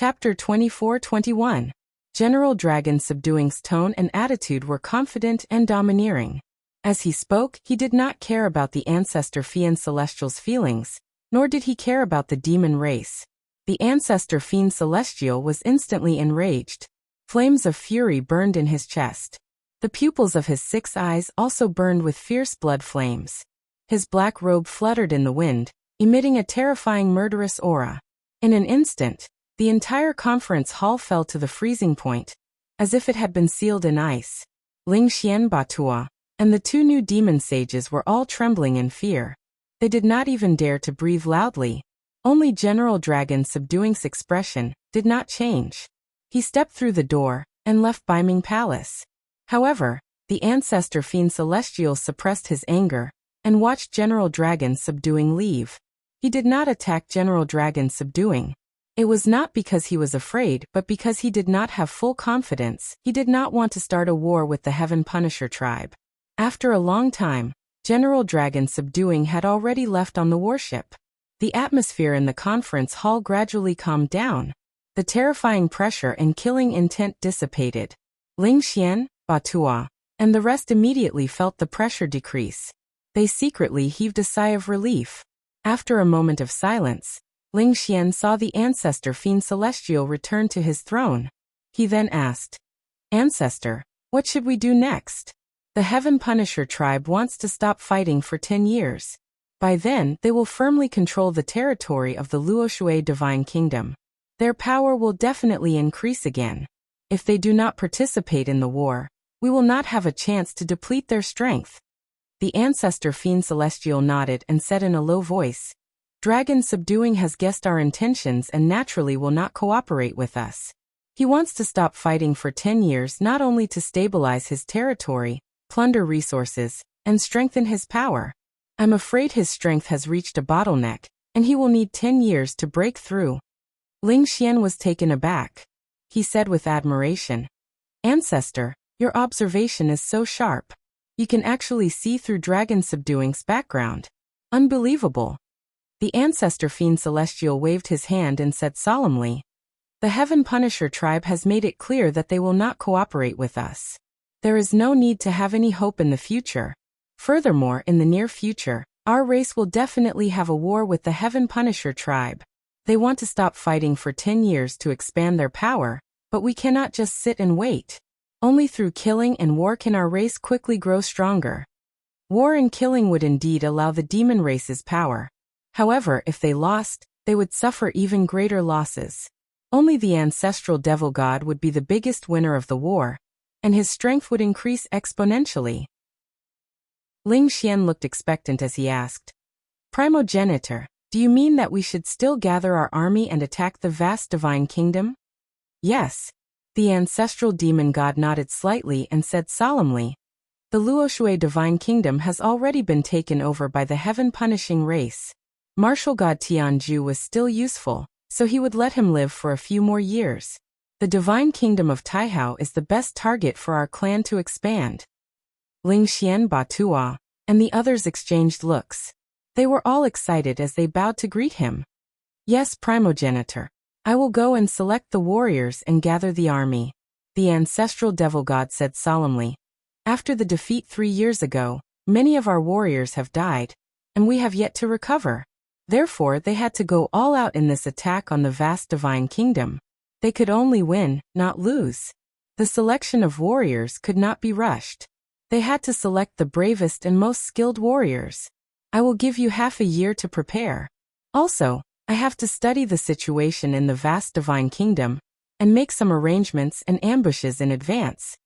Chapter 24-21. General Dragon Subduing's tone and attitude were confident and domineering. As he spoke, he did not care about the ancestor Fiend Celestial's feelings, nor did he care about the demon race. The ancestor Fiend Celestial was instantly enraged. Flames of fury burned in his chest. The pupils of his 6 eyes also burned with fierce blood flames. His black robe fluttered in the wind, emitting a terrifying murderous aura. In an instant, the entire conference hall fell to the freezing point, as if it had been sealed in ice. Ling Xian Batua and the 2 new demon sages were all trembling in fear. They did not even dare to breathe loudly. Only General Dragon Subduing's expression did not change. He stepped through the door and left Beiming Palace. However, the ancestor Fiend Celestial suppressed his anger and watched General Dragon Subduing leave. He did not attack General Dragon Subduing. It was not because he was afraid, but because he did not have full confidence. He did not want to start a war with the Heaven Punisher tribe. After a long time, General Dragon Subduing had already left on the warship. The atmosphere in the conference hall gradually calmed down. The terrifying pressure and killing intent dissipated. Ling Xian, Batua, and the rest immediately felt the pressure decrease. They secretly heaved a sigh of relief. After a moment of silence, Ling Xian saw the ancestor Fiend Celestial return to his throne. He then asked, "Ancestor, what should we do next? The Heaven Punisher tribe wants to stop fighting for 10 years. By then, they will firmly control the territory of the Luoshui Divine Kingdom. Their power will definitely increase again. If they do not participate in the war, we will not have a chance to deplete their strength." The ancestor Fiend Celestial nodded and said in a low voice, "Dragon Subduing has guessed our intentions and naturally will not cooperate with us. He wants to stop fighting for 10 years not only to stabilize his territory, plunder resources, and strengthen his power. I'm afraid his strength has reached a bottleneck, and he will need 10 years to break through." Ling Xian was taken aback. He said with admiration, "Ancestor, your observation is so sharp. You can actually see through Dragon Subduing's background. Unbelievable." The ancestor Fiend Celestial waved his hand and said solemnly, "The Heaven Punisher tribe has made it clear that they will not cooperate with us. There is no need to have any hope in the future. Furthermore, in the near future, our race will definitely have a war with the Heaven Punisher tribe. They want to stop fighting for 10 years to expand their power, but we cannot just sit and wait. Only through killing and war can our race quickly grow stronger. War and killing would indeed allow the demon race's power. However, if they lost, they would suffer even greater losses. Only the ancestral devil god would be the biggest winner of the war, and his strength would increase exponentially." Ling Xian looked expectant as he asked, "Primogenitor, do you mean that we should still gather our army and attack the vast divine kingdom?" "Yes." The ancestral demon god nodded slightly and said solemnly, "The Luoshui divine kingdom has already been taken over by the heaven-punishing race. Martial god Tianju was still useful, so he would let him live for a few more years. The divine kingdom of Taihao is the best target for our clan to expand." Ling Xian Batua and the others exchanged looks. They were all excited as they bowed to greet him. "Yes, primogenitor. I will go and select the warriors and gather the army," the ancestral devil god said solemnly. "After the defeat 3 years ago, many of our warriors have died, and we have yet to recover. Therefore, they had to go all out in this attack on the vast divine kingdom. They could only win, not lose. The selection of warriors could not be rushed. They had to select the bravest and most skilled warriors. I will give you half a year to prepare. Also, I have to study the situation in the vast divine kingdom and make some arrangements and ambushes in advance."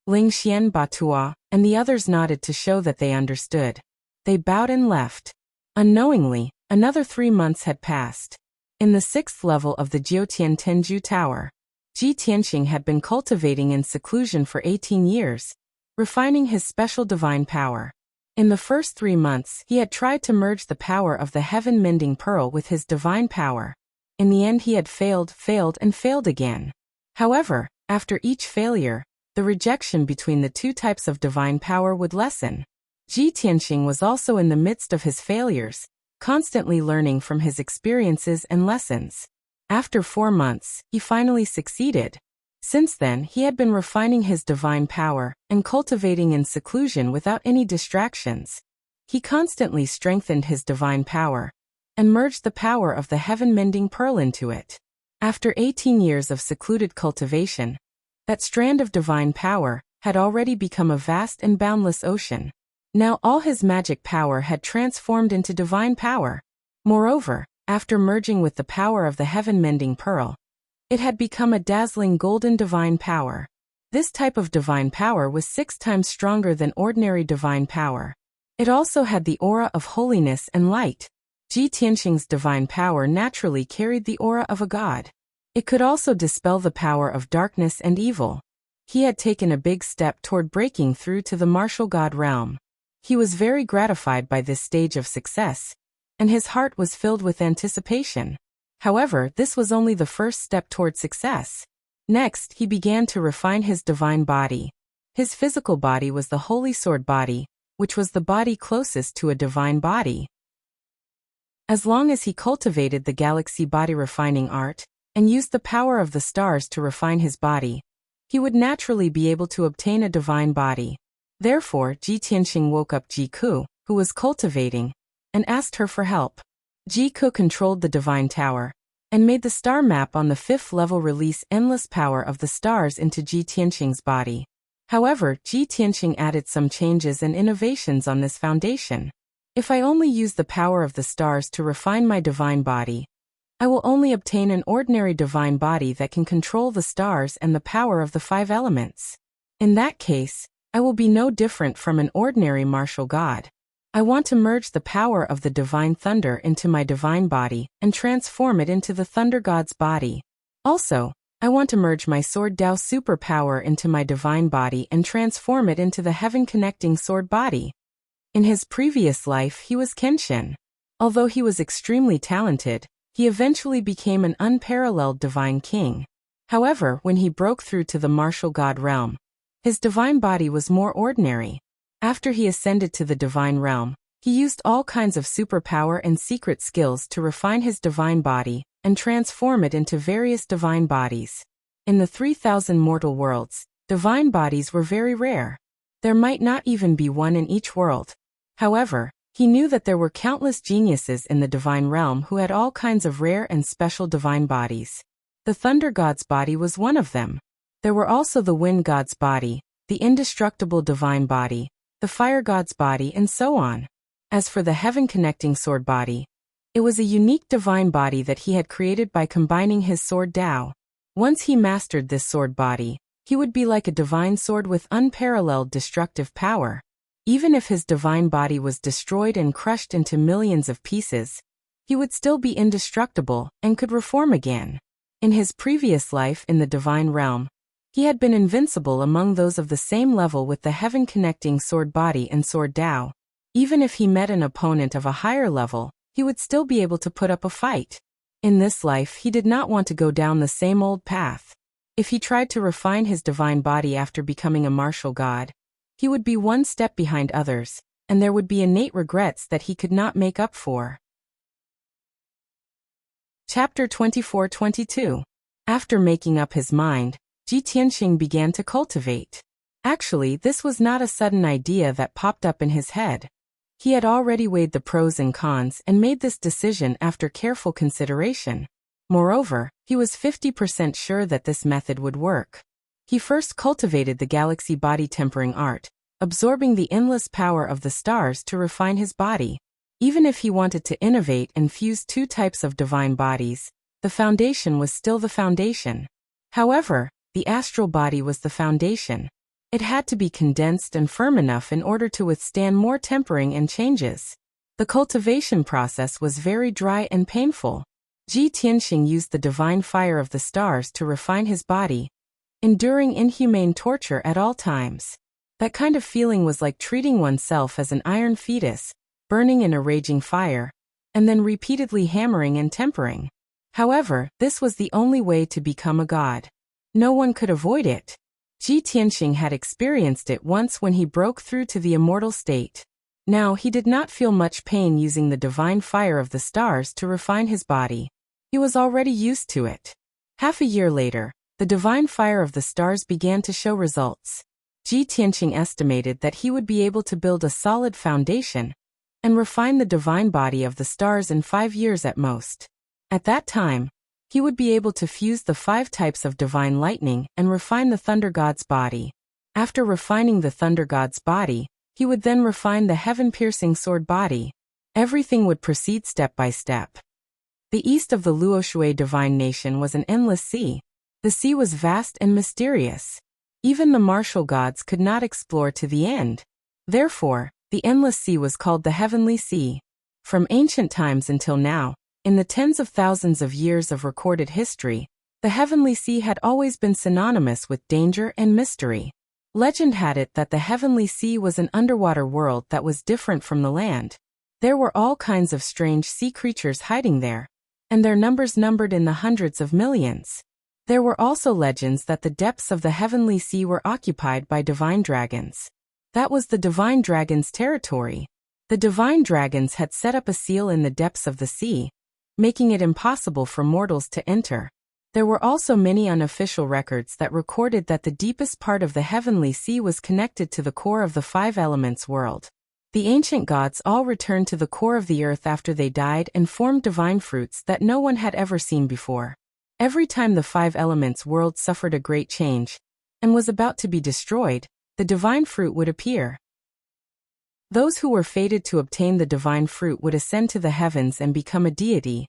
Ling Xian Batua and the others nodded to show that they understood. They bowed and left. Unknowingly, another 3 months had passed. In the 6th level of the Jiutian Tenju Tower, Ji Tianxing had been cultivating in seclusion for 18 years, refining his special divine power. In the first 3 months, he had tried to merge the power of the heaven-mending pearl with his divine power. In the end, he had failed, and failed again. However, after each failure, the rejection between the 2 types of divine power would lessen. Ji Tianxing was also in the midst of his failures, constantly learning from his experiences and lessons. After 4 months, he finally succeeded. Since then, he had been refining his divine power and cultivating in seclusion without any distractions. He constantly strengthened his divine power and merged the power of the heaven-mending pearl into it. After 18 years of secluded cultivation, that strand of divine power had already become a vast and boundless ocean. Now all his magic power had transformed into divine power. Moreover, after merging with the power of the heaven-mending pearl, it had become a dazzling golden divine power. This type of divine power was 6 times stronger than ordinary divine power. It also had the aura of holiness and light. Ji Tianxing's divine power naturally carried the aura of a god. It could also dispel the power of darkness and evil. He had taken a big step toward breaking through to the martial god realm. He was very gratified by this stage of success, and his heart was filled with anticipation. However, this was only the first step toward success. Next, he began to refine his divine body. His physical body was the holy sword body, which was the body closest to a divine body. As long as he cultivated the galaxy body refining art, and used the power of the stars to refine his body, he would naturally be able to obtain a divine body. Therefore, Ji Tianxing woke up Ji Ku, who was cultivating, and asked her for help. Ji Ku controlled the divine tower, and made the star map on the 5th level release endless power of the stars into Ji Tianxing's body. However, Ji Tianxing added some changes and innovations on this foundation. If I only use the power of the stars to refine my divine body, I will only obtain an ordinary divine body that can control the stars and the power of the 5 elements. In that case, I will be no different from an ordinary martial god. I want to merge the power of the divine thunder into my divine body and transform it into the thunder god's body. Also, I want to merge my sword Dao superpower into my divine body and transform it into the heaven-connecting sword body. In his previous life, he was Kenshin. Although he was extremely talented, he eventually became an unparalleled divine king. However, when he broke through to the martial god realm, his divine body was more ordinary. After he ascended to the divine realm, he used all kinds of superpower and secret skills to refine his divine body and transform it into various divine bodies. In the 3,000 mortal worlds, divine bodies were very rare. There might not even be one in each world. However, he knew that there were countless geniuses in the divine realm who had all kinds of rare and special divine bodies. The thunder god's body was one of them. There were also the wind god's body, the indestructible divine body, the fire god's body, and so on. As for the heaven-connecting sword body, it was a unique divine body that he had created by combining his sword Dao. Once he mastered this sword body, he would be like a divine sword with unparalleled destructive power. Even if his divine body was destroyed and crushed into millions of pieces, he would still be indestructible and could reform again. In his previous life in the divine realm, he had been invincible among those of the same level with the heaven-connecting sword body and sword Dao. Even if he met an opponent of a higher level, he would still be able to put up a fight. In this life, he did not want to go down the same old path. If he tried to refine his divine body after becoming a martial god, he would be one step behind others, and there would be innate regrets that he could not make up for. Chapter 24-22. After making up his mind, Ji Tianxing began to cultivate. Actually, this was not a sudden idea that popped up in his head. He had already weighed the pros and cons and made this decision after careful consideration. Moreover, he was 50% sure that this method would work. He first cultivated the galaxy body tempering art, absorbing the endless power of the stars to refine his body. Even if he wanted to innovate and fuse 2 types of divine bodies, the foundation was still the foundation. However, the astral body was the foundation. It had to be condensed and firm enough in order to withstand more tempering and changes. The cultivation process was very dry and painful. Ji Tianxing used the divine fire of the stars to refine his body, enduring inhumane torture at all times. That kind of feeling was like treating oneself as an iron fetus, burning in a raging fire, and then repeatedly hammering and tempering. However, this was the only way to become a god. No one could avoid it. Ji Tianxing had experienced it once when he broke through to the immortal state. Now he did not feel much pain using the divine fire of the stars to refine his body. He was already used to it. Half a year later, the divine fire of the stars began to show results. Ji Tianqing estimated that he would be able to build a solid foundation and refine the divine body of the stars in 5 years at most. At that time, he would be able to fuse the 5 types of divine lightning and refine the thunder god's body. After refining the thunder god's body, he would then refine the heaven-piercing sword body. Everything would proceed step by step. The east of the Luoshui divine nation was an endless sea. The sea was vast and mysterious. Even the martial gods could not explore to the end. Therefore, the endless sea was called the Heavenly Sea. From ancient times until now, in the tens of thousands of years of recorded history, the Heavenly Sea had always been synonymous with danger and mystery. Legend had it that the Heavenly Sea was an underwater world that was different from the land. There were all kinds of strange sea creatures hiding there, and their numbers numbered in the hundreds of millions. There were also legends that the depths of the Heavenly Sea were occupied by divine dragons. That was the divine dragon's territory. The divine dragons had set up a seal in the depths of the sea, making it impossible for mortals to enter. There were also many unofficial records that recorded that the deepest part of the Heavenly Sea was connected to the core of the 5 elements world. The ancient gods all returned to the core of the earth after they died and formed divine fruits that no one had ever seen before. Every time the 5 elements world suffered a great change and was about to be destroyed, the divine fruit would appear. Those who were fated to obtain the divine fruit would ascend to the heavens and become a deity.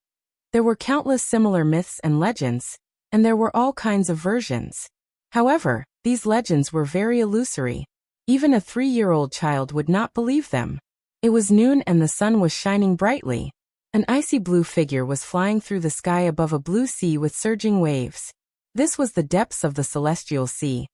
There were countless similar myths and legends, and there were all kinds of versions. However, these legends were very illusory. Even a 3-year-old child would not believe them. It was noon and the sun was shining brightly. An icy blue figure was flying through the sky above a blue sea with surging waves. This was the depths of the celestial sea,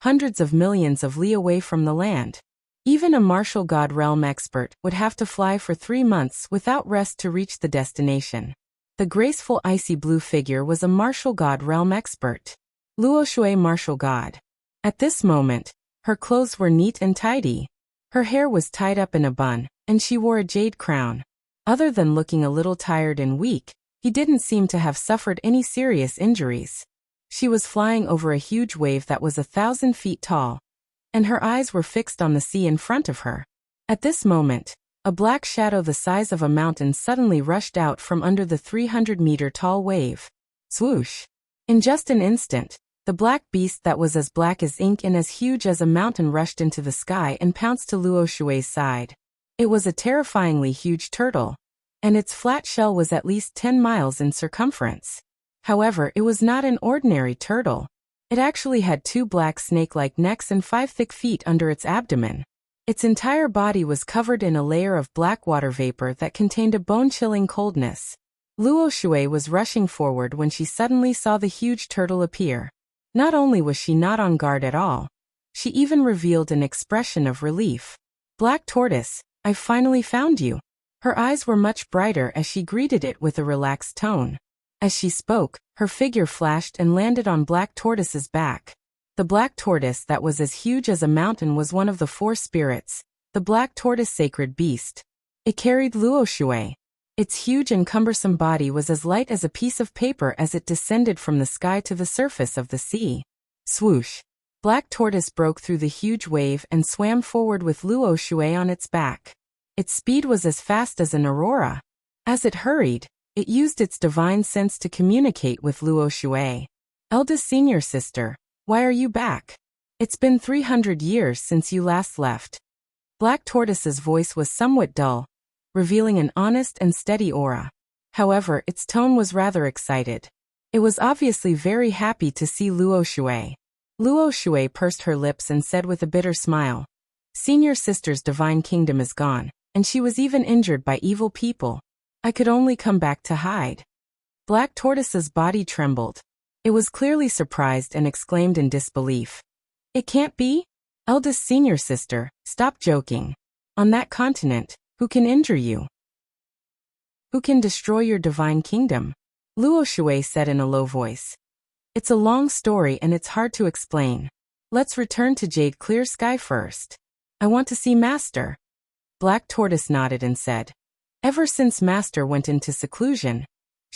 hundreds of millions of li away from the land. Even a martial god realm expert would have to fly for 3 months without rest to reach the destination. The graceful icy blue figure was a martial god realm expert. Luoshui martial god. At this moment, her clothes were neat and tidy. Her hair was tied up in a bun, and she wore a jade crown. Other than looking a little tired and weak, he didn't seem to have suffered any serious injuries. She was flying over a huge wave that was 1,000 feet tall, and her eyes were fixed on the sea in front of her. At this moment, a black shadow the size of a mountain suddenly rushed out from under the 300-meter-tall wave. Swoosh! In just an instant, the black beast that was as black as ink and as huge as a mountain rushed into the sky and pounced to Luoshui's side. It was a terrifyingly huge turtle, and its flat shell was at least 10 miles in circumference. However, it was not an ordinary turtle. It actually had 2 black snake-like necks and 5 thick feet under its abdomen. Its entire body was covered in a layer of black water vapor that contained a bone-chilling coldness. Luoshui was rushing forward when she suddenly saw the huge turtle appear. Not only was she not on guard at all, she even revealed an expression of relief. "Black Tortoise, I've finally found you." Her eyes were much brighter as she greeted it with a relaxed tone. As she spoke, her figure flashed and landed on Black Tortoise's back. The black tortoise that was as huge as a mountain was one of the 4 spirits, the black tortoise sacred beast. It carried Luoshui. Its huge and cumbersome body was as light as a piece of paper as it descended from the sky to the surface of the sea. Swoosh! Black Tortoise broke through the huge wave and swam forward with Luoshui on its back. Its speed was as fast as an aurora. As it hurried, it used its divine sense to communicate with Luoshui. "Eldest senior sister, why are you back? It's been 300 years since you last left." Black Tortoise's voice was somewhat dull, revealing an honest and steady aura. However, its tone was rather excited. It was obviously very happy to see Luoshui. Luoshui pursed her lips and said with a bitter smile, "Senior sister's divine kingdom is gone, and she was even injured by evil people. I could only come back to hide." Black Tortoise's body trembled. It was clearly surprised and exclaimed in disbelief, "It can't be? Eldest senior sister, stop joking. On that continent, who can injure you? Who can destroy your divine kingdom?" Luoshui said in a low voice. "It's a long story and it's hard to explain. Let's return to Jade Clear Sky first. I want to see Master." Black Tortoise nodded and said, "Ever since Master went into seclusion,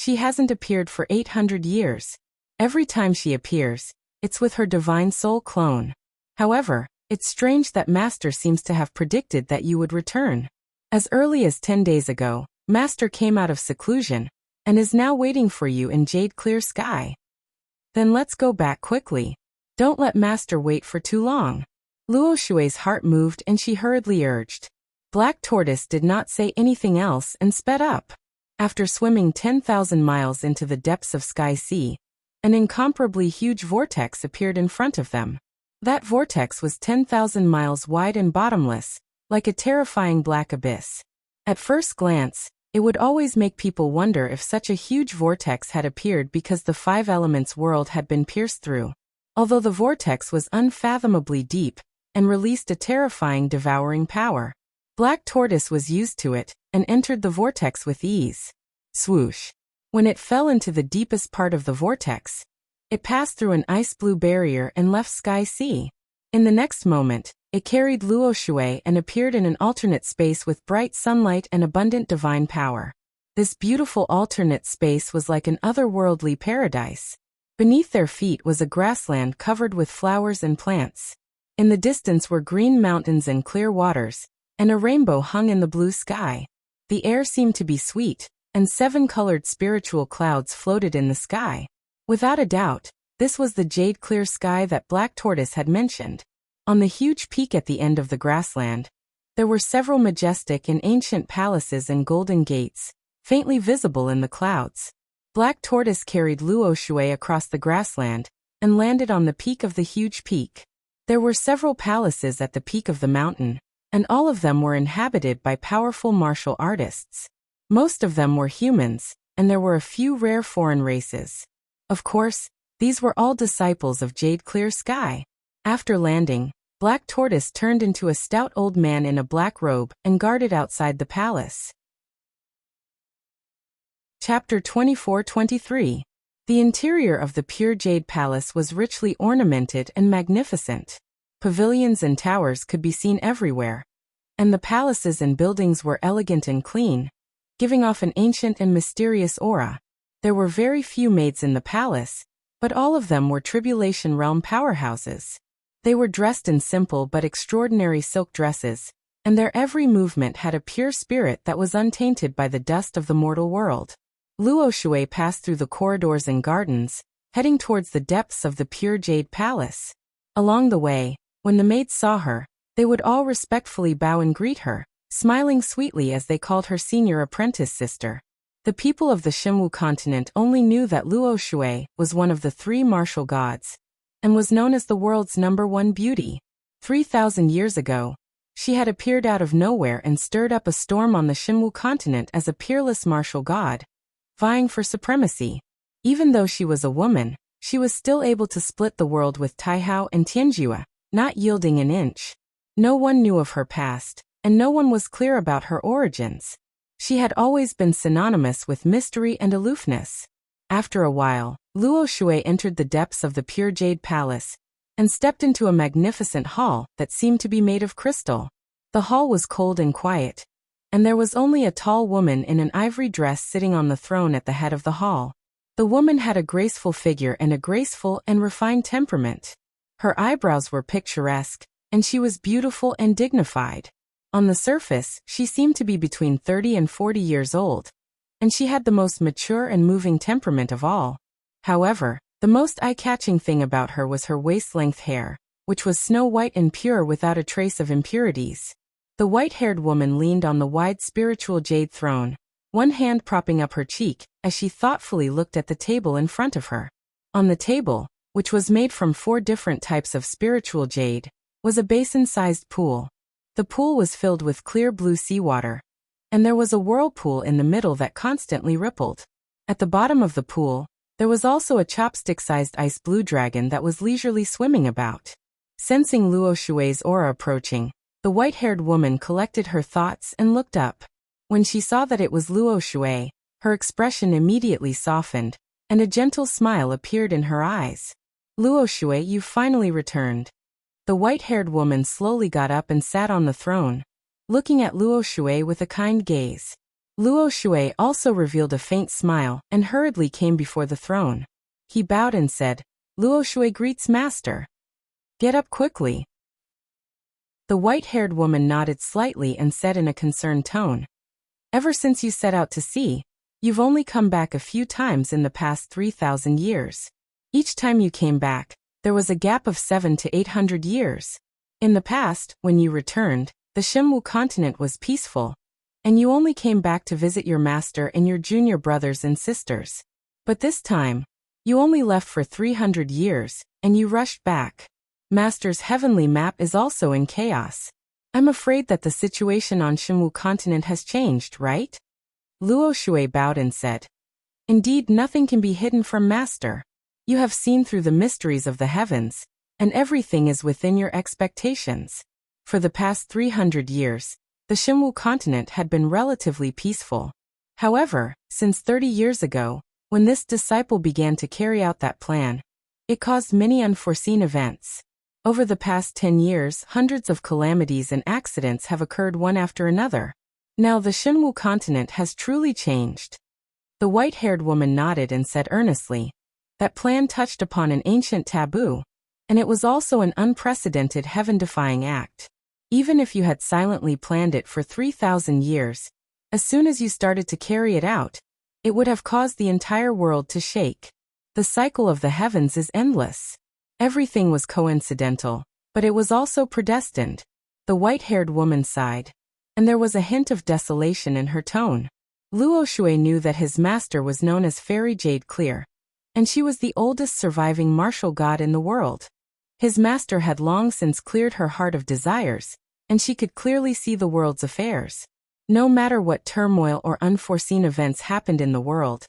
She hasn't appeared for 800 years. Every time she appears, it's with her divine soul clone. However, it's strange that Master seems to have predicted that you would return. As early as 10 days ago, Master came out of seclusion and is now waiting for you in jade clear sky. Then let's go back quickly. Don't let Master wait for too long. Luo Shui's heart moved and she hurriedly urged. Black Tortoise did not say anything else and sped up. After swimming 10,000 miles into the depths of Sky Sea, an incomparably huge vortex appeared in front of them. That vortex was 10,000 miles wide and bottomless, like a terrifying black abyss. At first glance, it would always make people wonder if such a huge vortex had appeared because the five elements world had been pierced through. Although the vortex was unfathomably deep and released a terrifying devouring power. Black Tortoise was used to it and entered the vortex with ease. Swoosh. When it fell into the deepest part of the vortex, it passed through an ice blue barrier and left Sky Sea. In the next moment, it carried Luo Shui and appeared in an alternate space with bright sunlight and abundant divine power. This beautiful alternate space was like an otherworldly paradise. Beneath their feet was a grassland covered with flowers and plants. In the distance were green mountains and clear waters, and a rainbow hung in the blue sky. The air seemed to be sweet, and 7-colored spiritual clouds floated in the sky. Without a doubt, this was the jade-clear sky that Black Tortoise had mentioned. On the huge peak at the end of the grassland, there were several majestic and ancient palaces and golden gates, faintly visible in the clouds. Black Tortoise carried Luo Shui across the grassland and landed on the peak of the huge peak. There were several palaces at the peak of the mountain, and all of them were inhabited by powerful martial artists. Most of them were humans, and there were a few rare foreign races. Of course, these were all disciples of Jade Clear Sky. After landing, Black Tortoise turned into a stout old man in a black robe and guarded outside the palace. Chapter 24-23. The interior of the pure jade palace was richly ornamented and magnificent. Pavilions and towers could be seen everywhere, and the palaces and buildings were elegant and clean, giving off an ancient and mysterious aura. There were very few maids in the palace, but all of them were Tribulation Realm powerhouses. They were dressed in simple but extraordinary silk dresses, and their every movement had a pure spirit that was untainted by the dust of the mortal world. Luo Shui passed through the corridors and gardens, heading towards the depths of the pure jade palace. Along the way, when the maids saw her, they would all respectfully bow and greet her, smiling sweetly as they called her senior apprentice sister. The people of the Xinwu continent only knew that Luo Shui was one of the 3 martial gods, and was known as the world's #1 beauty. 3,000 years ago, she had appeared out of nowhere and stirred up a storm on the Xinwu continent as a peerless martial god, vying for supremacy. Even though she was a woman, she was still able to split the world with Taihao and Tianjua, not yielding an inch. No one knew of her past, and no one was clear about her origins. She had always been synonymous with mystery and aloofness. After a while, Luo Shui entered the depths of the pure jade palace and stepped into a magnificent hall that seemed to be made of crystal. The hall was cold and quiet, and there was only a tall woman in an ivory dress sitting on the throne at the head of the hall. The woman had a graceful figure and a graceful and refined temperament. Her eyebrows were picturesque, and she was beautiful and dignified. On the surface, she seemed to be between 30 and 40 years old, and she had the most mature and moving temperament of all. However, the most eye-catching thing about her was her waist-length hair, which was snow-white and pure without a trace of impurities. The white-haired woman leaned on the wide spiritual jade throne, one hand propping up her cheek, as she thoughtfully looked at the table in front of her. On the table, which was made from 4 different types of spiritual jade, was a basin-sized pool. The pool was filled with clear blue seawater, and there was a whirlpool in the middle that constantly rippled. At the bottom of the pool, there was also a chopstick-sized ice blue dragon that was leisurely swimming about. Sensing Luo Shui's aura approaching, the white-haired woman collected her thoughts and looked up. When she saw that it was Luo Shui, her expression immediately softened, and a gentle smile appeared in her eyes. Luo Shui, you finally returned. The white-haired woman slowly got up and sat on the throne, looking at Luo Shui with a kind gaze. Luo Shui also revealed a faint smile and hurriedly came before the throne. He bowed and said, "Luo Shui greets Master. Get up quickly." The white-haired woman nodded slightly and said in a concerned tone, "Ever since you set out to sea, you've only come back a few times in the past 3,000 years. Each time you came back, there was a gap of 700 to 800 years. In the past, when you returned, the Xinwu continent was peaceful, and you only came back to visit your master and your junior brothers and sisters. But this time, you only left for 300 years, and you rushed back. Master's heavenly map is also in chaos. I'm afraid that the situation on Xinwu continent has changed, right?" Luo Shui bowed and said, "Indeed, nothing can be hidden from Master. You have seen through the mysteries of the heavens, and everything is within your expectations. For the past 300 years, the Xinwu continent had been relatively peaceful. However, since 30 years ago, when this disciple began to carry out that plan, it caused many unforeseen events. Over the past 10 years, hundreds of calamities and accidents have occurred one after another. Now the Xinwu continent has truly changed." The white-haired woman nodded and said earnestly, "That plan touched upon an ancient taboo, and it was also an unprecedented heaven-defying act. Even if you had silently planned it for 3,000 years, as soon as you started to carry it out, it would have caused the entire world to shake. The cycle of the heavens is endless. Everything was coincidental, but it was also predestined." The white-haired woman sighed, and there was a hint of desolation in her tone. Luo Shui knew that his master was known as Fairy Jade Clear, and she was the oldest surviving martial god in the world. His master had long since cleared her heart of desires, and she could clearly see the world's affairs. No matter what turmoil or unforeseen events happened in the world,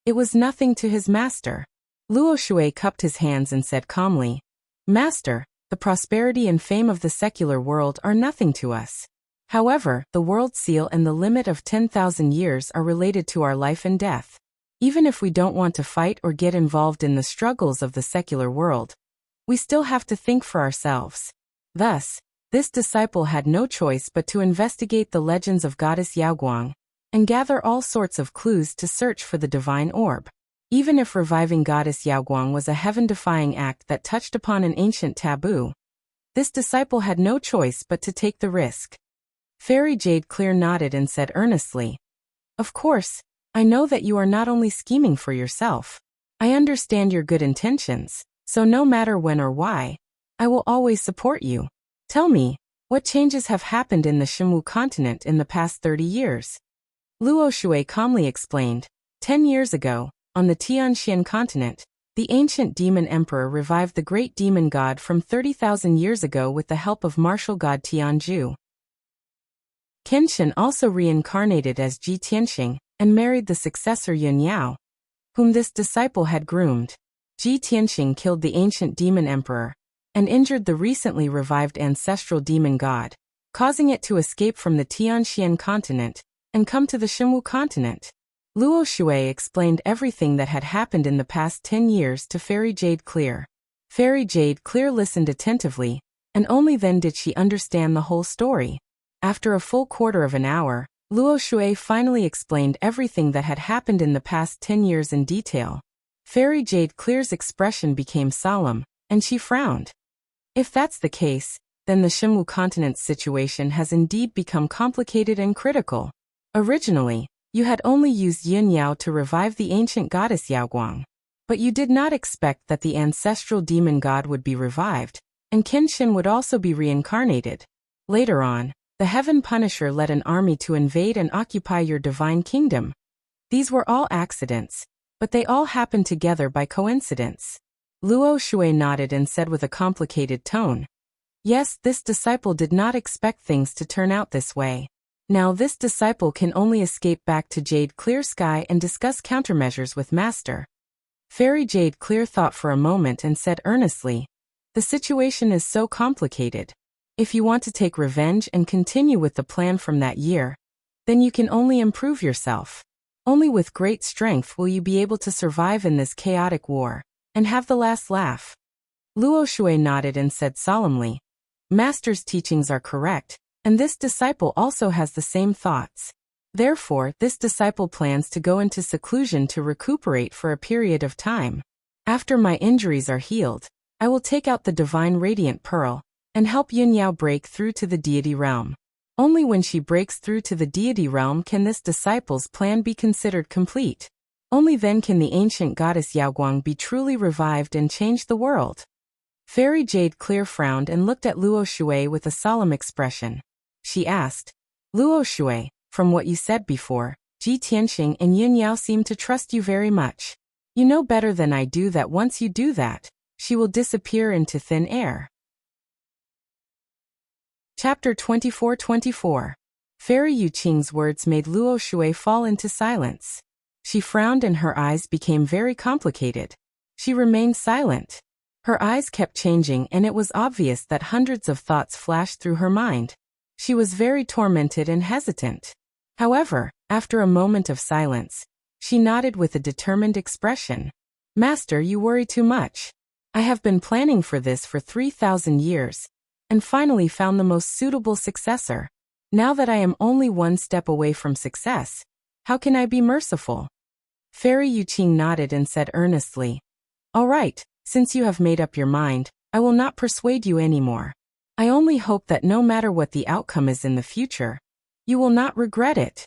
it was nothing to his master. Luo Shui cupped his hands and said calmly, "Master, the prosperity and fame of the secular world are nothing to us. However, the world seal and the limit of 10,000 years are related to our life and death. Even if we don't want to fight or get involved in the struggles of the secular world, we still have to think for ourselves." Thus, this disciple had no choice but to investigate the legends of Goddess Yaoguang and gather all sorts of clues to search for the divine orb. Even if reviving Goddess Yaoguang was a heaven-defying act that touched upon an ancient taboo, this disciple had no choice but to take the risk. Fairy Jade Clear nodded and said earnestly, "Of course, I know that you are not only scheming for yourself. I understand your good intentions, so no matter when or why, I will always support you. Tell me, what changes have happened in the Xinwu continent in the past 30 years?" Luo Shui calmly explained, 10 years ago, on the Tianxian continent, the ancient demon emperor revived the great demon god from 30,000 years ago with the help of martial god Tianzhu. Kenshin also reincarnated as Ji Tianxing and married the successor Yun Yao, whom this disciple had groomed. Ji Tianxing killed the ancient demon emperor and injured the recently revived ancestral demon god, causing it to escape from the Tianxian continent and come to the Xinwu continent. Luo Shui explained everything that had happened in the past 10 years to Fairy Jade Clear. Fairy Jade Clear listened attentively, and only then did she understand the whole story. After a full quarter of an hour, Luo Shui finally explained everything that had happened in the past 10 years in detail. Fairy Jade Clear's expression became solemn, and she frowned. If that's the case, then the Xinwu continent's situation has indeed become complicated and critical. Originally, you had only used Yin Yao to revive the ancient goddess Yaoguang. But you did not expect that the ancestral demon god would be revived, and Kenshin would also be reincarnated. Later on, the Heaven Punisher led an army to invade and occupy your divine kingdom. These were all accidents, but they all happened together by coincidence. Luo Shui nodded and said with a complicated tone, "Yes, this disciple did not expect things to turn out this way. Now this disciple can only escape back to Jade Clear Sky and discuss countermeasures with Master." Fairy Jade Clear thought for a moment and said earnestly, "The situation is so complicated. If you want to take revenge and continue with the plan from that year, then you can only improve yourself. Only with great strength will you be able to survive in this chaotic war and have the last laugh." Luo Shui nodded and said solemnly, "Master's teachings are correct, and this disciple also has the same thoughts." Therefore, this disciple plans to go into seclusion to recuperate for a period of time. After my injuries are healed, I will take out the divine radiant pearl and help Yunyao break through to the deity realm. Only when she breaks through to the deity realm can this disciple's plan be considered complete. Only then can the ancient goddess Yaoguang be truly revived and change the world. Fairy Jade Clear frowned and looked at Luo Shui with a solemn expression. She asked, Luo Shui, from what you said before, Ji Tianxing and Yunyao seem to trust you very much. You know better than I do that once you do that, she will disappear into thin air. Chapter 24-24. Fairy Yuqing's words made Luo Shui fall into silence. She frowned and her eyes became very complicated. She remained silent. Her eyes kept changing and it was obvious that hundreds of thoughts flashed through her mind. She was very tormented and hesitant. However, after a moment of silence, she nodded with a determined expression. Master, you worry too much. I have been planning for this for 3,000 years, and finally found the most suitable successor. Now that I am only one step away from success, how can I be merciful? Fairy Yuqing nodded and said earnestly, All right, since you have made up your mind, I will not persuade you anymore. I only hope that no matter what the outcome is in the future, you will not regret it.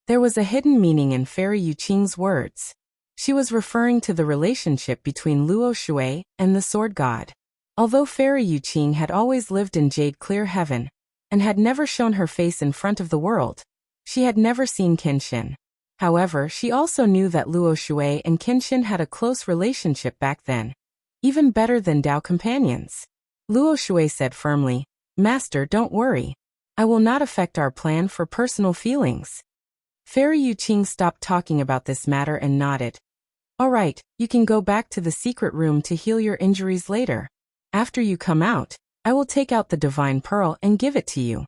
There was a hidden meaning in Fairy Yuqing's words. She was referring to the relationship between Luo Shui and the Sword God. Although Fairy Yuqing had always lived in Jade Clear Heaven, and had never shown her face in front of the world, she had never seen Kenshin. However, she also knew that Luo Shui and Kenshin had a close relationship back then, even better than Dao companions. Luo Shui said firmly, Master, don't worry. I will not affect our plan for personal feelings. Fairy Yuqing stopped talking about this matter and nodded. All right, you can go back to the secret room to heal your injuries later. After you come out, I will take out the divine pearl and give it to you.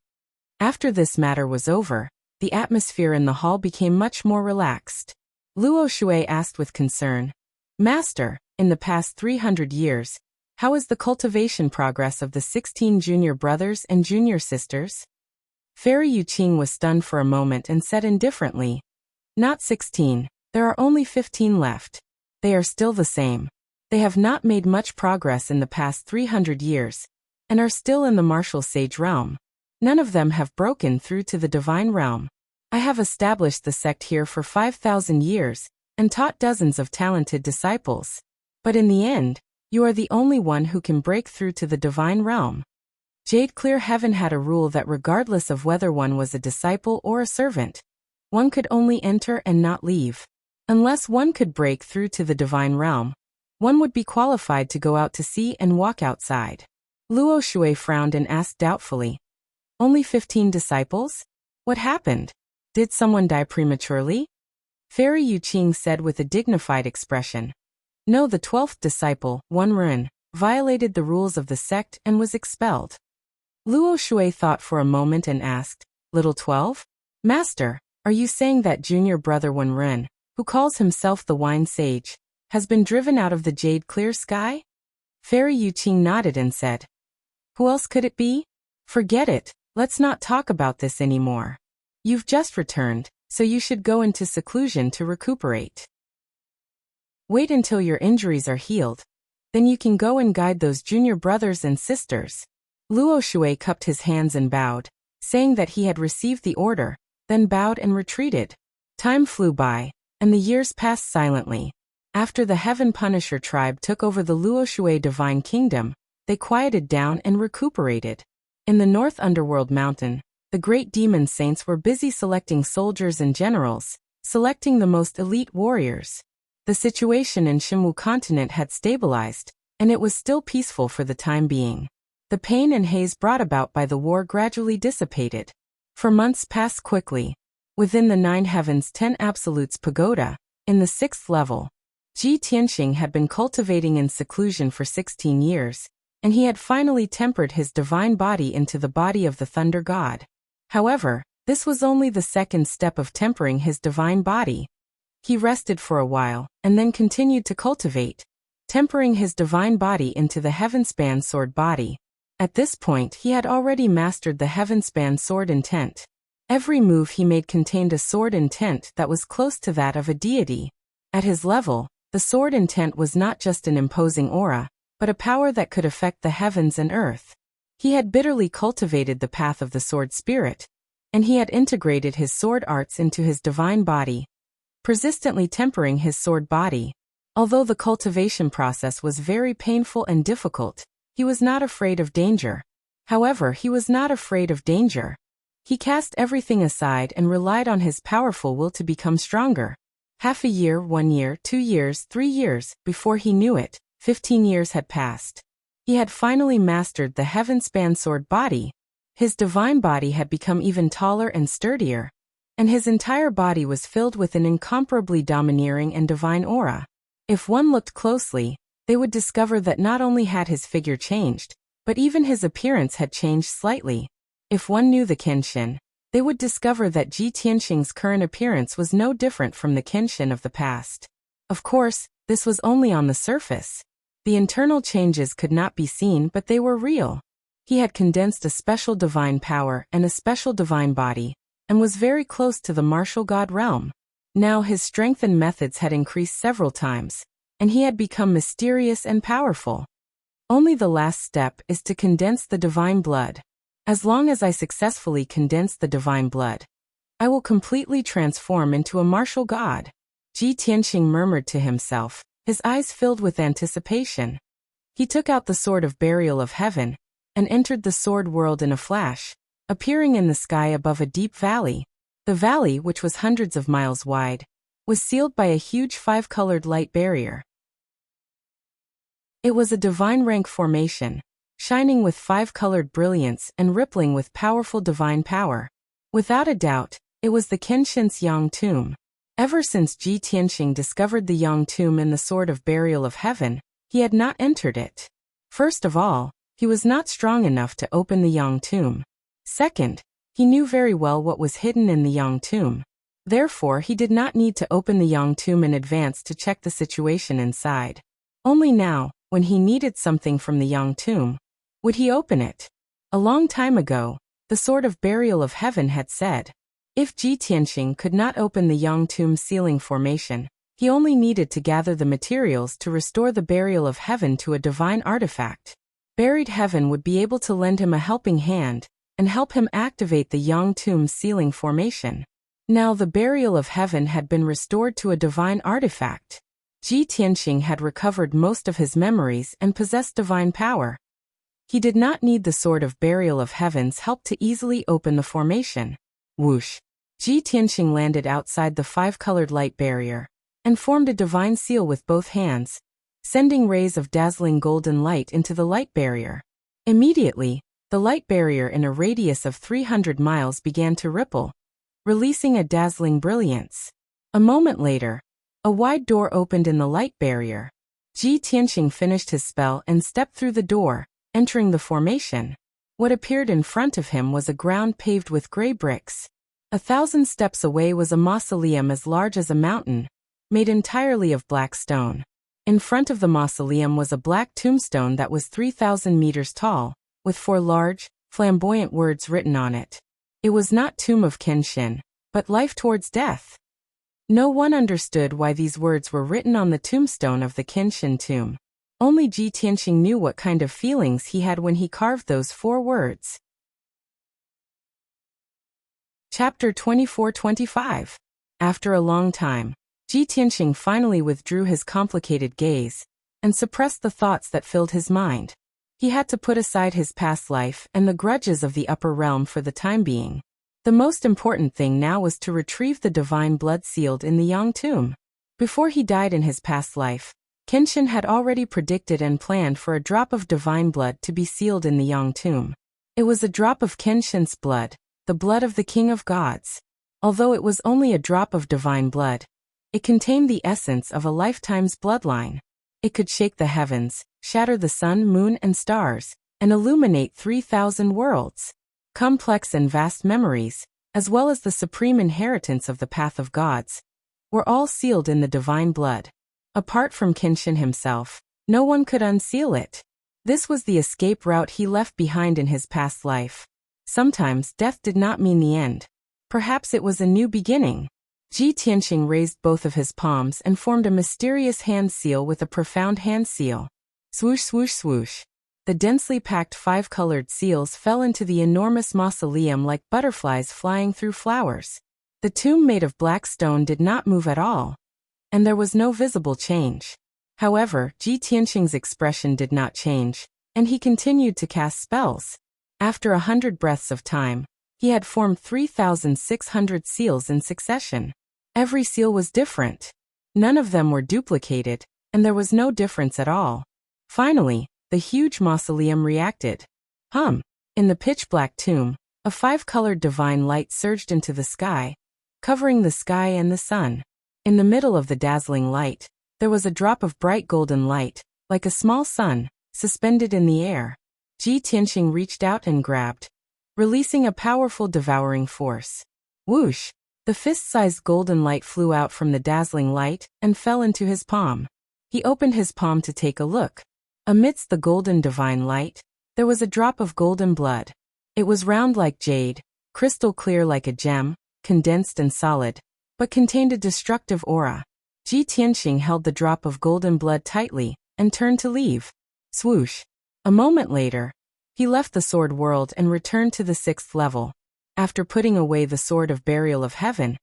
After this matter was over, the atmosphere in the hall became much more relaxed. Luo Shui asked with concern, Master, in the past 300 years, how is the cultivation progress of the 16 junior brothers and junior sisters? Fairy Yuqing was stunned for a moment and said indifferently, Not 16, there are only 15 left. They are still the same. They have not made much progress in the past 300 years, and are still in the martial sage realm. None of them have broken through to the divine realm. I have established the sect here for 5,000 years, and taught dozens of talented disciples. But in the end, you are the only one who can break through to the divine realm. Jade Clear Heaven had a rule that regardless of whether one was a disciple or a servant, one could only enter and not leave. Unless one could break through to the divine realm, one would be qualified to go out to sea and walk outside. Luo Shui frowned and asked doubtfully, Only 15 disciples? What happened? Did someone die prematurely? Fairy Yuqing said with a dignified expression. No, the 12th disciple, Wen Ren, violated the rules of the sect and was expelled. Luo Shui thought for a moment and asked, Little 12? Master, are you saying that junior brother Wen Ren, who calls himself the Wine Sage, has been driven out of the Jade Clear Sky? Fairy Yuqing nodded and said, Who else could it be? Forget it, let's not talk about this anymore. You've just returned, so you should go into seclusion to recuperate. Wait until your injuries are healed. Then you can go and guide those junior brothers and sisters. Luo Shui cupped his hands and bowed, saying that he had received the order, then bowed and retreated. Time flew by, and the years passed silently. After the Heaven Punisher tribe took over the Luo Shui Divine Kingdom, they quieted down and recuperated. In the North Underworld Mountain, the great demon saints were busy selecting soldiers and generals, selecting the most elite warriors. The situation in Shinwu continent had stabilized, and it was still peaceful for the time being. The pain and haze brought about by the war gradually dissipated. For months passed quickly. Within the 9 Heavens 10 Absolutes Pagoda, in the 6th level, Ji Tianxing had been cultivating in seclusion for 16 years, and he had finally tempered his divine body into the body of the Thunder God. However, this was only the second step of tempering his divine body. He rested for a while, and then continued to cultivate, tempering his divine body into the Heavenspan sword body. At this point he had already mastered the Heavenspan sword intent. Every move he made contained a sword intent that was close to that of a deity. At his level, the sword intent was not just an imposing aura, but a power that could affect the heavens and earth. He had bitterly cultivated the path of the sword spirit, and he had integrated his sword arts into his divine body, persistently tempering his sword body. Although the cultivation process was very painful and difficult, he was not afraid of danger. However, he was not afraid of danger. He cast everything aside and relied on his powerful will to become stronger. Half a year, 1 year, 2 years, 3 years, before he knew it, 15 years had passed. He had finally mastered the heaven-span sword body. His divine body had become even taller and sturdier, and his entire body was filled with an incomparably domineering and divine aura. If one looked closely, they would discover that not only had his figure changed, but even his appearance had changed slightly. If one knew the Kenshin, they would discover that Ji Tianxing's current appearance was no different from the Kenshin of the past. Of course, this was only on the surface. The internal changes could not be seen, but they were real. He had condensed a special divine power and a special divine body, and was very close to the martial god realm. Now his strength and methods had increased several times, and he had become mysterious and powerful. Only the last step is to condense the divine blood. As long as I successfully condense the divine blood, I will completely transform into a martial god. Ji Tianxing murmured to himself, his eyes filled with anticipation. He took out the sword of burial of heaven, and entered the sword world in a flash, appearing in the sky above a deep valley. The valley, which was hundreds of miles wide, was sealed by a huge 5-colored light barrier. It was a divine rank formation, shining with 5-colored brilliance and rippling with powerful divine power. Without a doubt, it was the Kenshin's Yang Tomb. Ever since Ji Tianxing discovered the Yang Tomb in the Sword of Burial of Heaven, he had not entered it. First of all, he was not strong enough to open the Yang Tomb. Second, he knew very well what was hidden in the Yang Tomb. Therefore, he did not need to open the Yang Tomb in advance to check the situation inside. Only now, when he needed something from the Yang Tomb, would he open it? A long time ago, the Sword of Burial of Heaven had said, if Ji Tianxing could not open the Yang Tomb sealing formation, he only needed to gather the materials to restore the Burial of Heaven to a divine artifact. Buried Heaven would be able to lend him a helping hand, and help him activate the Yang Tomb sealing formation. Now the Burial of Heaven had been restored to a divine artifact. Ji Tianxing had recovered most of his memories and possessed divine power. He did not need the Sword of Burial of Heaven's help to easily open the formation. Whoosh! Ji Tianxing landed outside the 5-colored light barrier, and formed a divine seal with both hands, sending rays of dazzling golden light into the light barrier. Immediately, the light barrier in a radius of 300 miles began to ripple, releasing a dazzling brilliance. A moment later, a wide door opened in the light barrier. Ji Tianxing finished his spell and stepped through the door, entering the formation. What appeared in front of him was a ground paved with gray bricks. 1,000 steps away was a mausoleum as large as a mountain, made entirely of black stone. In front of the mausoleum was a black tombstone that was 3,000 meters tall, with 4 large, flamboyant words written on it. It was not Tomb of Kenshin, but Life Towards Death. No one understood why these words were written on the tombstone of the Kenshin tomb. Only Ji Tianxing knew what kind of feelings he had when he carved those 4 words. Chapter 24-25. After a long time, Ji Tianxing finally withdrew his complicated gaze, and suppressed the thoughts that filled his mind. He had to put aside his past life and the grudges of the upper realm for the time being. The most important thing now was to retrieve the divine blood sealed in the Yang Tomb. Before he died in his past life, Kenshin had already predicted and planned for a drop of divine blood to be sealed in the Yang Tomb. It was a drop of Kenshin's blood, the blood of the King of Gods. Although it was only a drop of divine blood, it contained the essence of a lifetime's bloodline. It could shake the heavens, shatter the sun, moon, and stars, and illuminate 3,000 worlds. Complex and vast memories, as well as the supreme inheritance of the path of gods, were all sealed in the divine blood. Apart from Kenshin himself, no one could unseal it. This was the escape route he left behind in his past life. Sometimes death did not mean the end, Perhaps it was a new beginning. Ji Tianqing raised both of his palms and formed a mysterious hand seal with a profound hand seal. Swoosh, swoosh, swoosh. The densely packed 5-colored seals fell into the enormous mausoleum like butterflies flying through flowers. The tomb made of black stone did not move at all, and there was no visible change. However, Ji Tianqing's expression did not change, and he continued to cast spells. After 100 breaths of time, he had formed 3,600 seals in succession. Every seal was different. None of them were duplicated, and there was no difference at all. Finally, the huge mausoleum reacted. In the pitch-black tomb, a 5-colored divine light surged into the sky, covering the sky and the sun. In the middle of the dazzling light, there was a drop of bright golden light, like a small sun, suspended in the air. Ji Tianqing reached out and grabbed, releasing a powerful devouring force. Whoosh! The fist-sized golden light flew out from the dazzling light and fell into his palm. He opened his palm to take a look. Amidst the golden divine light, there was a drop of golden blood. It was round like jade, crystal clear like a gem, condensed and solid, but contained a destructive aura. Ji Tianqing held the drop of golden blood tightly and turned to leave. Swoosh! A moment later, he left the sword world and returned to the 6th level. After putting away the sword of burial of heaven,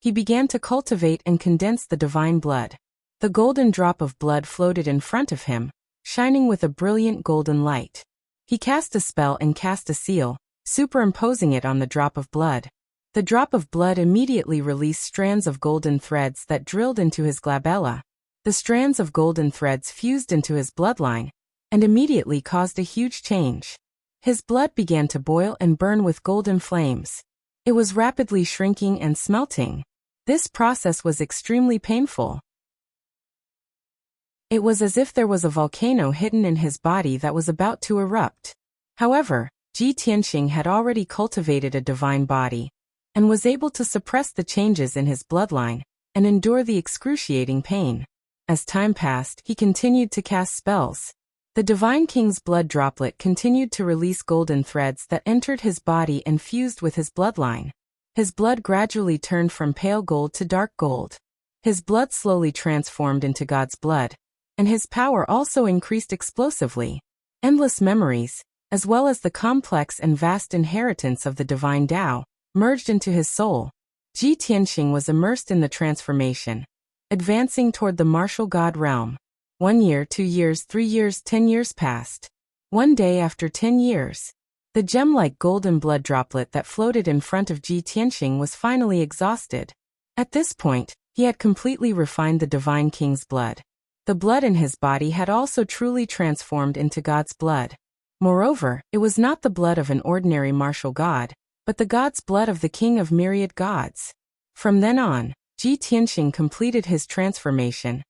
he began to cultivate and condense the divine blood. The golden drop of blood floated in front of him, shining with a brilliant golden light. He cast a spell and cast a seal, superimposing it on the drop of blood. The drop of blood immediately released strands of golden threads that drilled into his glabella. The strands of golden threads fused into his bloodline, and immediately caused a huge change. His blood began to boil and burn with golden flames. It was rapidly shrinking and smelting. This process was extremely painful. It was as if there was a volcano hidden in his body that was about to erupt. However, Ji Tianqing had already cultivated a divine body, and was able to suppress the changes in his bloodline, and endure the excruciating pain. As time passed, he continued to cast spells. The Divine King's blood droplet continued to release golden threads that entered his body and fused with his bloodline. His blood gradually turned from pale gold to dark gold. His blood slowly transformed into God's blood, and his power also increased explosively. Endless memories, as well as the complex and vast inheritance of the divine Tao, merged into his soul. Ji Tianqing was immersed in the transformation, advancing toward the martial god realm. 1 year, 2 years, 3 years, 10 years passed. One day after 10 years, the gem-like golden blood droplet that floated in front of Ji Tianqing was finally exhausted. At this point, he had completely refined the Divine King's blood. The blood in his body had also truly transformed into God's blood. Moreover, it was not the blood of an ordinary martial god, but the God's blood of the King of myriad gods. From then on, Ji Tianqing completed his transformation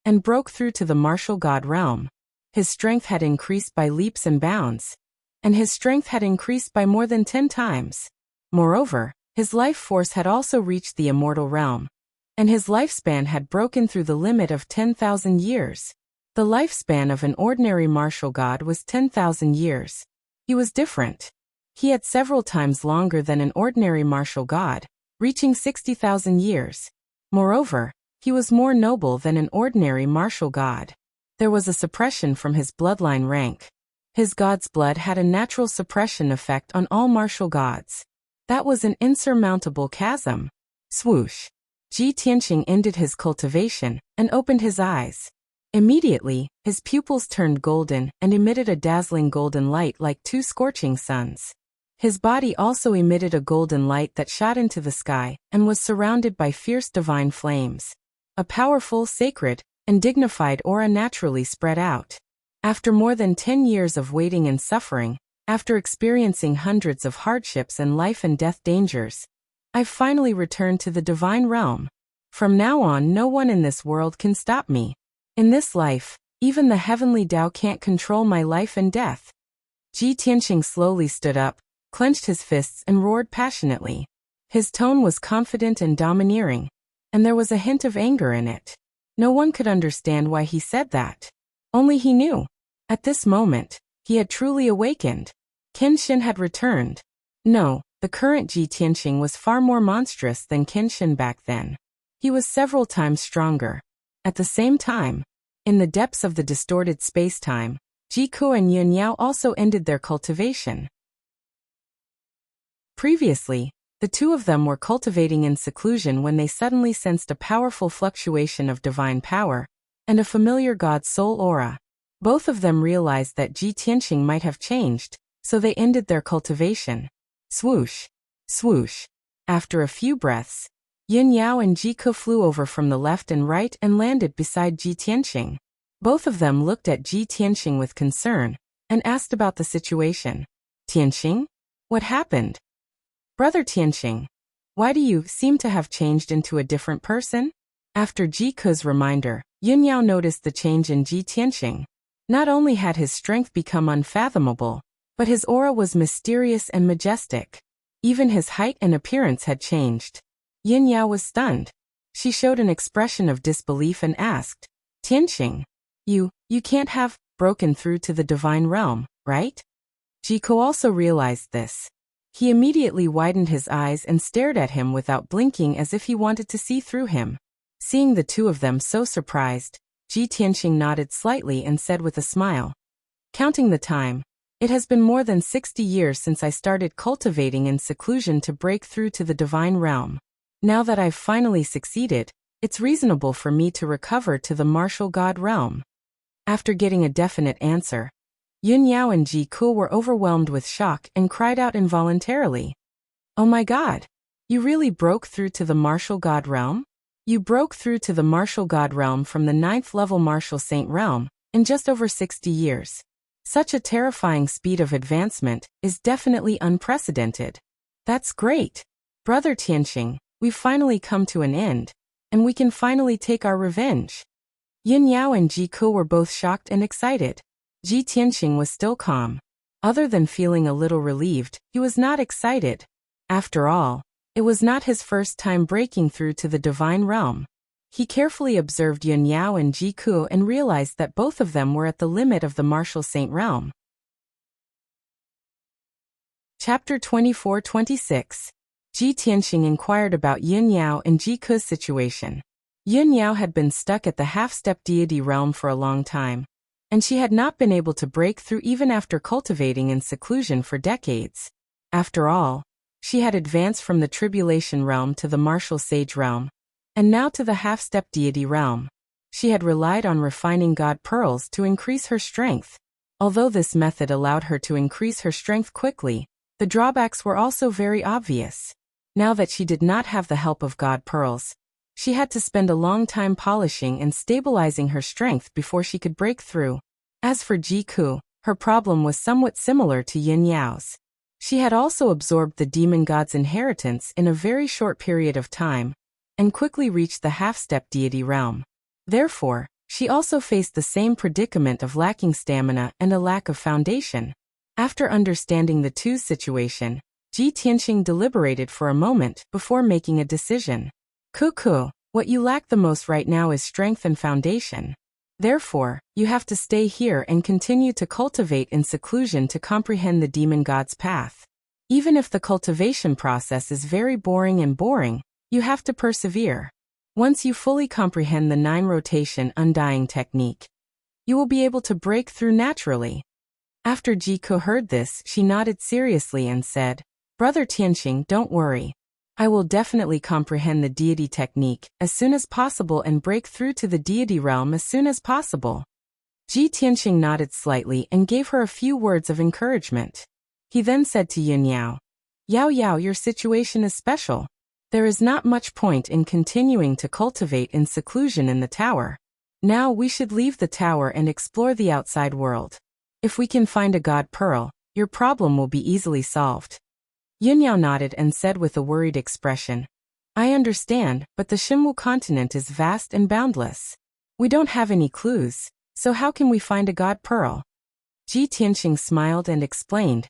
and broke through to the martial god realm. His strength had increased by leaps and bounds, and his strength had increased by more than 10 times. Moreover, his life force had also reached the immortal realm, and his lifespan had broken through the limit of 10,000 years. The lifespan of an ordinary martial god was 10,000 years. He was different. He had several times longer than an ordinary martial god, reaching 60,000 years. Moreover, he was more noble than an ordinary martial god. There was a suppression from his bloodline rank. His god's blood had a natural suppression effect on all martial gods. That was an insurmountable chasm. Swoosh! Ji Tianqing ended his cultivation and opened his eyes. Immediately, his pupils turned golden and emitted a dazzling golden light like 2 scorching suns. His body also emitted a golden light that shot into the sky and was surrounded by fierce divine flames. A powerful, sacred, and dignified aura naturally spread out. After more than 10 years of waiting and suffering, after experiencing hundreds of hardships and life and death dangers, I've finally returned to the divine realm. From now on, no one in this world can stop me. In this life, even the heavenly Tao can't control my life and death. Ji Tianqing slowly stood up, clenched his fists and roared passionately. His tone was confident and domineering, and there was a hint of anger in it. No one could understand why he said that. Only he knew. At this moment, he had truly awakened. Kenshin had returned. No, The current Ji Tianqing was far more monstrous than Kenshin back then. He was several times stronger. At the same time, in the depths of the distorted space-time, Jiku and Yun Yao also ended their cultivation. Previously, the two of them were cultivating in seclusion when they suddenly sensed a powerful fluctuation of divine power and a familiar god's soul aura. Both of them realized that Ji Tianqing might have changed, so they ended their cultivation. Swoosh! Swoosh! After a few breaths, Yun Yao and Jiku flew over from the left and right and landed beside Ji Tianqing. Both of them looked at Ji Tianqing with concern and asked about the situation. Tianqing? What happened? Brother Tianqing, why do you seem to have changed into a different person? After Jiku's reminder, Yun Yao noticed the change in Ji Tianqing. Not only had his strength become unfathomable, but his aura was mysterious and majestic. Even his height and appearance had changed. Yun Yao was stunned. She showed an expression of disbelief and asked, Tianqing, you can't have broken through to the divine realm, right? Jiku also realized this. He immediately widened his eyes and stared at him without blinking as if he wanted to see through him. Seeing the two of them so surprised, Ji Tianqing nodded slightly and said with a smile, counting the time, it has been more than 60 years since I started cultivating in seclusion to break through to the divine realm. Now that I've finally succeeded, it's reasonable for me to recover to the martial god realm. After getting a definite answer, Yun Yao and Jiku were overwhelmed with shock and cried out involuntarily. Oh my god! You really broke through to the martial god realm? You broke through to the martial god realm from the 9th level martial saint realm in just over 60 years. Such a terrifying speed of advancement is definitely unprecedented. That's great. Brother Tianqing, we've finally come to an end, and we can finally take our revenge. Yun Yao and Jiku were both shocked and excited. Ji Tianqing was still calm. Other than feeling a little relieved, he was not excited. After all, it was not his first time breaking through to the divine realm. He carefully observed Yun Yao and Jiku and realized that both of them were at the limit of the martial saint realm. Chapter 24-26. Ji Tianqing inquired about Yun Yao and Jiku's situation. Yun Yao had been stuck at the half-step deity realm for a long time, and she had not been able to break through even after cultivating in seclusion for decades. After all, she had advanced from the tribulation realm to the martial sage realm, and now to the half-step deity realm. She had relied on refining god pearls to increase her strength. Although this method allowed her to increase her strength quickly, the drawbacks were also very obvious. Now that she did not have the help of god pearls, she had to spend a long time polishing and stabilizing her strength before she could break through. As for Jiku, her problem was somewhat similar to Yun Yao's. She had also absorbed the demon god's inheritance in a very short period of time, and quickly reached the half-step deity realm. Therefore, she also faced the same predicament of lacking stamina and a lack of foundation. After understanding the two's situation, Ji Tianqing deliberated for a moment before making a decision. Cuckoo, what you lack the most right now is strength and foundation. Therefore, you have to stay here and continue to cultivate in seclusion to comprehend the demon god's path. Even if the cultivation process is very boring, you have to persevere. Once you fully comprehend the 9-rotation undying technique, you will be able to break through naturally. After Jiku heard this, she nodded seriously and said, Brother Tianqing, don't worry. I will definitely comprehend the deity technique as soon as possible and break through to the deity realm as soon as possible. Ji Tianqing nodded slightly and gave her a few words of encouragement. He then said to Yun Yao, Yao Yao, your situation is special. There is not much point in continuing to cultivate in seclusion in the tower. Now we should leave the tower and explore the outside world. If we can find a god pearl, your problem will be easily solved. Yun Yao nodded and said with a worried expression, I understand, but the Xinwu continent is vast and boundless. We don't have any clues, so how can we find a god pearl? Ji Tianqing smiled and explained,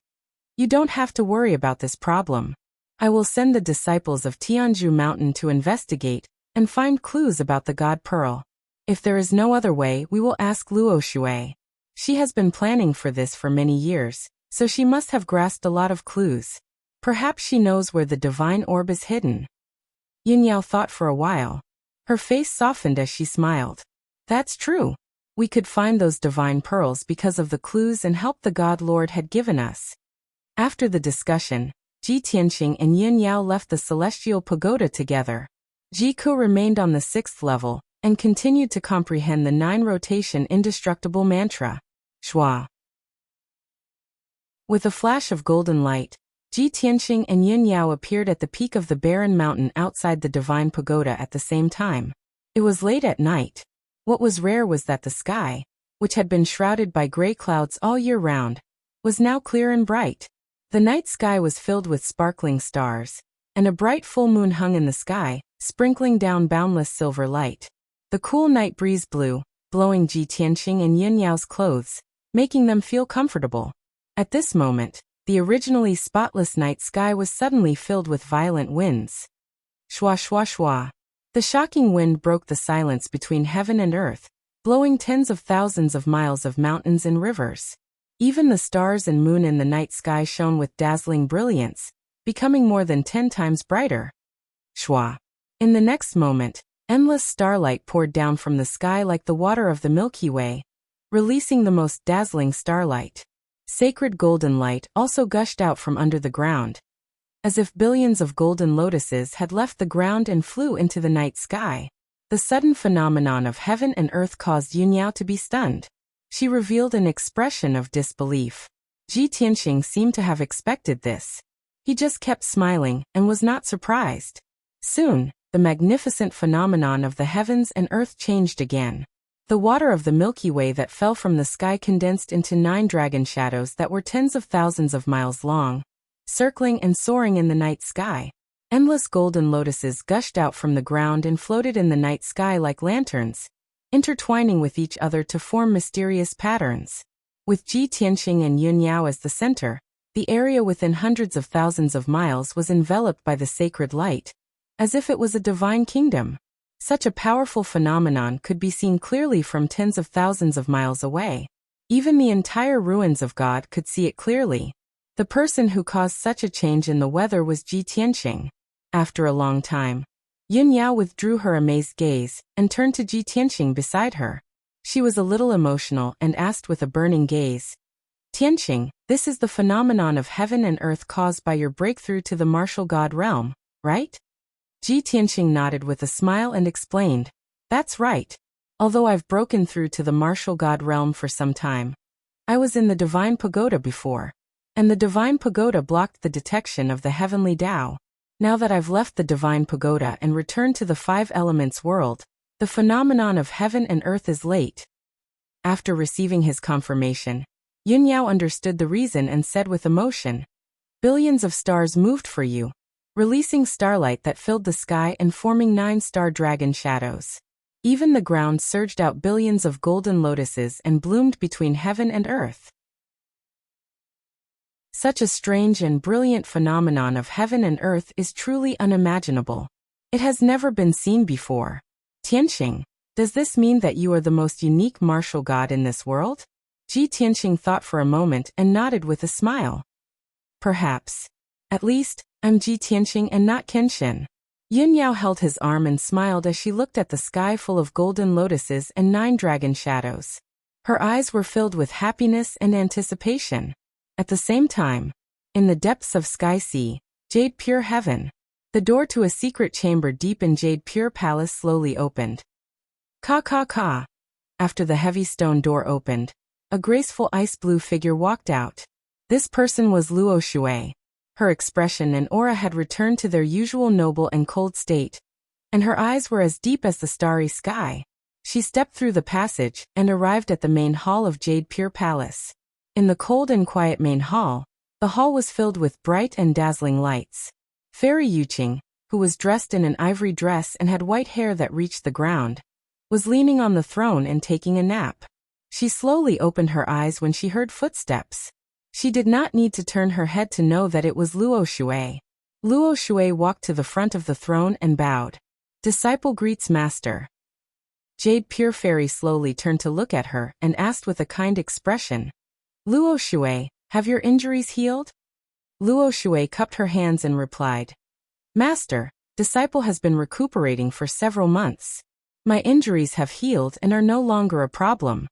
You don't have to worry about this problem. I will send the disciples of Tianzhu Mountain to investigate and find clues about the god pearl. If there is no other way, we will ask Luo Shui. She has been planning for this for many years, so she must have grasped a lot of clues. Perhaps she knows where the divine orb is hidden. Yunyao thought for a while. Her face softened as she smiled. That's true. We could find those divine pearls because of the clues and help the God Lord had given us. After the discussion, Ji Tianqing and Yunyao left the celestial pagoda together. Jiku remained on the 6th level and continued to comprehend the 9-rotation indestructible mantra. Shua. With a flash of golden light, Ji Tianqing and Yunyao appeared at the peak of the barren mountain outside the divine pagoda at the same time. It was late at night. What was rare was that the sky, which had been shrouded by gray clouds all year round, was now clear and bright. The night sky was filled with sparkling stars, and a bright full moon hung in the sky, sprinkling down boundless silver light. The cool night breeze blew, blowing Ji Tianqing and Yunyao's clothes, making them feel comfortable. At this moment, the originally spotless night sky was suddenly filled with violent winds. Shwa shwa shwa. The shocking wind broke the silence between heaven and earth, blowing tens of thousands of miles of mountains and rivers. Even the stars and moon in the night sky shone with dazzling brilliance, becoming more than 10 times brighter. Shwa. In the next moment, endless starlight poured down from the sky like the water of the Milky Way, releasing the most dazzling starlight. Sacred golden light also gushed out from under the ground, as if billions of golden lotuses had left the ground and flew into the night sky. The sudden phenomenon of heaven and earth caused Yunyao to be stunned. She revealed an expression of disbelief. Ji Tianqing seemed to have expected this. He just kept smiling and was not surprised. Soon, the magnificent phenomenon of the heavens and earth changed again. The water of the Milky Way that fell from the sky condensed into 9 dragon shadows that were tens of thousands of miles long, circling and soaring in the night sky. Endless golden lotuses gushed out from the ground and floated in the night sky like lanterns, intertwining with each other to form mysterious patterns. With Ji Tianqing and Yunyao as the center, the area within hundreds of thousands of miles was enveloped by the sacred light, as if it was a divine kingdom. Such a powerful phenomenon could be seen clearly from tens of thousands of miles away. Even the entire ruins of God could see it clearly. The person who caused such a change in the weather was Ji Tianqing. After a long time, Yunyao withdrew her amazed gaze and turned to Ji Tianqing beside her. She was a little emotional and asked with a burning gaze, "Tianqing, this is the phenomenon of heaven and earth caused by your breakthrough to the martial god realm, right?" Ji Tianqing nodded with a smile and explained, "That's right. Although I've broken through to the martial god realm for some time, I was in the divine pagoda before, and the divine pagoda blocked the detection of the heavenly Tao. Now that I've left the divine pagoda and returned to the 5 elements world, the phenomenon of heaven and earth is late." After receiving his confirmation, Yunyao understood the reason and said with emotion, "Billions of stars moved for you, releasing starlight that filled the sky and forming 9 star dragon shadows. Even the ground surged out billions of golden lotuses and bloomed between heaven and earth. Such a strange and brilliant phenomenon of heaven and earth is truly unimaginable. It has never been seen before. Tianqing, does this mean that you are the most unique martial god in this world?" Ji Tianqing thought for a moment and nodded with a smile. "Perhaps. At least, I'm Ji Tianqing and not Kenshin." Yunyao held his arm and smiled as she looked at the sky full of golden lotuses and 9 dragon shadows. Her eyes were filled with happiness and anticipation. At the same time, in the depths of Sky Sea, Jade Pure Heaven, the door to a secret chamber deep in Jade Pure Palace slowly opened. Ka ka ka. After the heavy stone door opened, a graceful ice blue figure walked out. This person was Luo Shui. Her expression and aura had returned to their usual noble and cold state, and her eyes were as deep as the starry sky. She stepped through the passage and arrived at the main hall of Jade Pure Palace. In the cold and quiet main hall, the hall was filled with bright and dazzling lights. Fairy Yuqing, who was dressed in an ivory dress and had white hair that reached the ground, was leaning on the throne and taking a nap. She slowly opened her eyes when she heard footsteps. She did not need to turn her head to know that it was Luo Shui. Luo Shui walked to the front of the throne and bowed. "Disciple greets master." Jade Pure Fairy slowly turned to look at her and asked with a kind expression, "Luo Shui, have your injuries healed?" Luo Shui cupped her hands and replied, Master, disciple has been recuperating for several months. My injuries have healed and are no longer a problem.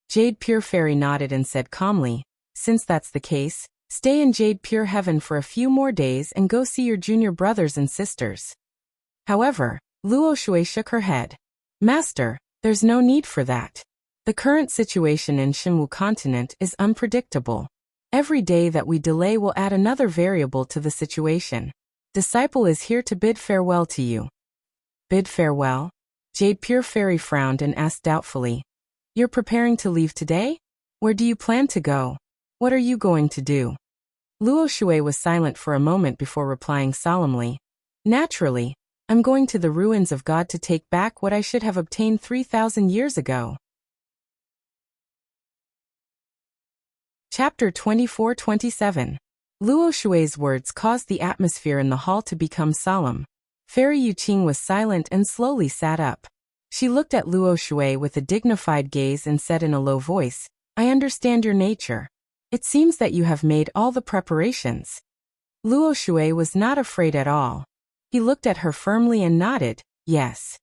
Jade Pure Fairy nodded and said calmly, since that's the case, stay in Jade Pure Heaven for a few more days and go see your junior brothers and sisters. However, Luo Shui shook her head. Master, there's no need for that. The current situation in Shinwu continent is unpredictable. Every day that we delay will add another variable to the situation. Disciple is here to bid farewell to you. Bid farewell? Jade Pure Fairy frowned and asked doubtfully. You're preparing to leave today? Where do you plan to go? What are you going to do? Luo Shui was silent for a moment before replying solemnly. Naturally, I'm going to the ruins of God to take back what I should have obtained 3,000 years ago. Chapter 24-27. Luo Shui's words caused the atmosphere in the hall to become solemn. Fairy Yuqing was silent and slowly sat up. She looked at Luo Shui with a dignified gaze and said in a low voice, I understand your nature. It seems that you have made all the preparations. Luo Shui was not afraid at all. He looked at her firmly and nodded, yes.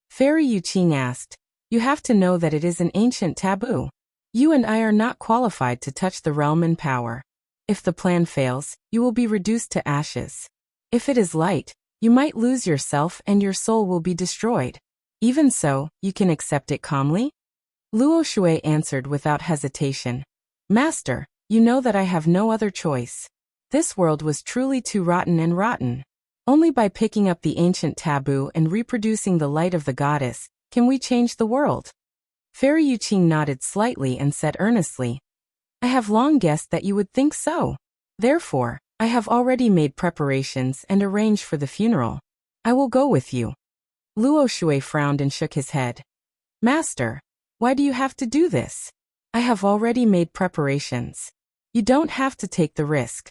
Fairy Yuqing asked, you have to know that it is an ancient taboo. You and I are not qualified to touch the realm in power. If the plan fails, you will be reduced to ashes. If it is light, you might lose yourself and your soul will be destroyed. Even so, you can accept it calmly? Luo Shui answered without hesitation. Master, you know that I have no other choice. This world was truly too rotten and rotten. Only by picking up the ancient taboo and reproducing the light of the goddess, can we change the world. Fairy Yuqing nodded slightly and said earnestly, I have long guessed that you would think so. Therefore, I have already made preparations and arranged for the funeral. I will go with you. Luo Shui frowned and shook his head. Master, why do you have to do this? I have already made preparations. You don't have to take the risk.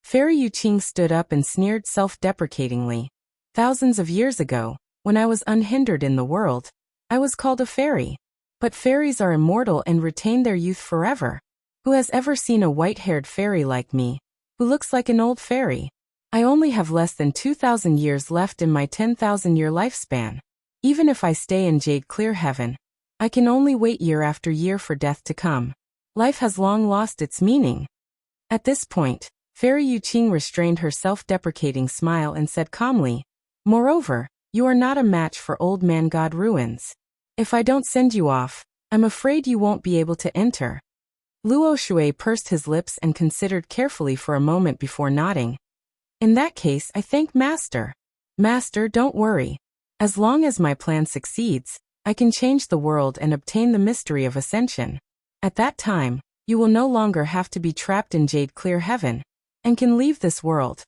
Fairy Yuqing stood up and sneered self-deprecatingly. Thousands of years ago, when I was unhindered in the world, I was called a fairy. But fairies are immortal and retain their youth forever. Who has ever seen a white-haired fairy like me, who looks like an old fairy? I only have less than 2,000 years left in my 10,000-year lifespan. Even if I stay in Jade Clear Heaven, I can only wait year after year for death to come. Life has long lost its meaning. At this point, Fairy Yuqing restrained her self-deprecating smile and said calmly, Moreover, you are not a match for Old Man God Ruins. If I don't send you off, I'm afraid you won't be able to enter. Luo Shui pursed his lips and considered carefully for a moment before nodding. In that case, I thank Master. Master, don't worry. As long as my plan succeeds, I can change the world and obtain the mystery of ascension. At that time, you will no longer have to be trapped in Jade Clear Heaven, and can leave this world.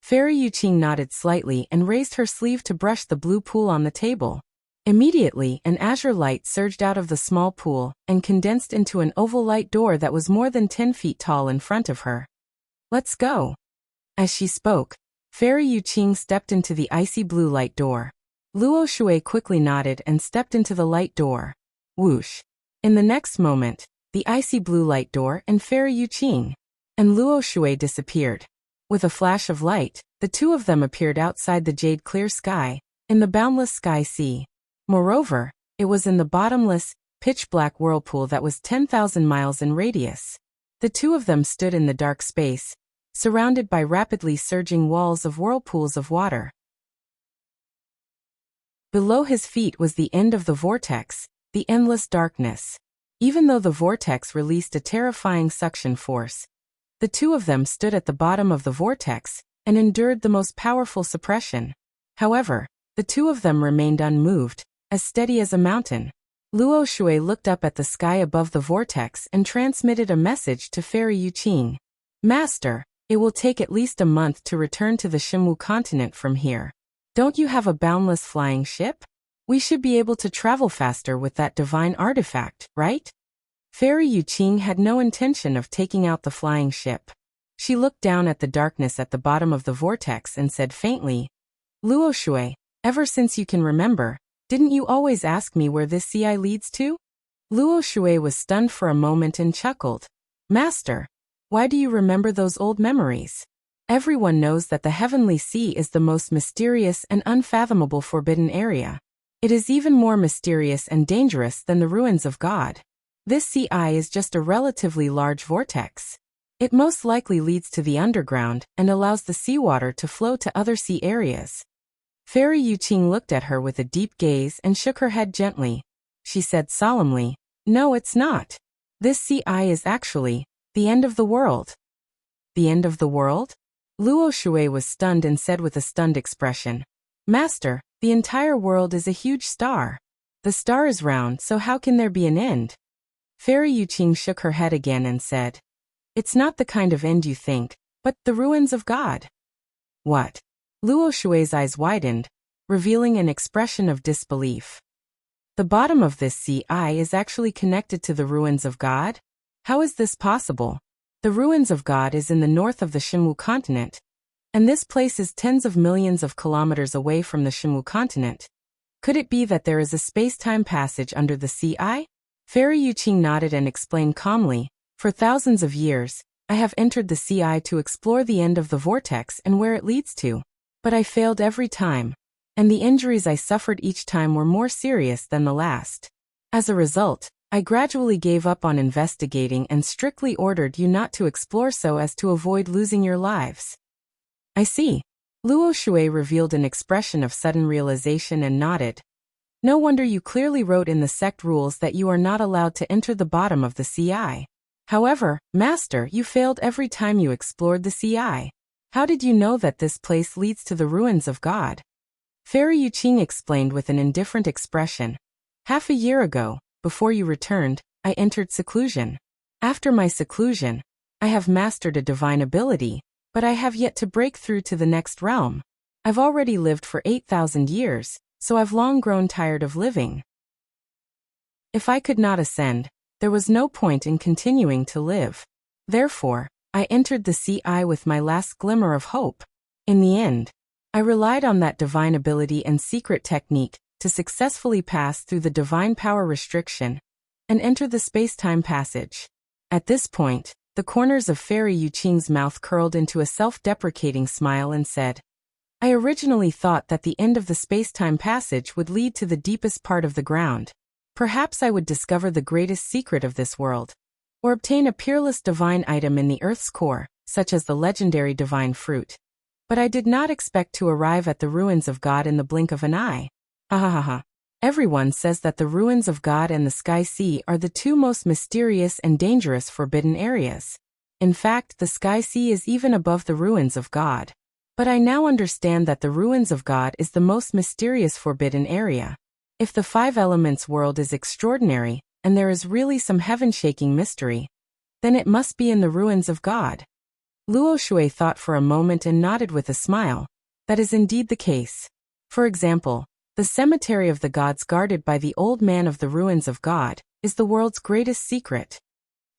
Fairy Yuqing nodded slightly and raised her sleeve to brush the blue pool on the table. Immediately, an azure light surged out of the small pool and condensed into an oval light door that was more than 10 feet tall in front of her. Let's go. As she spoke, Fairy Yuqing stepped into the icy blue light door. Luo Shui quickly nodded and stepped into the light door. Whoosh. In the next moment, the icy blue light door and Fairy Yuqing and Luo Shui disappeared. With a flash of light, the two of them appeared outside the jade clear sky, in the boundless sky sea. Moreover, it was in the bottomless, pitch-black whirlpool that was 10,000 miles in radius. The two of them stood in the dark space, surrounded by rapidly surging walls of whirlpools of water. Below his feet was the end of the vortex, the endless darkness. Even though the vortex released a terrifying suction force, the two of them stood at the bottom of the vortex and endured the most powerful suppression. However, the two of them remained unmoved, as steady as a mountain. Luo Shui looked up at the sky above the vortex and transmitted a message to Fairy Yuqing. Master, it will take at least a month to return to the Shinwu continent from here. Don't you have a boundless flying ship? We should be able to travel faster with that divine artifact, right? Fairy Yuqing had no intention of taking out the flying ship. She looked down at the darkness at the bottom of the vortex and said faintly, Luo Shui, ever since you can remember, didn't you always ask me where this CI leads to? Luo Shui was stunned for a moment and chuckled. Master, Why do you remember those old memories? Everyone knows that the heavenly sea is the most mysterious and unfathomable forbidden area. It is even more mysterious and dangerous than the ruins of God. This sea eye is just a relatively large vortex. It most likely leads to the underground and allows the seawater to flow to other sea areas. Fairy Yuqing looked at her with a deep gaze and shook her head gently. She said solemnly, "No, it's not. This sea eye is actually the end of the world." The end of the world? Luo Shui was stunned and said with a stunned expression, "Master, the entire world is a huge star. The star is round, so how can there be an end?" Fairy Yuqing shook her head again and said, "It's not the kind of end you think, but the ruins of God." What? Luo Shui's eyes widened, revealing an expression of disbelief. The bottom of this sea eye is actually connected to the ruins of God? How is this possible? The ruins of God is in the north of the Shinwu continent, and this place is tens of millions of kilometers away from the Shinwu continent. Could it be that there is a space-time passage under the sea eye? Fairy Yuqing nodded and explained calmly, "For thousands of years, I have entered the sea eye to explore the end of the vortex and where it leads to. But I failed every time, and the injuries I suffered each time were more serious than the last. As a result, I gradually gave up on investigating and strictly ordered you not to explore so as to avoid losing your lives." "I see." Luo Shui revealed an expression of sudden realization and nodded. "No wonder you clearly wrote in the sect rules that you are not allowed to enter the bottom of the sea eye. However, Master, you failed every time you explored the sea eye. How did you know that this place leads to the ruins of God?" Fairy Yuqing explained with an indifferent expression. "Half a year ago, before you returned, I entered seclusion. After my seclusion, I have mastered a divine ability, but I have yet to break through to the next realm. I've already lived for 8,000 years, so I've long grown tired of living. If I could not ascend, there was no point in continuing to live. Therefore, I entered the sea eye with my last glimmer of hope. In the end, I relied on that divine ability and secret technique to successfully pass through the divine power restriction and enter the space-time passage." At this point, the corners of Fairy Yuqing's mouth curled into a self-deprecating smile and said, "I originally thought that the end of the space-time passage would lead to the deepest part of the ground. Perhaps I would discover the greatest secret of this world, or obtain a peerless divine item in the Earth's core, such as the legendary divine fruit. But I did not expect to arrive at the ruins of God in the blink of an eye. Ha ha ha ha. Everyone says that the ruins of God and the Sky Sea are the two most mysterious and dangerous forbidden areas. In fact, the Sky Sea is even above the ruins of God. But I now understand that the ruins of God is the most mysterious forbidden area. If the five elements world is extraordinary, and there is really some heaven-shaking mystery, then it must be in the ruins of God." Luo Shui thought for a moment and nodded with a smile. "That is indeed the case. For example, the cemetery of the gods guarded by the old man of the ruins of God is the world's greatest secret."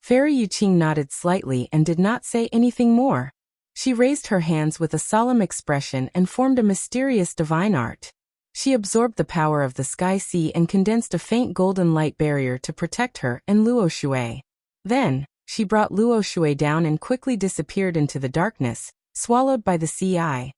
Fairy Yuqing nodded slightly and did not say anything more. She raised her hands with a solemn expression and formed a mysterious divine art. She absorbed the power of the Sky Sea and condensed a faint golden light barrier to protect her and Luo Shui. Then, she brought Luo Shui down and quickly disappeared into the darkness, swallowed by the sea eye.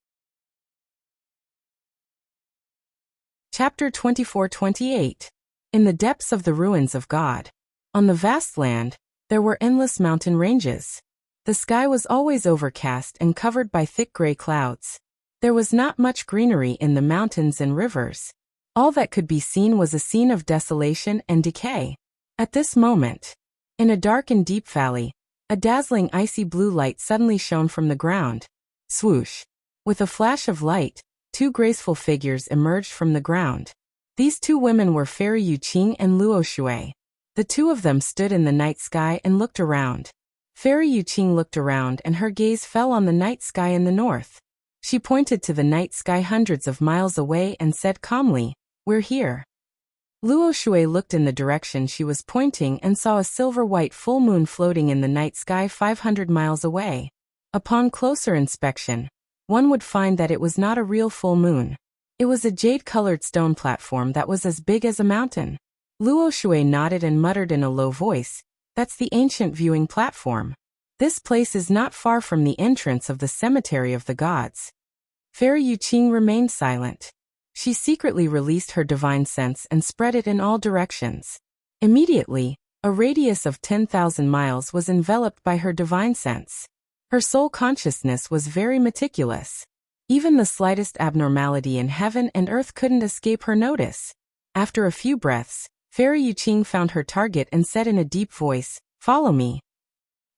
Chapter 24-28. In the depths of the ruins of God. On the vast land, there were endless mountain ranges. The sky was always overcast and covered by thick gray clouds. There was not much greenery in the mountains and rivers. All that could be seen was a scene of desolation and decay. At this moment, in a dark and deep valley, a dazzling icy blue light suddenly shone from the ground. Swoosh! With a flash of light, two graceful figures emerged from the ground. These two women were Fairy Yuqing and Luo Shui. The two of them stood in the night sky and looked around. Fairy Yuqing looked around and her gaze fell on the night sky in the north. She pointed to the night sky hundreds of miles away and said calmly, "We're here." Luo Shui looked in the direction she was pointing and saw a silver-white full moon floating in the night sky 500 miles away. Upon closer inspection, one would find that it was not a real full moon. It was a jade-colored stone platform that was as big as a mountain. Luo Shui nodded and muttered in a low voice, "That's the ancient viewing platform." This place is not far from the entrance of the cemetery of the gods. Fairy Yuqing remained silent. She secretly released her divine sense and spread it in all directions. Immediately, a radius of 10,000 miles was enveloped by her divine sense. Her soul consciousness was very meticulous. Even the slightest abnormality in heaven and earth couldn't escape her notice. After a few breaths, Fairy Yuqing found her target and said in a deep voice, "Follow me."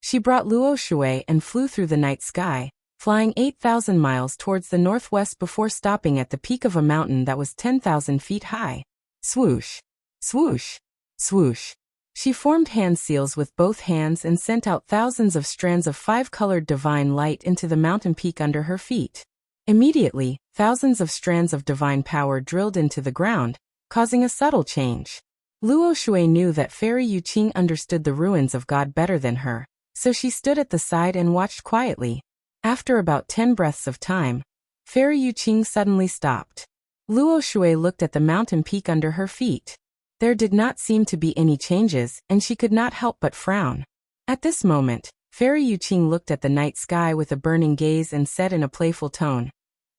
She brought Luo Shui and flew through the night sky, flying 8,000 miles towards the northwest before stopping at the peak of a mountain that was 10,000 feet high. Swoosh! Swoosh! Swoosh! She formed hand seals with both hands and sent out thousands of strands of five-colored divine light into the mountain peak under her feet. Immediately, thousands of strands of divine power drilled into the ground, causing a subtle change. Luo Shui knew that Fairy Yuqing understood the ruins of God better than her, so she stood at the side and watched quietly. After about 10 breaths of time, Fairy Yuqing suddenly stopped. Luo Shui looked at the mountain peak under her feet. There did not seem to be any changes, and she could not help but frown. At this moment, Fairy Yuqing looked at the night sky with a burning gaze and said in a playful tone,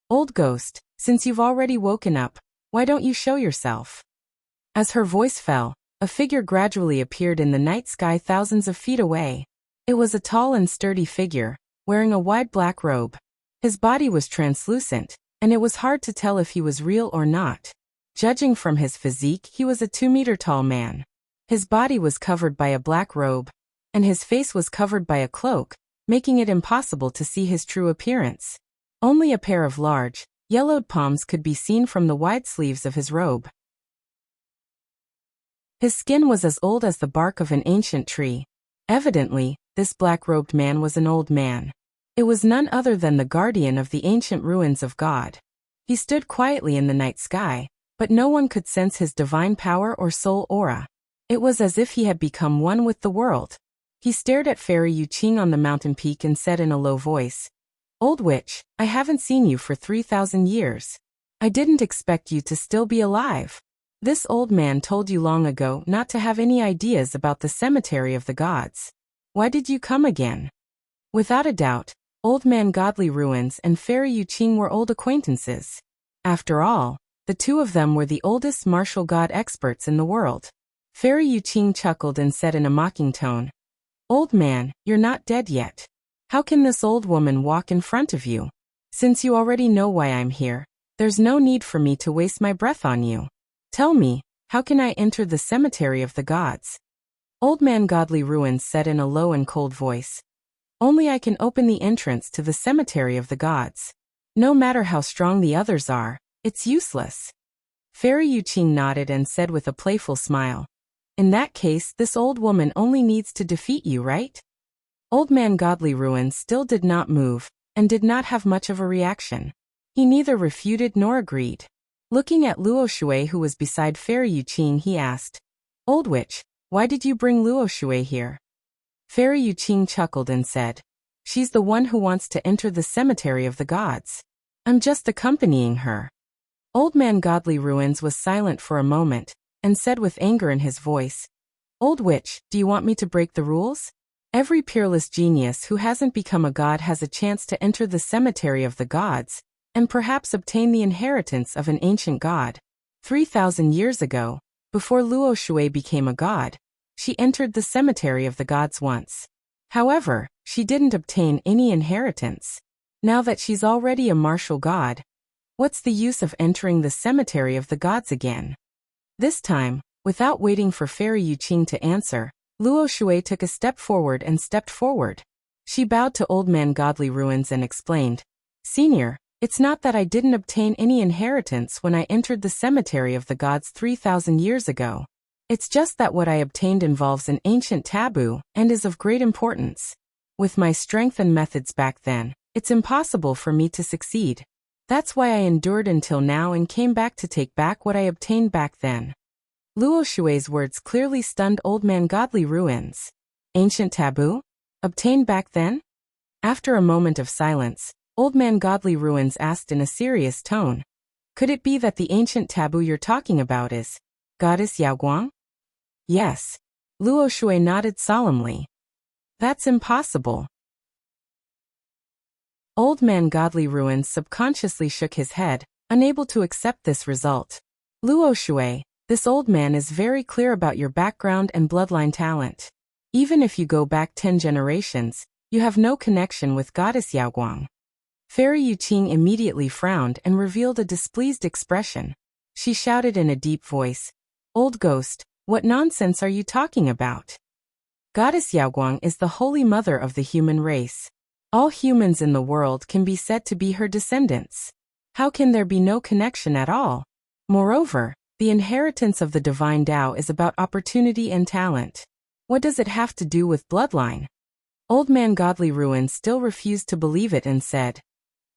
"Old ghost, since you've already woken up, why don't you show yourself?" As her voice fell, a figure gradually appeared in the night sky thousands of feet away. It was a tall and sturdy figure, wearing a wide black robe. His body was translucent, and it was hard to tell if he was real or not. Judging from his physique, he was a 2-meter-tall man. His body was covered by a black robe, and his face was covered by a cloak, making it impossible to see his true appearance. Only a pair of large, yellowed palms could be seen from the wide sleeves of his robe. His skin was as old as the bark of an ancient tree. Evidently, this black-robed man was an old man. It was none other than the guardian of the ancient ruins of God. He stood quietly in the night sky, but no one could sense his divine power or soul aura. It was as if he had become one with the world. He stared at Fairy Yuqing on the mountain peak and said in a low voice, "Old witch, I haven't seen you for 3,000 years. I didn't expect you to still be alive. This old man told you long ago not to have any ideas about the cemetery of the gods. Why did you come again?" Without a doubt, Old Man Godly Ruins and Fairy Yuqing were old acquaintances. After all, the two of them were the oldest martial god experts in the world. Fairy Yuqing chuckled and said in a mocking tone, "Old man, you're not dead yet. How can this old woman walk in front of you? Since you already know why I'm here, there's no need for me to waste my breath on you. Tell me, how can I enter the cemetery of the gods?" Old Man Godly Ruins said in a low and cold voice, "Only I can open the entrance to the cemetery of the gods. No matter how strong the others are, it's useless." Fairy Yuqing nodded and said with a playful smile, "In that case, this old woman only needs to defeat you, right?" Old Man Godly Ruins still did not move, and did not have much of a reaction. He neither refuted nor agreed. Looking at Luo Shui who was beside Fairy Yuqing, he asked, "Old witch, why did you bring Luo Shui here?" Fairy Yuqing chuckled and said, "She's the one who wants to enter the cemetery of the gods. I'm just accompanying her." Old Man Godly Ruins was silent for a moment, and said with anger in his voice, "Old witch, do you want me to break the rules? Every peerless genius who hasn't become a god has a chance to enter the cemetery of the gods, and perhaps obtain the inheritance of an ancient god. 3,000 years ago, before Luo Shui became a god, she entered the cemetery of the gods once. However, she didn't obtain any inheritance. Now that she's already a martial god, what's the use of entering the cemetery of the gods again?" This time, without waiting for Fairy Yuqing to answer, Luo Shui took a step forward and stepped forward. She bowed to Old Man Godly Ruins and explained, "Senior, it's not that I didn't obtain any inheritance when I entered the cemetery of the gods 3,000 years ago. It's just that what I obtained involves an ancient taboo and is of great importance. With my strength and methods back then, it's impossible for me to succeed. That's why I endured until now and came back to take back what I obtained back then." Luo Shui's words clearly stunned Old Man Godly Ruins. Ancient taboo? Obtained back then? After a moment of silence, Old Man Godly Ruins asked in a serious tone, "Could it be that the ancient taboo you're talking about is Goddess Yaoguang?" "Yes." Luo Shui nodded solemnly. "That's impossible. Old Man Godly Ruins subconsciously shook his head, unable to accept this result. Luo Shui, this old man is very clear about your background and bloodline talent. Even if you go back 10 generations, you have no connection with Goddess Yaoguang. Fairy Yuqing immediately frowned and revealed a displeased expression. She shouted in a deep voice, "Old ghost, what nonsense are you talking about? Goddess Yaoguang is the holy mother of the human race. All humans in the world can be said to be her descendants. How can there be no connection at all? Moreover, the inheritance of the divine Tao is about opportunity and talent. What does it have to do with bloodline?" Old Man Godly Ruins still refused to believe it and said,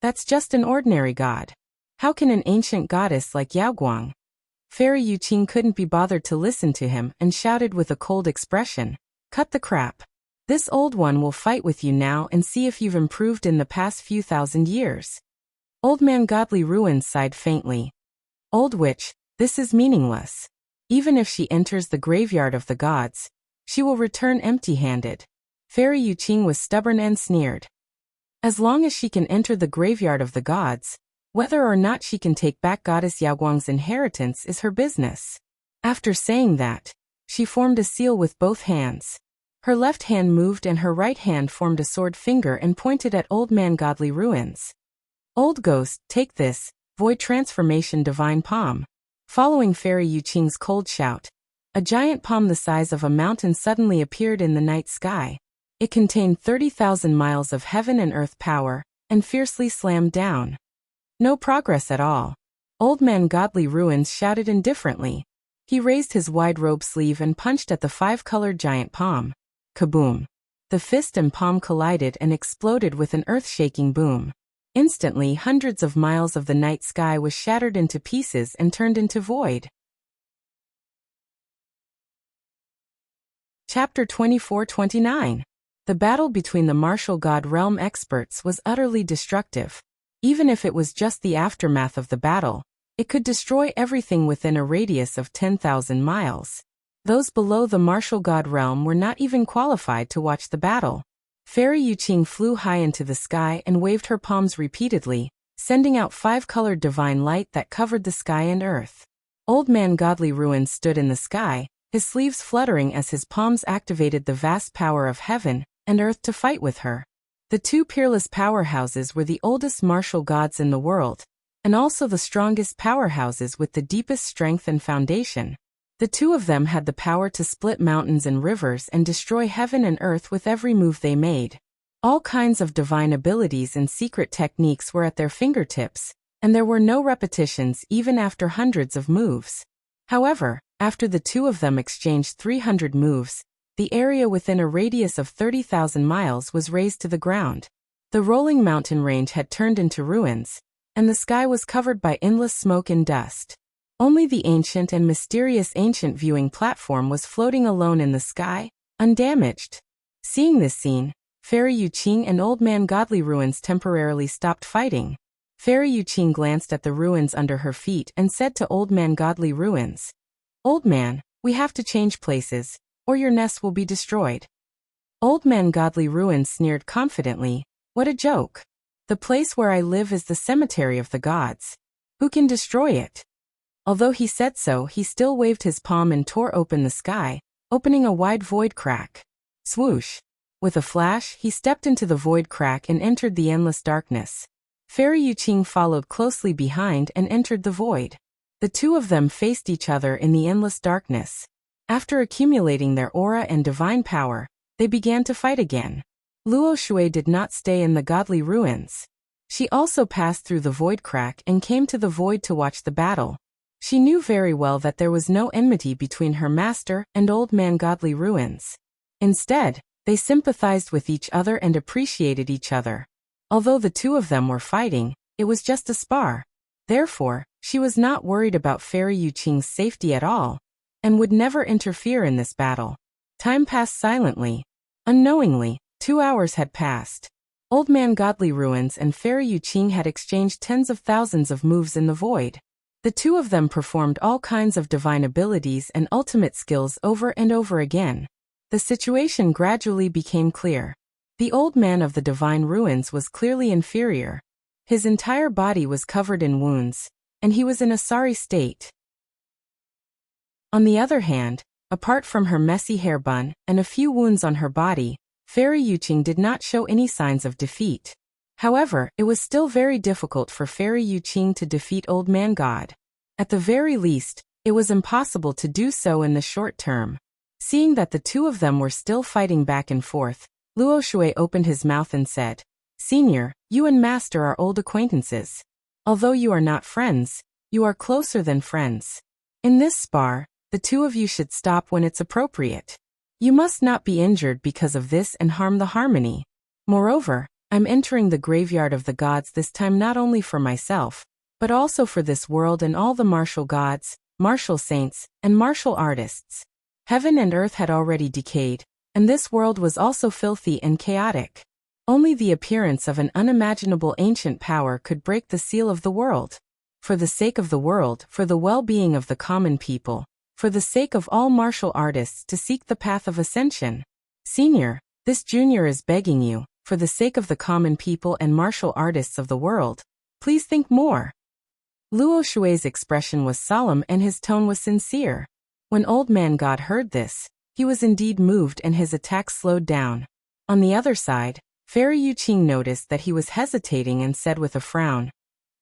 "That's just an ordinary god. How can an ancient goddess like Yaoguang?" Fairy Yuqing couldn't be bothered to listen to him and shouted with a cold expression, "Cut the crap. This old one will fight with you now and see if you've improved in the past few thousand years." Old Man Godly Ruins sighed faintly. "Old witch, this is meaningless. Even if she enters the graveyard of the gods, she will return empty-handed." Fairy Yuqing was stubborn and sneered. As long as she can enter the graveyard of the gods, whether or not she can take back Goddess Yaoguang's inheritance is her business. After saying that, she formed a seal with both hands. Her left hand moved and her right hand formed a sword finger and pointed at Old Man Godly Ruins. "Old ghost, take this, void transformation divine palm." Following Fairy Yuqing's cold shout, a giant palm the size of a mountain suddenly appeared in the night sky. It contained 30,000 miles of heaven and earth power, and fiercely slammed down. "No progress at all." Old Man Godly Ruins shouted indifferently. He raised his wide robe sleeve and punched at the 5-colored giant palm. Kaboom! The fist and palm collided and exploded with an earth-shaking boom. Instantly, hundreds of miles of the night sky was shattered into pieces and turned into void. Chapter 24-29. The battle between the martial god realm experts was utterly destructive. Even if it was just the aftermath of the battle, it could destroy everything within a radius of 10,000 miles. Those below the martial god realm were not even qualified to watch the battle. Fairy Yuqing flew high into the sky and waved her palms repeatedly, sending out 5-colored divine light that covered the sky and earth. Old Man Godly Ruins stood in the sky, his sleeves fluttering as his palms activated the vast power of heaven and earth to fight with her. The two peerless powerhouses were the oldest martial gods in the world, and also the strongest powerhouses with the deepest strength and foundation. The two of them had the power to split mountains and rivers and destroy heaven and earth with every move they made. All kinds of divine abilities and secret techniques were at their fingertips, and there were no repetitions even after hundreds of moves. However, after the two of them exchanged 300 moves, the area within a radius of 30,000 miles was razed to the ground. The rolling mountain range had turned into ruins, and the sky was covered by endless smoke and dust. Only the ancient and mysterious ancient viewing platform was floating alone in the sky, undamaged. Seeing this scene, Fairy Yuqing and Old Man Godly Ruins temporarily stopped fighting. Fairy Yuqing glanced at the ruins under her feet and said to Old Man Godly Ruins, "Old man, we have to change places, or your nest will be destroyed." Old Man Godly Ruins sneered confidently, "What a joke. The place where I live is the cemetery of the gods. Who can destroy it?" Although he said so, he still waved his palm and tore open the sky, opening a wide void crack. Swoosh! With a flash, he stepped into the void crack and entered the endless darkness. Fairy Yuqing followed closely behind and entered the void. The two of them faced each other in the endless darkness. After accumulating their aura and divine power, they began to fight again. Luo Shui did not stay in the godly ruins. She also passed through the void crack and came to the void to watch the battle. She knew very well that there was no enmity between her master and Old Man Godly Ruins. Instead, they sympathized with each other and appreciated each other. Although the two of them were fighting, it was just a spar. Therefore, she was not worried about Fairy Yuqing's safety at all, and would never interfere in this battle. Time passed silently. Unknowingly, 2 hours had passed. Old Man Godly Ruins and Fairy Yuqing had exchanged tens of thousands of moves in the void. The two of them performed all kinds of divine abilities and ultimate skills over and over again. The situation gradually became clear. The old man of the divine ruins was clearly inferior. His entire body was covered in wounds, and he was in a sorry state. On the other hand, apart from her messy hair bun and a few wounds on her body, Fairy Yuqing did not show any signs of defeat. However, it was still very difficult for Fairy Yuqing to defeat Old Man God. At the very least, it was impossible to do so in the short term. Seeing that the two of them were still fighting back and forth, Luo Shui opened his mouth and said, "Senior, you and Master are old acquaintances. Although you are not friends, you are closer than friends. In this spar, the two of you should stop when it's appropriate. You must not be injured because of this and harm the harmony. Moreover, I'm entering the graveyard of the gods this time not only for myself, but also for this world and all the martial gods, martial saints, and martial artists." Heaven and earth had already decayed, and this world was also filthy and chaotic. Only the appearance of an unimaginable ancient power could break the seal of the world. For the sake of the world, for the well-being of the common people, for the sake of all martial artists to seek the path of ascension. Senior, this junior is begging you, for the sake of the common people and martial artists of the world, please think more. Luo Shui's expression was solemn and his tone was sincere. When Old Man God heard this, he was indeed moved and his attack slowed down. On the other side, Fairy Yuqing noticed that he was hesitating and said with a frown,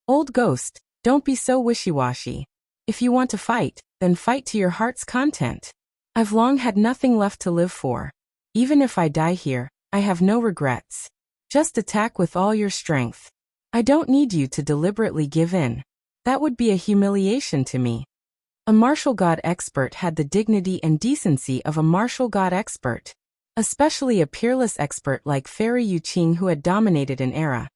"Old ghost, don't be so wishy-washy. If you want to fight, then fight to your heart's content. I've long had nothing left to live for. Even if I die here, I have no regrets. Just attack with all your strength. I don't need you to deliberately give in. That would be a humiliation to me." A martial god expert had the dignity and decency of a martial god expert. Especially a peerless expert like Fairy Yuqing who had dominated an era.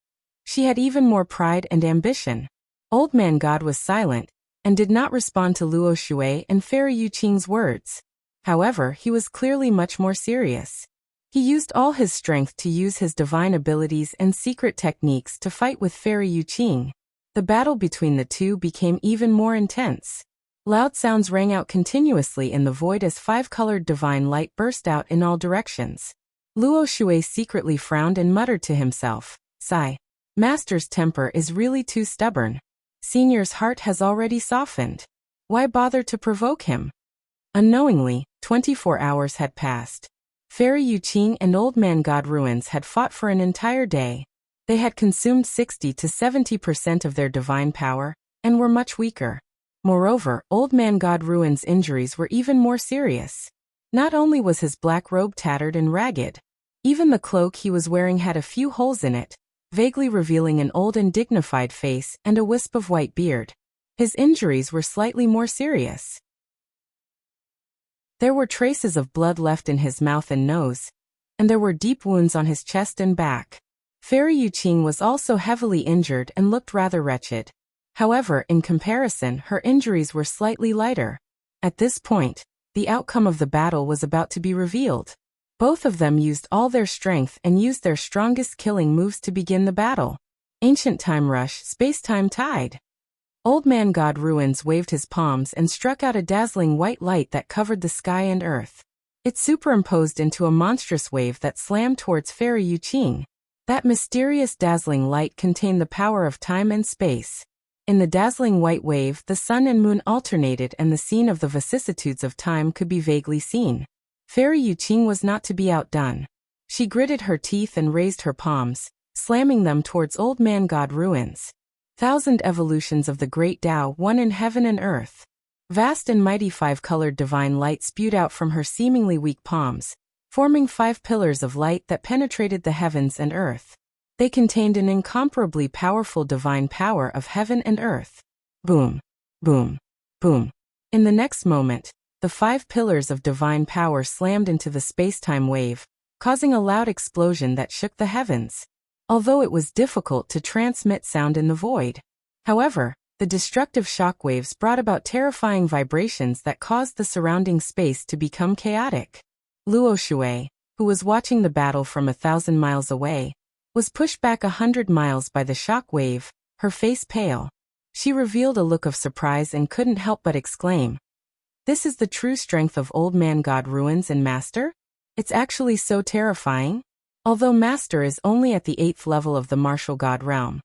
She had even more pride and ambition. Old Man God was silent, and did not respond to Luo Shui and Fairy Yuqing's words. However, he was clearly much more serious. He used all his strength to use his divine abilities and secret techniques to fight with Fairy Yuqing. The battle between the two became even more intense. Loud sounds rang out continuously in the void as five-colored divine light burst out in all directions. Luo Shui secretly frowned and muttered to himself, "Sigh. Master's temper is really too stubborn. Senior's heart has already softened. Why bother to provoke him?" Unknowingly, 24 hours had passed. Fairy Yuqing and Old Man God ruins had fought for an entire day. They had consumed 60 to 70% of their divine power, and were much weaker. Moreover, Old Man God ruins' injuries were even more serious. Not only was his black robe tattered and ragged, even the cloak he was wearing had a few holes in it, vaguely revealing an old and dignified face and a wisp of white beard. His injuries were slightly more serious. There were traces of blood left in his mouth and nose, and there were deep wounds on his chest and back. Fairy Yuqing was also heavily injured and looked rather wretched. However, in comparison, her injuries were slightly lighter. At this point, the outcome of the battle was about to be revealed. Both of them used all their strength and used their strongest killing moves to begin the battle. Ancient Time Rush, Space-Time Tide. Old Man God Ruins waved his palms and struck out a dazzling white light that covered the sky and earth. It superimposed into a monstrous wave that slammed towards Fairy Yuqing. That mysterious dazzling light contained the power of time and space. In the dazzling white wave, the sun and moon alternated and the scene of the vicissitudes of time could be vaguely seen. Fairy Yuqing was not to be outdone. She gritted her teeth and raised her palms, slamming them towards Old Man God ruins. 1,000 evolutions of the great Tao, one in heaven and earth. Vast and mighty five-colored divine light spewed out from her seemingly weak palms, forming 5 pillars of light that penetrated the heavens and earth. They contained an incomparably powerful divine power of heaven and earth. Boom, boom, boom. In the next moment, the 5 pillars of divine power slammed into the space-time wave, causing a loud explosion that shook the heavens. Although it was difficult to transmit sound in the void. However, the destructive shockwaves brought about terrifying vibrations that caused the surrounding space to become chaotic. Luo Shui, who was watching the battle from 1,000 miles away, was pushed back 100 miles by the shock wave, her face pale. She revealed a look of surprise and couldn't help but exclaim, "This is the true strength of Old Man God Ruins and Master? It's actually so terrifying." although Master is only at the 8th level of the martial god realm.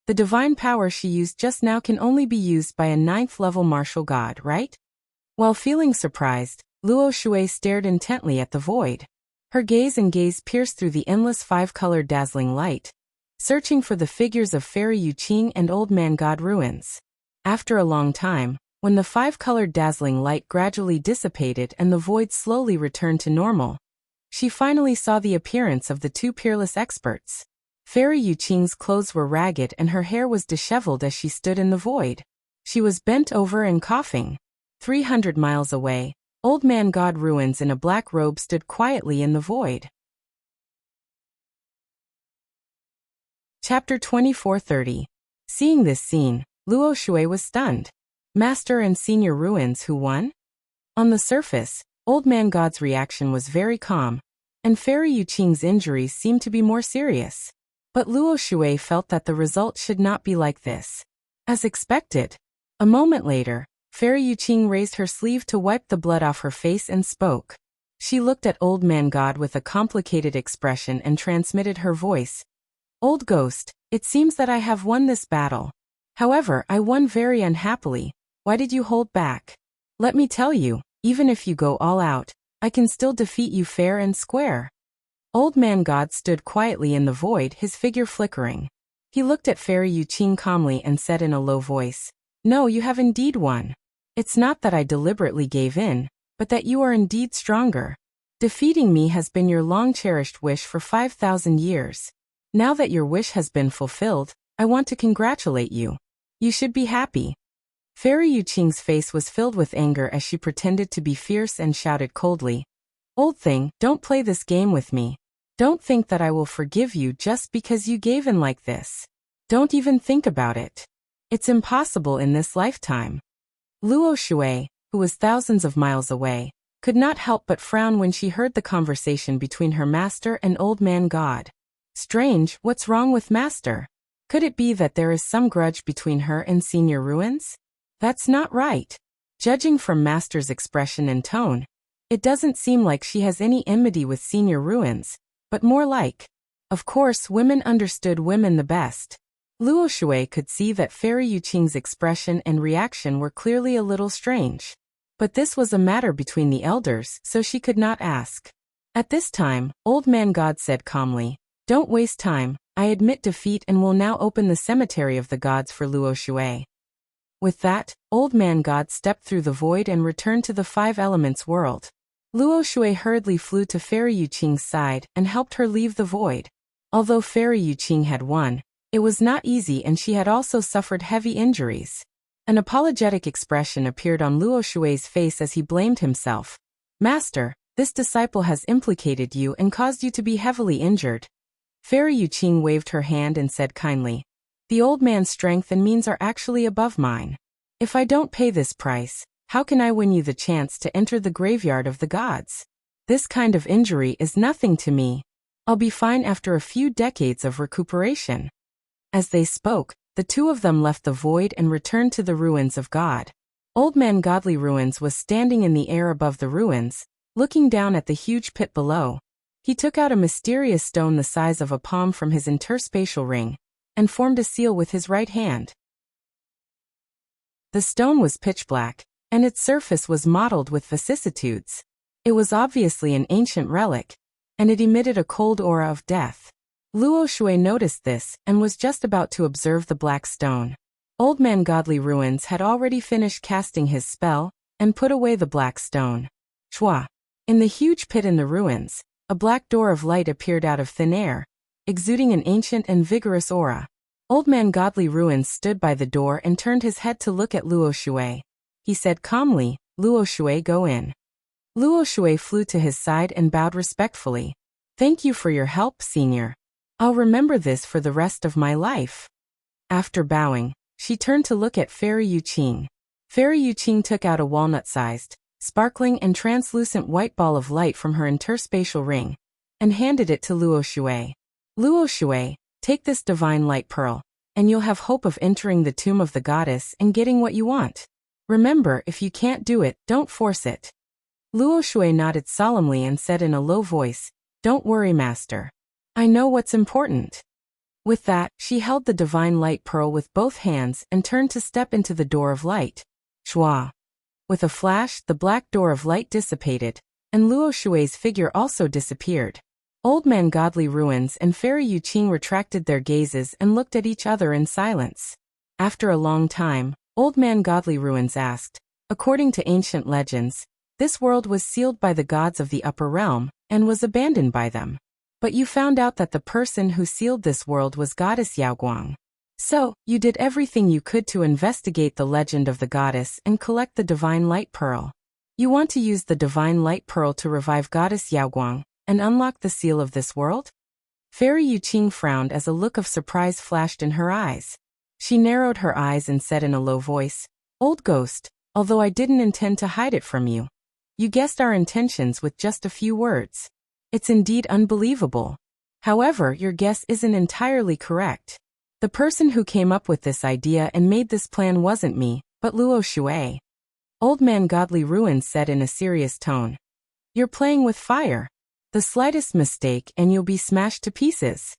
The divine power she used just now can only be used by a 9th level martial god, right? While feeling surprised, Luo Shui stared intently at the void. Her gaze pierced through the endless 5-colored dazzling light, searching for the figures of Fairy Yuqing and Old Man God ruins. After a long time, when the 5-colored dazzling light gradually dissipated and the void slowly returned to normal, she finally saw the appearance of the two peerless experts. Fairy Yuqing's clothes were ragged and her hair was disheveled as she stood in the void. She was bent over and coughing. 300 miles away, Old Man God ruins in a black robe stood quietly in the void. Chapter 24:30. Seeing this scene, Luo Shui was stunned. Master and Senior Ruins who won? On the surface, Old Man God's reaction was very calm, and Fairy Yuqing's injuries seemed to be more serious. But Luo Shui felt that the result should not be like this. As expected. A moment later, Fairy Yuqing raised her sleeve to wipe the blood off her face and spoke. She looked at Old Man God with a complicated expression and transmitted her voice. Old Ghost, it seems that I have won this battle. However, I won very unhappily. Why did you hold back? Let me tell you, even if you go all out, I can still defeat you fair and square. Old Man God stood quietly in the void, his figure flickering. He looked at Fairy Yuqing calmly and said in a low voice, No, you have indeed won. It's not that I deliberately gave in, but that you are indeed stronger. Defeating me has been your long-cherished wish for 5,000 years. Now that your wish has been fulfilled, I want to congratulate you. You should be happy. Fairy Yuqing's face was filled with anger as she pretended to be fierce and shouted coldly, Old thing, don't play this game with me. Don't think that I will forgive you just because you gave in like this. Don't even think about it. It's impossible in this lifetime. Luo Shui, who was thousands of miles away, could not help but frown when she heard the conversation between her master and Old Man God. Strange, what's wrong with Master? Could it be that there is some grudge between her and Senior Ruins? That's not right. Judging from Master's expression and tone, it doesn't seem like she has any enmity with Senior Ruins, but more like. Of course, women understood women the best. Luo Shui could see that Fairy Yuqing's expression and reaction were clearly a little strange. But this was a matter between the elders, so she could not ask. At this time, Old Man God said calmly, Don't waste time, I admit defeat and will now open the cemetery of the gods for Luo Shui. With that, Old Man God stepped through the void and returned to the 5 elements world. Luo Shui hurriedly flew to Fairy Yuqing's side and helped her leave the void. Although Fairy Yuqing had won, it was not easy and she had also suffered heavy injuries. An apologetic expression appeared on Luo Shui's face as he blamed himself. Master, this disciple has implicated you and caused you to be heavily injured. Fairy Yuqing waved her hand and said kindly, The old man's strength and means are actually above mine. If I don't pay this price, how can I win you the chance to enter the graveyard of the gods? This kind of injury is nothing to me. I'll be fine after a few decades of recuperation. As they spoke, the two of them left the void and returned to the ruins of God. Old Man Godly Ruins was standing in the air above the ruins, looking down at the huge pit below. He took out a mysterious stone the size of a palm from his interspatial ring, and formed a seal with his right hand. The stone was pitch black, and its surface was mottled with vicissitudes. It was obviously an ancient relic, and it emitted a cold aura of death. Luo Shui noticed this and was just about to observe the black stone. Old Man Godly Ruins had already finished casting his spell and put away the black stone. Chua! In the huge pit in the ruins, a black door of light appeared out of thin air, exuding an ancient and vigorous aura. Old Man Godly Ruins stood by the door and turned his head to look at Luo Shui. He said calmly, Luo Shui, go in. Luo Shui flew to his side and bowed respectfully. Thank you for your help, Senior. I'll remember this for the rest of my life. After bowing, she turned to look at Fairy Yuqing. Fairy Yuqing took out a walnut-sized, sparkling and translucent white ball of light from her interspatial ring, and handed it to Luo Shui. Luo Shui, take this divine light pearl, and you'll have hope of entering the tomb of the goddess and getting what you want. Remember, if you can't do it, don't force it. Luo Shui nodded solemnly and said in a low voice, Don't worry, Master. I know what's important. With that, she held the divine light pearl with both hands and turned to step into the door of light. Shua. With a flash, the black door of light dissipated, and Luo Shui's figure also disappeared. Old Man Godly Ruins and Fairy Yuqing retracted their gazes and looked at each other in silence. After a long time, Old Man Godly Ruins asked, according to ancient legends, this world was sealed by the gods of the upper realm and was abandoned by them. But you found out that the person who sealed this world was Goddess Yaoguang. So, you did everything you could to investigate the legend of the goddess and collect the divine light pearl. You want to use the divine light pearl to revive Goddess Yaoguang and unlock the seal of this world? Fairy Yuqing frowned as a look of surprise flashed in her eyes. She narrowed her eyes and said in a low voice, Old ghost, although I didn't intend to hide it from you. You guessed our intentions with just a few words. It's indeed unbelievable. However, your guess isn't entirely correct. The person who came up with this idea and made this plan wasn't me, but Luo Shui. Old Man Godly Ruins said in a serious tone. You're playing with fire. The slightest mistake and you'll be smashed to pieces.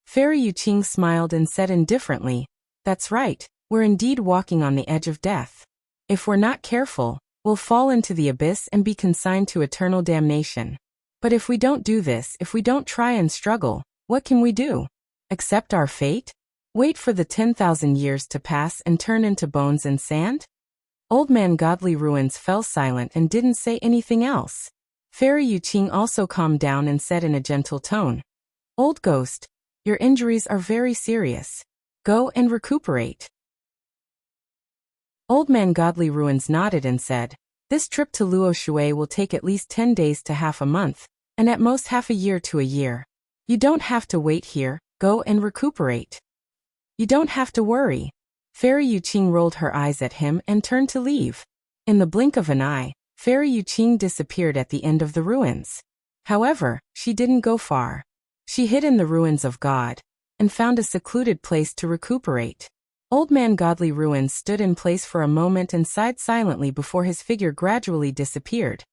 Fairy Yuqing smiled and said indifferently, That's right, we're indeed walking on the edge of death. If we're not careful, we'll fall into the abyss and be consigned to eternal damnation. But if we don't do this, if we don't try and struggle, what can we do? Accept our fate? Wait for the 10,000 years to pass and turn into bones and sand? Old Man Godly Ruins fell silent and didn't say anything else. Fairy Yuqing also calmed down and said in a gentle tone, Old ghost, your injuries are very serious. Go and recuperate. Old Man Godly Ruins nodded and said, This trip to Luo Shui will take at least 10 days to half a month, and at most half a year to a year. You don't have to wait here, go and recuperate. You don't have to worry. Fairy Yuqing rolled her eyes at him and turned to leave. In the blink of an eye, Fairy Yuqing disappeared at the end of the ruins. However, she didn't go far. She hid in the ruins of God, and found a secluded place to recuperate. Old Man Godly Ruins stood in place for a moment and sighed silently before his figure gradually disappeared.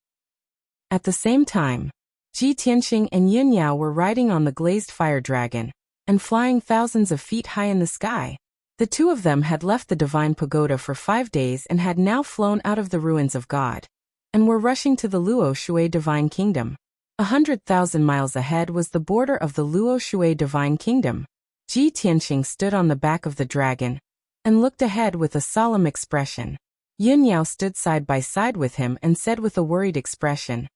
At the same time, Ji Tianxing and Yin Yao were riding on the glazed fire dragon, and flying thousands of feet high in the sky. The two of them had left the divine pagoda for 5 days and had now flown out of the ruins of God, and were rushing to the Luo Shui Divine Kingdom. 100,000 miles ahead was the border of the Luo Shui Divine Kingdom. Ji Tianxing stood on the back of the dragon, and looked ahead with a solemn expression. Yin Yao stood side by side with him and said with a worried expression,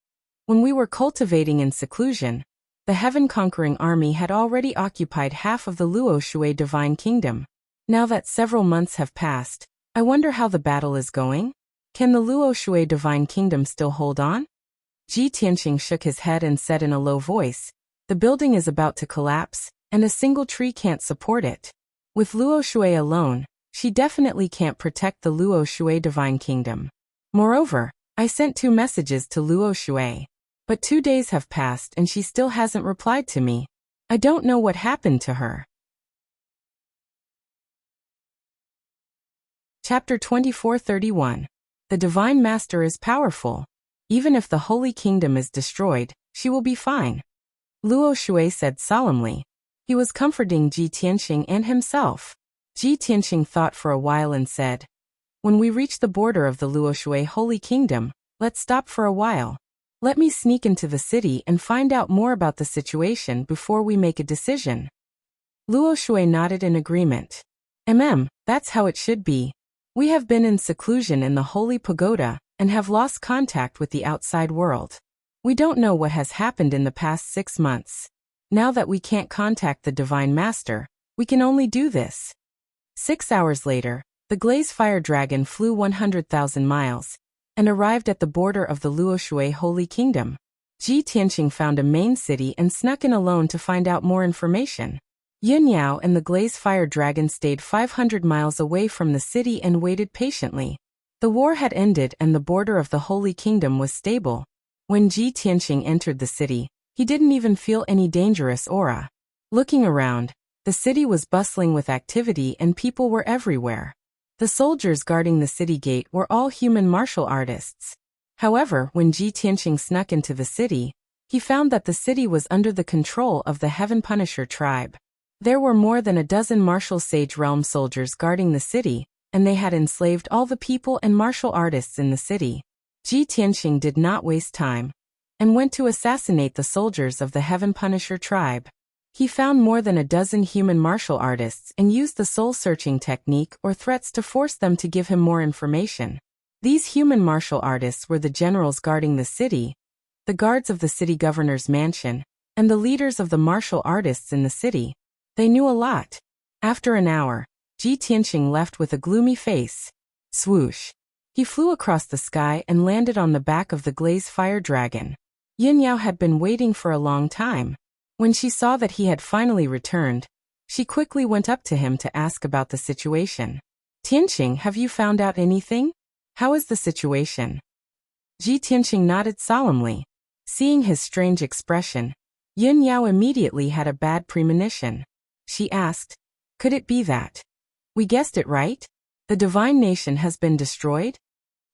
When we were cultivating in seclusion, the heaven-conquering army had already occupied half of the Luo Shui Divine Kingdom. Now that several months have passed, I wonder how the battle is going? Can the Luo Shui Divine Kingdom still hold on? Ji Tianxing shook his head and said in a low voice, The building is about to collapse, and a single tree can't support it. With Luo Shui alone, she definitely can't protect the Luo Shui Divine Kingdom. Moreover, I sent 2 messages to Luo Shui. But 2 days have passed and she still hasn't replied to me. I don't know what happened to her. Chapter 24:31. The Divine Master is powerful. Even if the Holy Kingdom is destroyed, she will be fine. Luo Shui said solemnly. He was comforting Ji Tianxing and himself. Ji Tianxing thought for a while and said, When we reach the border of the Luo Shui Holy Kingdom, let's stop for a while. Let me sneak into the city and find out more about the situation before we make a decision. Luo Shui nodded in agreement. That's how it should be. We have been in seclusion in the Holy Pagoda and have lost contact with the outside world. We don't know what has happened in the past 6 months. Now that we can't contact the Divine Master, we can only do this. 6 hours later, the Glaze Fire Dragon flew 100,000 miles and arrived at the border of the Luo Shui Holy Kingdom. Ji Tianxing found a main city and snuck in alone to find out more information. Yin Yao and the Glaze Fire Dragon stayed 500 miles away from the city and waited patiently. The war had ended and the border of the Holy Kingdom was stable. When Ji Tianxing entered the city, he didn't even feel any dangerous aura. Looking around, the city was bustling with activity and people were everywhere. The soldiers guarding the city gate were all human martial artists. However, when Ji Tianxing snuck into the city, he found that the city was under the control of the Heaven Punisher tribe. There were more than a dozen martial Sage Realm soldiers guarding the city, and they had enslaved all the people and martial artists in the city. Ji Tianqing did not waste time, and went to assassinate the soldiers of the Heaven Punisher tribe. He found more than a dozen human martial artists and used the soul-searching technique or threats to force them to give him more information. These human martial artists were the generals guarding the city, the guards of the city governor's mansion, and the leaders of the martial artists in the city. They knew a lot. After an hour, Ji Tianqing left with a gloomy face. Swoosh! He flew across the sky and landed on the back of the Glaze Fire Dragon. Yin Yao had been waiting for a long time. When she saw that he had finally returned, she quickly went up to him to ask about the situation. Tianqing, have you found out anything? How is the situation? Ji Tianqing nodded solemnly. Seeing his strange expression, Yin Yao immediately had a bad premonition. She asked, could it be that we guessed it right? The divine nation has been destroyed?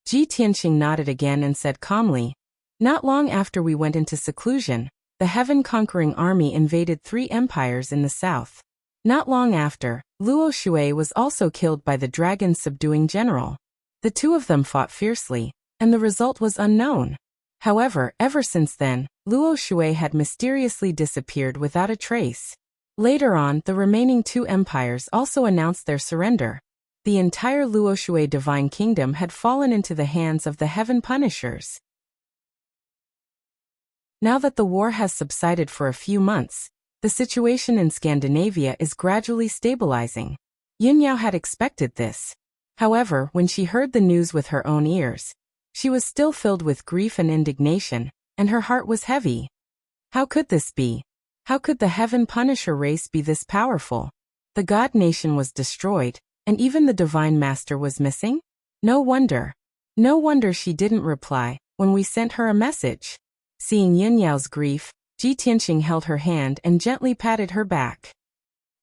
Ji Tianqing nodded again and said calmly, not long after we went into seclusion, the heaven-conquering army invaded 3 empires in the south. Not long after, Luo Shui was also killed by the dragon-subduing general. The two of them fought fiercely, and the result was unknown. However, ever since then, Luo Shui had mysteriously disappeared without a trace. Later on, the remaining 2 empires also announced their surrender. The entire Luo Shui divine kingdom had fallen into the hands of the Heaven Punishers. Now that the war has subsided for a few months, the situation in Scandinavia is gradually stabilizing. Yin Yao had expected this. However, when she heard the news with her own ears, she was still filled with grief and indignation, and her heart was heavy. How could this be? How could the Heaven Punisher race be this powerful? The God Nation was destroyed, and even the Divine Master was missing? No wonder. No wonder she didn't reply when we sent her a message. Seeing Yin Yao's grief, Ji Tianqing held her hand and gently patted her back.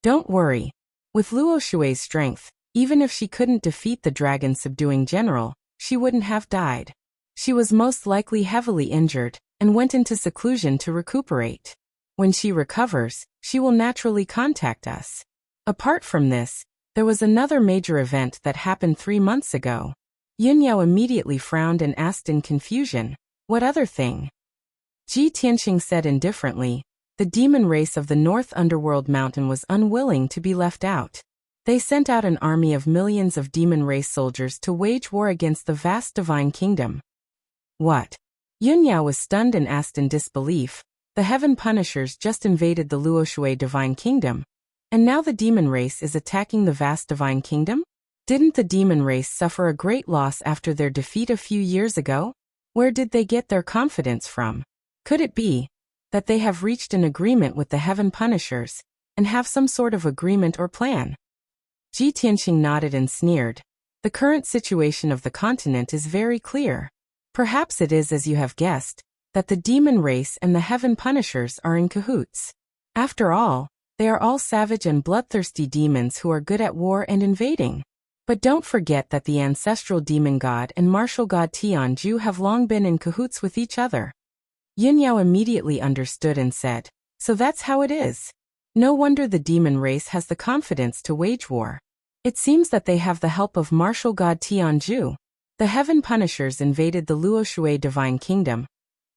Don't worry. With Luo Shui's strength, even if she couldn't defeat the dragon-subduing general, she wouldn't have died. She was most likely heavily injured, and went into seclusion to recuperate. When she recovers, she will naturally contact us. Apart from this, there was another major event that happened 3 months ago. Yin Yao immediately frowned and asked in confusion, what other thing? Ji Tianqing said indifferently, the demon race of the North Underworld Mountain was unwilling to be left out. They sent out an army of millions of demon race soldiers to wage war against the vast divine kingdom. What? Yin Yao was stunned and asked in disbelief, the Heaven Punishers just invaded the Luo Shui divine kingdom, and now the demon race is attacking the vast divine kingdom? Didn't the demon race suffer a great loss after their defeat a few years ago? Where did they get their confidence from? Could it be that they have reached an agreement with the Heaven Punishers, and have some sort of agreement or plan? Ji Tianqing nodded and sneered. The current situation of the continent is very clear. Perhaps it is as you have guessed, that the demon race and the Heaven Punishers are in cahoots. After all, they are all savage and bloodthirsty demons who are good at war and invading. But don't forget that the ancestral demon god and martial god Tianju have long been in cahoots with each other. Yin Yao immediately understood and said, so that's how it is. No wonder the demon race has the confidence to wage war. It seems that they have the help of martial god Tianju. The Heaven Punishers invaded the Luo Shui divine kingdom.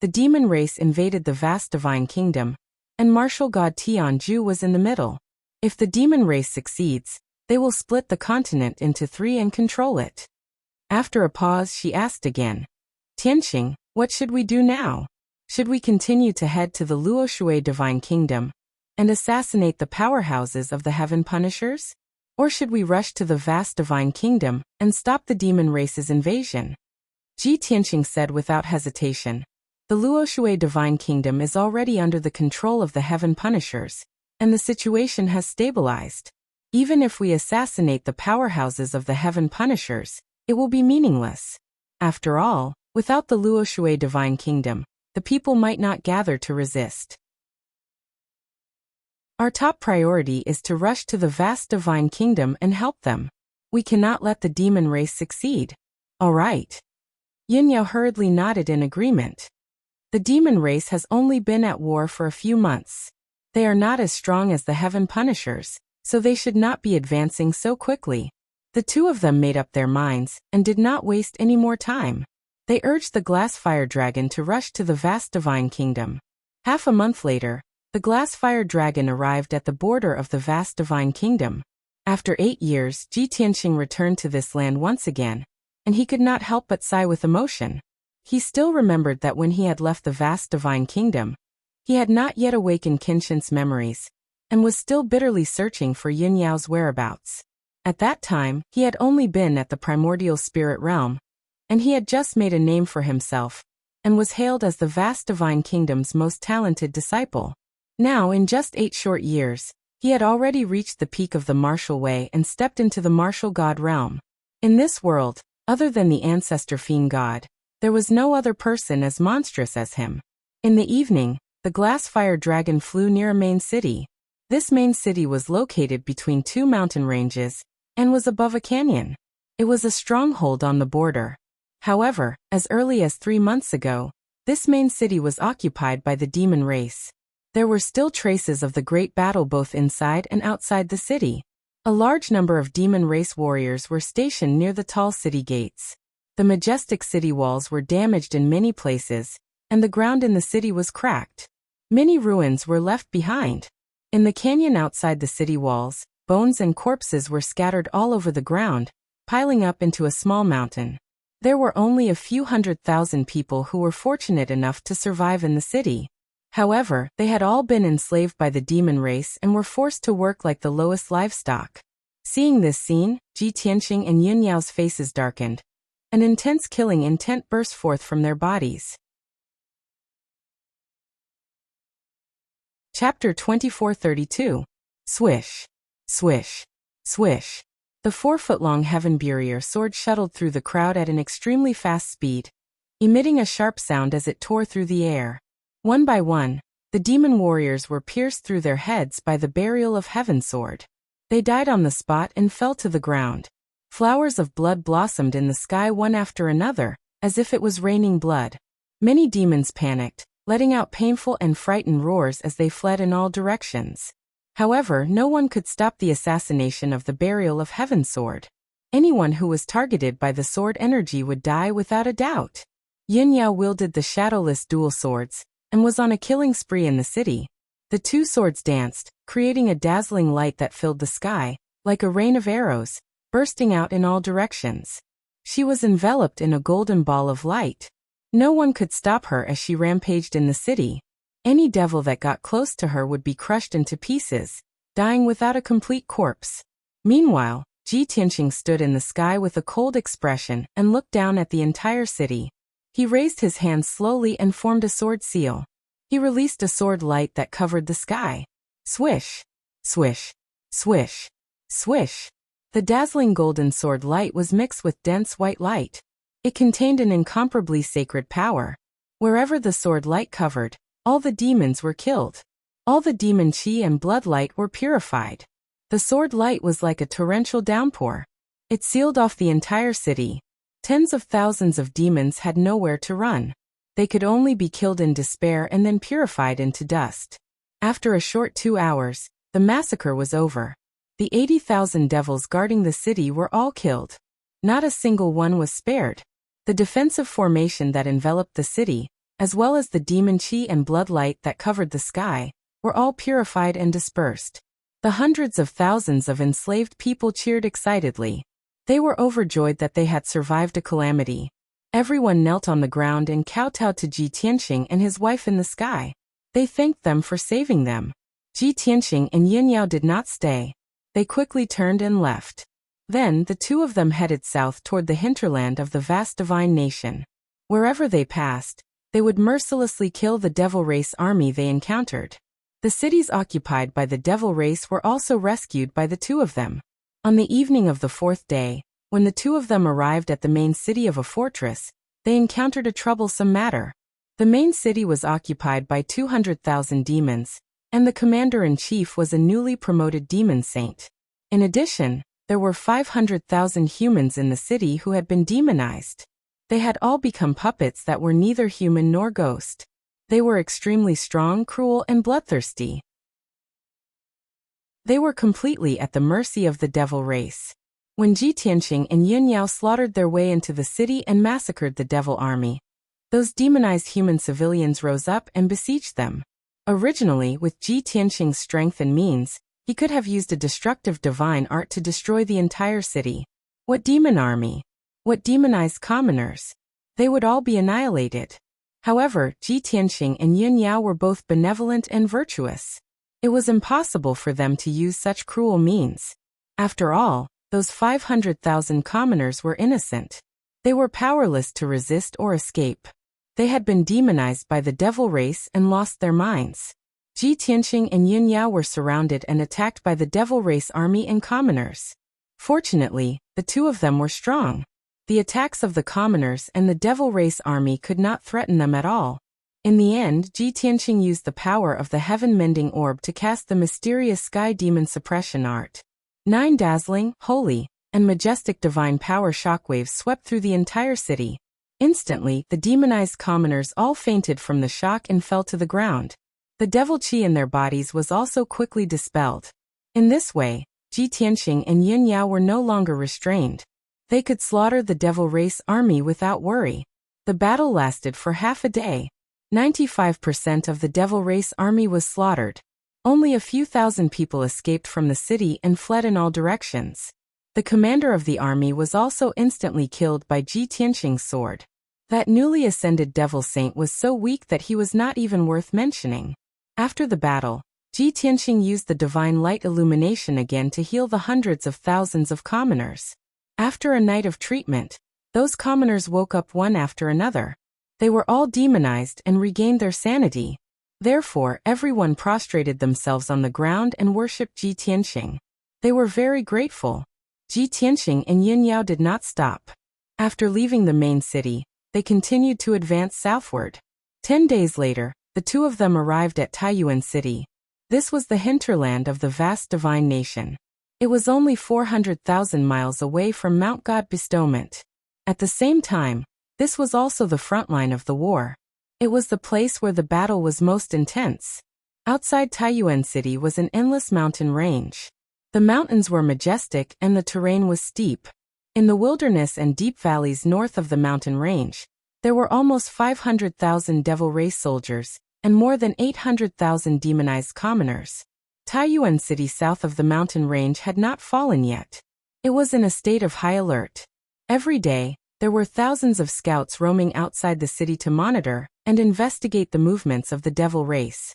The demon race invaded the vast divine kingdom, and martial god Tianju was in the middle. If the demon race succeeds, they will split the continent into 3 and control it. After a pause, she asked again, Tianqing, what should we do now? Should we continue to head to the Luo Shui divine kingdom and assassinate the powerhouses of the Heaven Punishers? Or should we rush to the vast divine kingdom and stop the demon race's invasion? Ji Tianqing said without hesitation, the Luo Shui divine kingdom is already under the control of the Heaven Punishers, and the situation has stabilized. Even if we assassinate the powerhouses of the Heaven Punishers, it will be meaningless. After all, without the Luo Shui divine kingdom, the people might not gather to resist. Our top priority is to rush to the vast divine kingdom and help them. We cannot let the demon race succeed. All right. Yin Yao hurriedly nodded in agreement. The demon race has only been at war for a few months. They are not as strong as the Heaven Punishers, so they should not be advancing so quickly. The two of them made up their minds and did not waste any more time. They urged the glass fire dragon to rush to the vast divine kingdom. Half a month later, the glass fire dragon arrived at the border of the vast divine kingdom. After 8 years, Ji Tianqing returned to this land once again, and he could not help but sigh with emotion. He still remembered that when he had left the vast divine kingdom, he had not yet awakened Qinshan's memories, and was still bitterly searching for Yin Yao's whereabouts. At that time, he had only been at the primordial spirit realm, and he had just made a name for himself, and was hailed as the vast divine kingdom's most talented disciple. Now, in just 8 short years, he had already reached the peak of the martial way and stepped into the martial god realm. In this world, other than the ancestor fiend god, there was no other person as monstrous as him. In the evening, the glass fire dragon flew near a main city. This main city was located between 2 mountain ranges and was above a canyon. It was a stronghold on the border. However, as early as 3 months ago, this main city was occupied by the demon race. There were still traces of the great battle both inside and outside the city. A large number of demon race warriors were stationed near the tall city gates. The majestic city walls were damaged in many places, and the ground in the city was cracked. Many ruins were left behind. In the canyon outside the city walls, bones and corpses were scattered all over the ground, piling up into a small mountain. There were only a few 100,000 people who were fortunate enough to survive in the city. However, they had all been enslaved by the demon race and were forced to work like the lowest livestock. Seeing this scene, Ji Tianqing and Yin Yao's faces darkened. An intense killing intent burst forth from their bodies. Chapter 2432. Swish. Swish. Swish. The 4-foot-long heaven barrier sword shuttled through the crowd at an extremely fast speed, emitting a sharp sound as it tore through the air. One by one, the demon warriors were pierced through their heads by the burial of heaven sword. They died on the spot and fell to the ground. Flowers of blood blossomed in the sky one after another, as if it was raining blood. Many demons panicked, letting out painful and frightened roars as they fled in all directions. However, no one could stop the assassination of the burial of heaven sword. Anyone who was targeted by the sword energy would die without a doubt. Yin Yao wielded the shadowless dual swords, and was on a killing spree in the city. The 2 swords danced, creating a dazzling light that filled the sky, like a rain of arrows, bursting out in all directions. She was enveloped in a golden ball of light. No one could stop her as she rampaged in the city. Any devil that got close to her would be crushed into pieces, dying without a complete corpse. Meanwhile, Ji Tianqing stood in the sky with a cold expression and looked down at the entire city. He raised his hand slowly and formed a sword seal. He released a sword light that covered the sky. Swish. Swish. Swish. Swish. The dazzling golden sword light was mixed with dense white light. It contained an incomparably sacred power. Wherever the sword light covered, all the demons were killed. All the demon chi and blood light were purified. The sword light was like a torrential downpour. It sealed off the entire city. Tens of thousands of demons had nowhere to run. They could only be killed in despair and then purified into dust. After a short 2 hours, the massacre was over. The 80,000 devils guarding the city were all killed. Not a single one was spared. The defensive formation that enveloped the city, as well as the demon chi and blood light that covered the sky, were all purified and dispersed. The hundreds of thousands of enslaved people cheered excitedly. They were overjoyed that they had survived a calamity. Everyone knelt on the ground and kowtowed to Ji Tianqing and his wife in the sky. They thanked them for saving them. Ji Tianqing and Yin Yao did not stay. They quickly turned and left. Then the 2 of them headed south toward the hinterland of the vast divine nation. Wherever they passed, they would mercilessly kill the devil race army they encountered. The cities occupied by the devil race were also rescued by the 2 of them. On the evening of the 4th day, when the 2 of them arrived at the main city of a fortress, they encountered a troublesome matter. The main city was occupied by 200,000 demons, and the commander-in-chief was a newly promoted demon saint. In addition, there were 500,000 humans in the city who had been demonized. They had all become puppets that were neither human nor ghost. They were extremely strong, cruel, and bloodthirsty. They were completely at the mercy of the devil race. When Ji Tianqing and Yun Yao slaughtered their way into the city and massacred the devil army, those demonized human civilians rose up and besieged them. Originally, with Ji Tianqing's strength and means, he could have used a destructive divine art to destroy the entire city. What demon army? What demonized commoners? They would all be annihilated. However, Ji Tianqing and Yun Yao were both benevolent and virtuous. It was impossible for them to use such cruel means. After all, those 500,000 commoners were innocent. They were powerless to resist or escape. They had been demonized by the devil race and lost their minds. Ji Tianqing and Yun Yao were surrounded and attacked by the devil race army and commoners. Fortunately, the two of them were strong. The attacks of the commoners and the devil race army could not threaten them at all. In the end, Ji Tianqing used the power of the heaven-mending orb to cast the mysterious sky demon suppression art. 9 dazzling, holy, and majestic divine power shockwaves swept through the entire city. Instantly, the demonized commoners all fainted from the shock and fell to the ground. The devil chi in their bodies was also quickly dispelled. In this way, Ji Tianqing and Yun Yao were no longer restrained. They could slaughter the devil race army without worry. The battle lasted for half a day. 95% of the devil race army was slaughtered. Only a few thousand people escaped from the city and fled in all directions. The commander of the army was also instantly killed by Ji Tianqing's sword. That newly ascended devil saint was so weak that he was not even worth mentioning. After the battle, Ji Tianqing used the divine light illumination again to heal the hundreds of thousands of commoners. After a night of treatment, those commoners woke up one after another. They were all demonized and regained their sanity. Therefore, everyone prostrated themselves on the ground and worshipped Ji Tianqing. They were very grateful. Ji Tianqing and Yun Yao did not stop. After leaving the main city, they continued to advance southward. 10 days later, the two of them arrived at Taiyuan City. This was the hinterland of the vast divine nation. It was only 400,000 miles away from Mount God Bestowment. At the same time, this was also the front line of the war. It was the place where the battle was most intense. Outside Taiyuan City was an endless mountain range. The mountains were majestic and the terrain was steep. In the wilderness and deep valleys north of the mountain range, there were almost 500,000 devil race soldiers and more than 800,000 demonized commoners. Taiyuan City south of the mountain range had not fallen yet. It was in a state of high alert. Every day, there were thousands of scouts roaming outside the city to monitor and investigate the movements of the devil race.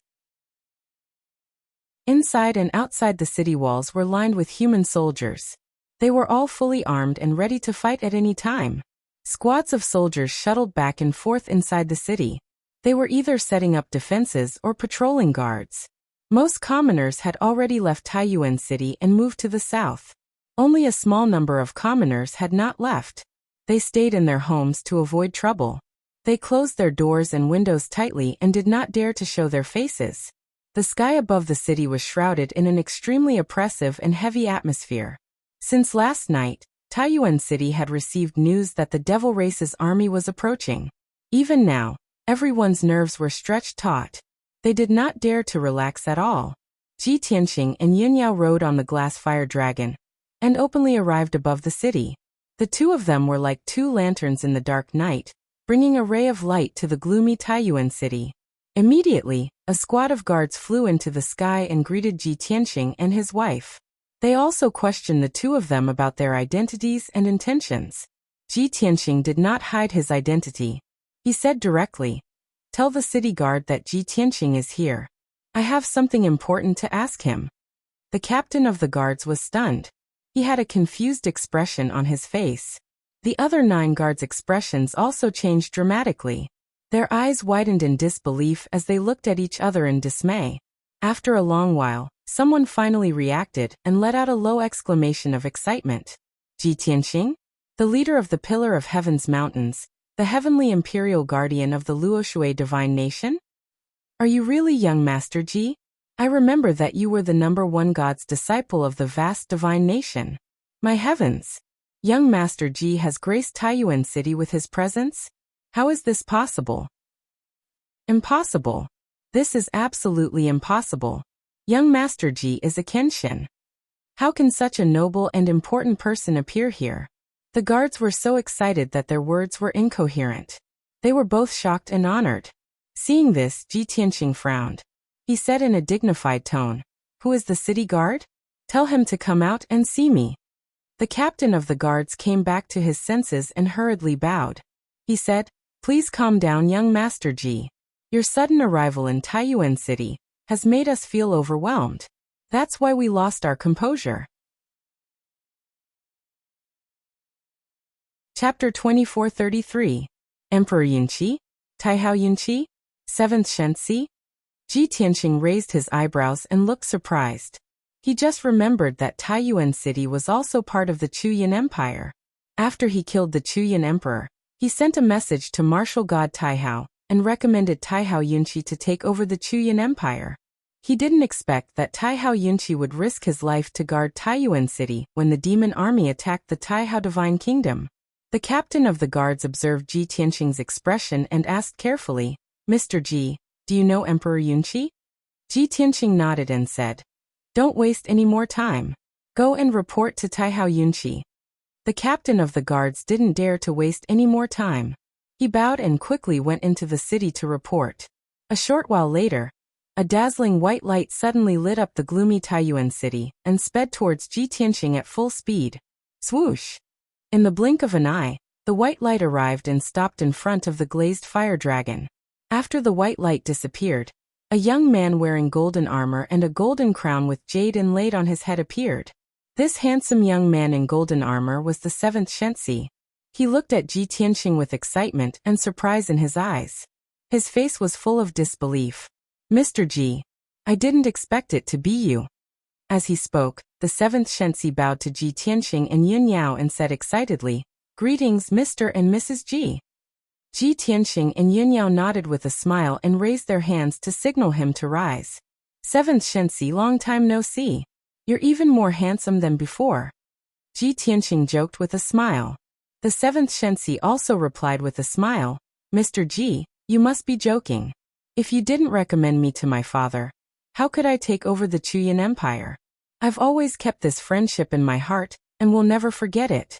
Inside and outside the city walls were lined with human soldiers. They were all fully armed and ready to fight at any time. Squads of soldiers shuttled back and forth inside the city. They were either setting up defenses or patrolling guards. Most commoners had already left Taiyuan City and moved to the south. Only a small number of commoners had not left. They stayed in their homes to avoid trouble. They closed their doors and windows tightly and did not dare to show their faces. The sky above the city was shrouded in an extremely oppressive and heavy atmosphere. Since last night, Taiyuan City had received news that the devil race's army was approaching. Even now, everyone's nerves were stretched taut. They did not dare to relax at all. Ji Tianqing and Yun Yao rode on the glass fire dragon and openly arrived above the city. The two of them were like two lanterns in the dark night, bringing a ray of light to the gloomy Taiyuan City. Immediately, a squad of guards flew into the sky and greeted Ji Tianqing and his wife. They also questioned the two of them about their identities and intentions. Ji Tianqing did not hide his identity. He said directly, "Tell the city guard that Ji Tianqing is here. I have something important to ask him." The captain of the guards was stunned. He had a confused expression on his face. The other 9 guards' expressions also changed dramatically. Their eyes widened in disbelief as they looked at each other in dismay. After a long while, someone finally reacted and let out a low exclamation of excitement. Ji Tianqing? The leader of the Pillar of Heaven's mountains, the heavenly imperial guardian of the Luoshui divine nation? Are you really young Master Ji? I remember that you were the #1 God's disciple of the vast divine nation. My heavens! Young Master Ji has graced Taiyuan City with his presence? How is this possible? Impossible. This is absolutely impossible. Young Master Ji is a Kenshin. How can such a noble and important person appear here? The guards were so excited that their words were incoherent. They were both shocked and honored. Seeing this, Ji Tianqing frowned. He said in a dignified tone, "Who is the city guard? Tell him to come out and see me." The captain of the guards came back to his senses and hurriedly bowed. He said, "Please calm down, young Master Ji. Your sudden arrival in Taiyuan City has made us feel overwhelmed. That's why we lost our composure." Chapter 2433. Emperor Yunqi? Taihao Yunqi? 7th Shensi? Ji Tianqing raised his eyebrows and looked surprised. He just remembered that Taiyuan City was also part of the Chuyan Empire. After he killed the Chuyan Emperor, he sent a message to martial god Taihao and recommended Taihao Yunqi to take over the Chuyan Empire. He didn't expect that Taihao Yunqi would risk his life to guard Taiyuan City when the demon army attacked the Taihao Divine Kingdom. The captain of the guards observed Ji Tianqing's expression and asked carefully, "Mr. Ji, do you know Emperor Yunqi?" Ji Tianqing nodded and said, "Don't waste any more time. Go and report to Taihao Yunqi." The captain of the guards didn't dare to waste any more time. He bowed and quickly went into the city to report. A short while later, a dazzling white light suddenly lit up the gloomy Taiyuan City and sped towards Ji Tianqing at full speed. Swoosh! In the blink of an eye, the white light arrived and stopped in front of the glazed fire dragon. After the white light disappeared, a young man wearing golden armor and a golden crown with jade inlaid on his head appeared. This handsome young man in golden armor was the 7th Shensi. He looked at Ji Tianqing with excitement and surprise in his eyes. His face was full of disbelief. "Mr. Ji, I didn't expect it to be you." As he spoke, the 7th Shensi bowed to Ji Tianqing and Yun Yao and said excitedly, "Greetings, Mr. and Mrs. Ji." Ji Tianqing and Yun Yao nodded with a smile and raised their hands to signal him to rise. 7th Shensi, long time no see. You're even more handsome than before." Ji Tianqing joked with a smile. The 7th Shensi also replied with a smile, "Mr. Ji, you must be joking. If you didn't recommend me to my father, how could I take over the Chuyan Empire? I've always kept this friendship in my heart and will never forget it."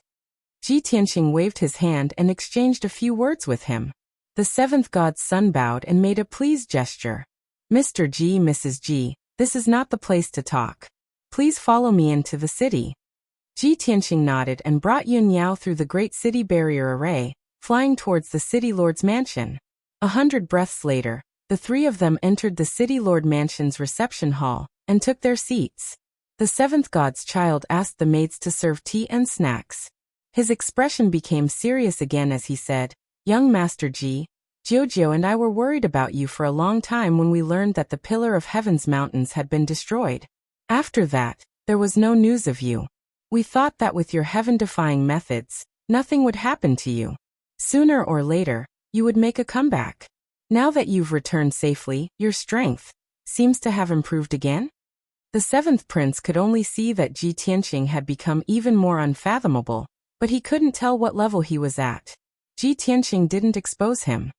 Ji Tianqing waved his hand and exchanged a few words with him. The 7th god's son bowed and made a pleased gesture. "Mr. Ji, Mrs. Ji, this is not the place to talk. Please follow me into the city." Ji Tianqing nodded and brought Yun Yao through the great city barrier array, flying towards the city lord's mansion. 100 breaths later, the three of them entered the city lord mansion's reception hall and took their seats. The 7th god's child asked the maids to serve tea and snacks. His expression became serious again as he said, "Young Master Ji, Jiujiu and I were worried about you for a long time when we learned that the Pillar of Heaven's mountains had been destroyed. After that, there was no news of you. We thought that with your heaven-defying methods, nothing would happen to you. Sooner or later, you would make a comeback. Now that you've returned safely, your strength seems to have improved again?" The 7th prince could only see that Ji Tianqing had become even more unfathomable, but he couldn't tell what level he was at. Ji Tianqing didn't expose him.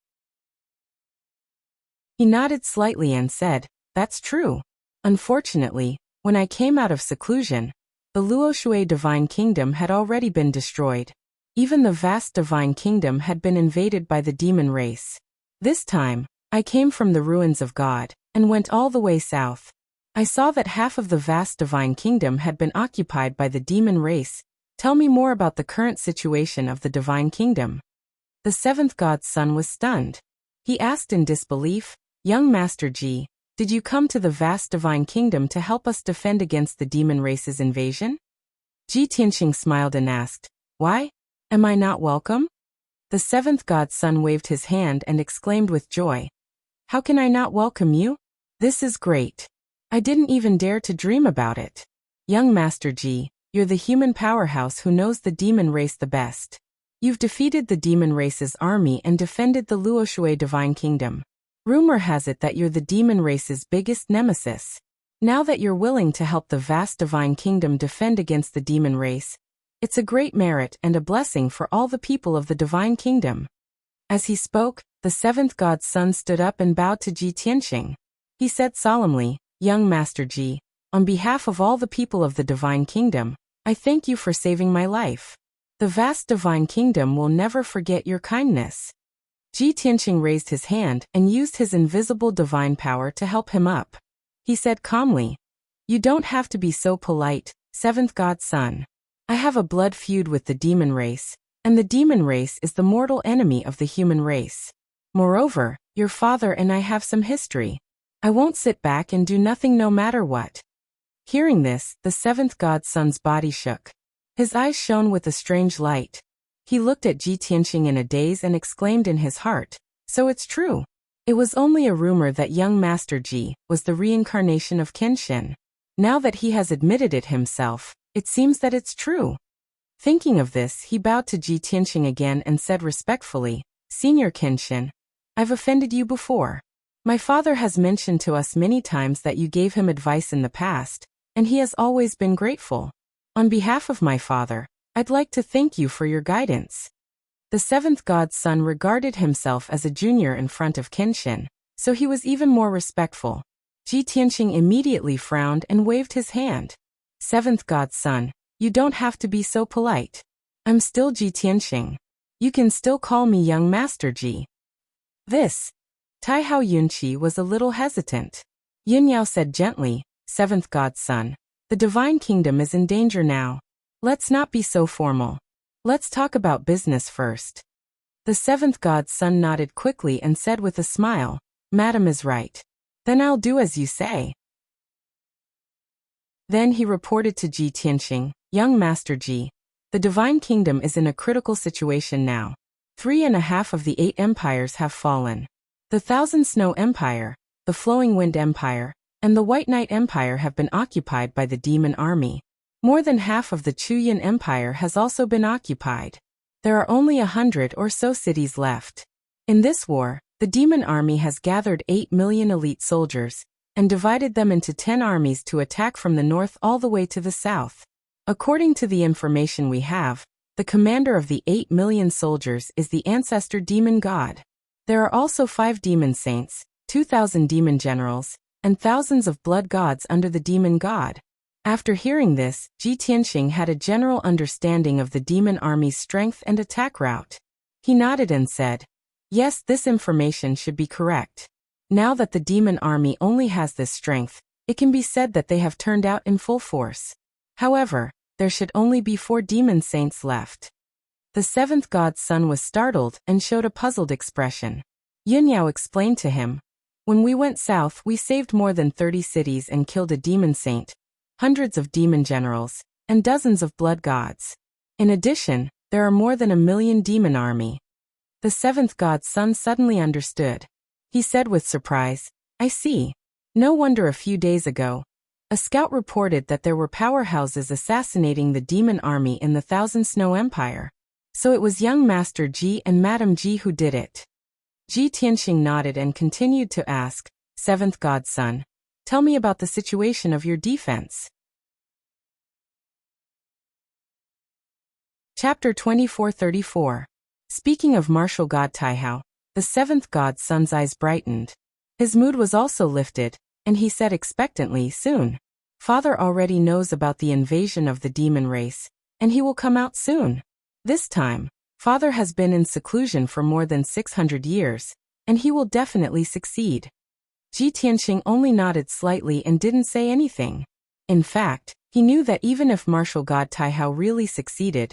He nodded slightly and said, "That's true. Unfortunately, when I came out of seclusion, the Luoshui Divine Kingdom had already been destroyed. Even the vast Divine Kingdom had been invaded by the demon race. This time, I came from the ruins of God and went all the way south. I saw that half of the vast Divine Kingdom had been occupied by the demon race. Tell me more about the current situation of the Divine Kingdom." The 7th god's son was stunned. He asked in disbelief, "Young Master Ji, did you come to the vast Divine Kingdom to help us defend against the demon race's invasion?" Ji Tianqing smiled and asked, "Why? Am I not welcome?" The 7th god's son waved his hand and exclaimed with joy, "How can I not welcome you? This is great. I didn't even dare to dream about it. Young Master Ji, you're the human powerhouse who knows the demon race the best. You've defeated the demon race's army and defended the Luoshui Divine Kingdom. Rumor has it that you're the demon race's biggest nemesis. Now that you're willing to help the vast Divine Kingdom defend against the demon race, it's a great merit and a blessing for all the people of the Divine Kingdom." As he spoke, the seventh god's son stood up and bowed to Ji Tianqing. He said solemnly, "Young Master Ji, on behalf of all the people of the Divine Kingdom, I thank you for saving my life. The vast Divine Kingdom will never forget your kindness." Ji Tianqing raised his hand and used his invisible divine power to help him up. He said calmly, "You don't have to be so polite, seventh god's son. I have a blood feud with the demon race, and the demon race is the mortal enemy of the human race. Moreover, your father and I have some history. I won't sit back and do nothing no matter what." Hearing this, the seventh god's son's body shook. His eyes shone with a strange light. He looked at Ji Tianqing in a daze and exclaimed in his heart, "So it's true. It was only a rumor that young Master Ji was the reincarnation of Kenshin. Now that he has admitted it himself, it seems that it's true." Thinking of this, he bowed to Ji Tianqing again and said respectfully, "Senior Kenshin, I've offended you before. My father has mentioned to us many times that you gave him advice in the past, and he has always been grateful. On behalf of my father, I'd like to thank you for your guidance." The seventh god's son regarded himself as a junior in front of Kenshin, so he was even more respectful. Ji Tianqing immediately frowned and waved his hand. "Seventh god's son, you don't have to be so polite. I'm still Ji Tianqing. You can still call me young Master Ji." This. Taihao Yunqi was a little hesitant. Yunyao said gently, "Seventh god's son, the divine kingdom is in danger now. Let's not be so formal. Let's talk about business first." The seventh god's son nodded quickly and said with a smile, "Madam is right. Then I'll do as you say." Then he reported to Ji Tianqing, "Young Master Ji, the divine kingdom is in a critical situation now. 3.5 of the 8 empires have fallen. The Thousand Snow Empire, the Flowing Wind Empire, and the White Knight Empire have been occupied by the demon army. More than half of the Chuyan Empire has also been occupied. There are only 100 or so cities left. In this war, the demon army has gathered 8 million elite soldiers and divided them into 10 armies to attack from the north all the way to the south. According to the information we have, the commander of the 8 million soldiers is the ancestor demon god. There are also 5 demon saints, 2,000 demon generals, and thousands of blood gods under the demon god." After hearing this, Ji Tianqing had a general understanding of the demon army's strength and attack route. He nodded and said, "Yes, this information should be correct. Now that the demon army only has this strength, it can be said that they have turned out in full force. However, there should only be 4 demon saints left." The seventh god's son was startled and showed a puzzled expression. Yunyao explained to him, "When we went south, we saved more than 30 cities and killed a demon saint, hundreds of demon generals, and dozens of blood gods. In addition, there are more than 1 million demon army." The seventh god's son suddenly understood. He said with surprise, "I see. No wonder a few days ago, a scout reported that there were powerhouses assassinating the demon army in the Thousand Snow Empire. So it was young Master Ji and Madam Ji who did it." Ji Tianqing nodded and continued to ask, "Seventh god's son, tell me about the situation of your defense." Chapter 2434. Speaking of martial god Taihao, the seventh god's son's eyes brightened. His mood was also lifted, and he said expectantly, "Soon. Father already knows about the invasion of the demon race, and he will come out soon. This time, Father has been in seclusion for more than 600 years, and he will definitely succeed." Ji Tianqing only nodded slightly and didn't say anything. In fact, he knew that even if martial god Taihao really succeeded,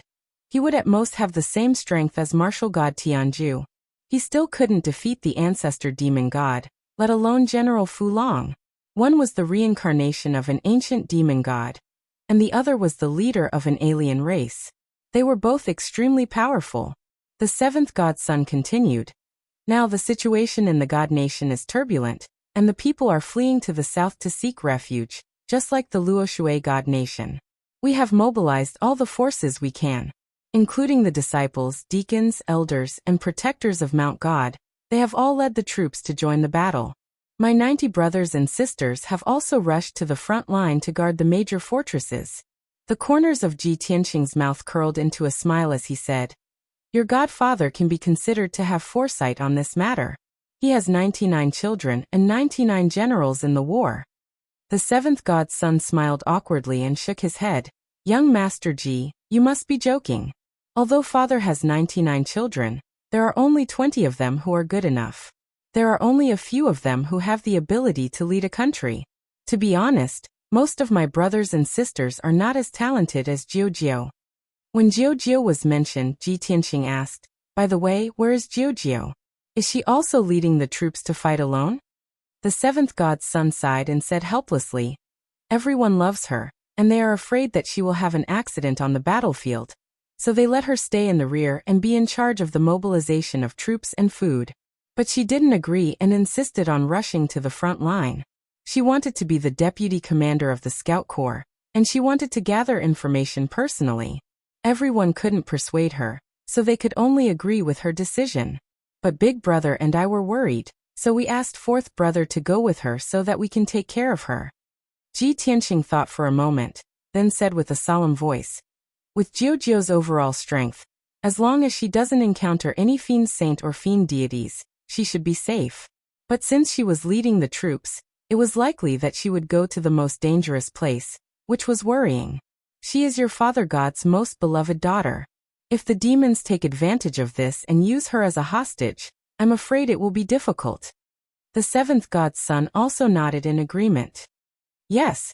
he would at most have the same strength as martial god Tianju. He still couldn't defeat the ancestor demon god, let alone General Fu Long. One was the reincarnation of an ancient demon god, and the other was the leader of an alien race. They were both extremely powerful. The seventh god's son continued, "Now the situation in the god nation is turbulent, and the people are fleeing to the south to seek refuge, just like the Luoshui god nation. We have mobilized all the forces we can, including the disciples, deacons, elders, and protectors of Mount God. They have all led the troops to join the battle. My 90 brothers and sisters have also rushed to the front line to guard the major fortresses." The corners of Ji Tianqing's mouth curled into a smile as he said, Your godfather can be considered to have foresight on this matter. He has 99 children and 99 generals in the war. The seventh god's son smiled awkwardly and shook his head. Young Master Ji, you must be joking. Although father has 99 children, there are only 20 of them who are good enough. There are only a few of them who have the ability to lead a country. To be honest, most of my brothers and sisters are not as talented as Jiao. When Jiao was mentioned, Ji Tianqing asked, by the way, where is Jiao? Is she also leading the troops to fight alone? The seventh god's son sighed and said helplessly, everyone loves her, and they are afraid that she will have an accident on the battlefield. So they let her stay in the rear and be in charge of the mobilization of troops and food. But she didn't agree and insisted on rushing to the front line. She wanted to be the deputy commander of the Scout Corps, and she wanted to gather information personally. Everyone couldn't persuade her, so they could only agree with her decision. But Big Brother and I were worried, so we asked Fourth Brother to go with her so that we can take care of her. Ji Tianqing thought for a moment, then said with a solemn voice, with Jiao's overall strength, as long as she doesn't encounter any fiend saint or fiend deities, she should be safe. But since she was leading the troops, it was likely that she would go to the most dangerous place, which was worrying. She is your father god's most beloved daughter. If the demons take advantage of this and use her as a hostage, I'm afraid it will be difficult. The seventh god's son also nodded in agreement. Yes.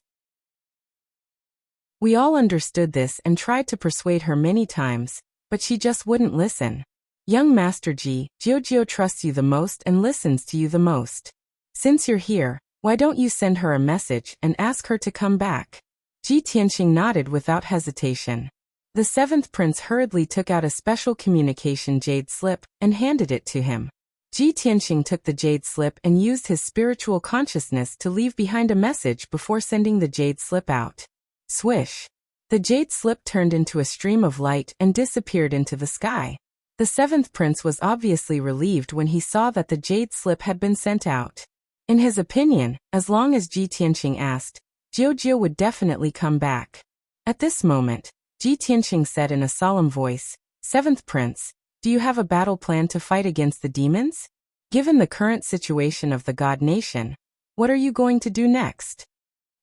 We all understood this and tried to persuade her many times, but she just wouldn't listen. Young Master Ji, Jiao trusts you the most and listens to you the most. Since you're here, why don't you send her a message and ask her to come back? Ji Tianqing nodded without hesitation. The seventh prince hurriedly took out a special communication jade slip and handed it to him. Ji Tianqing took the jade slip and used his spiritual consciousness to leave behind a message before sending the jade slip out. Swish! The jade slip turned into a stream of light and disappeared into the sky. The seventh prince was obviously relieved when he saw that the jade slip had been sent out. In his opinion, as long as Ji Tianqing asked, Jiao would definitely come back. At this moment, Ji Tianqing said in a solemn voice, Seventh Prince, do you have a battle plan to fight against the demons? Given the current situation of the God Nation, what are you going to do next?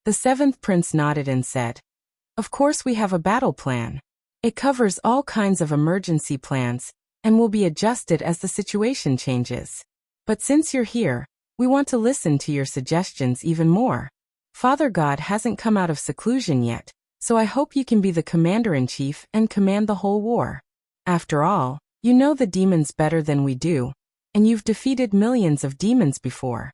The seventh prince nodded and said, of course we have a battle plan. It covers all kinds of emergency plans, and will be adjusted as the situation changes. But since you're here, we want to listen to your suggestions even more. Father God hasn't come out of seclusion yet, so I hope you can be the commander-in-chief and command the whole war. After all, you know the demons better than we do, and you've defeated millions of demons before.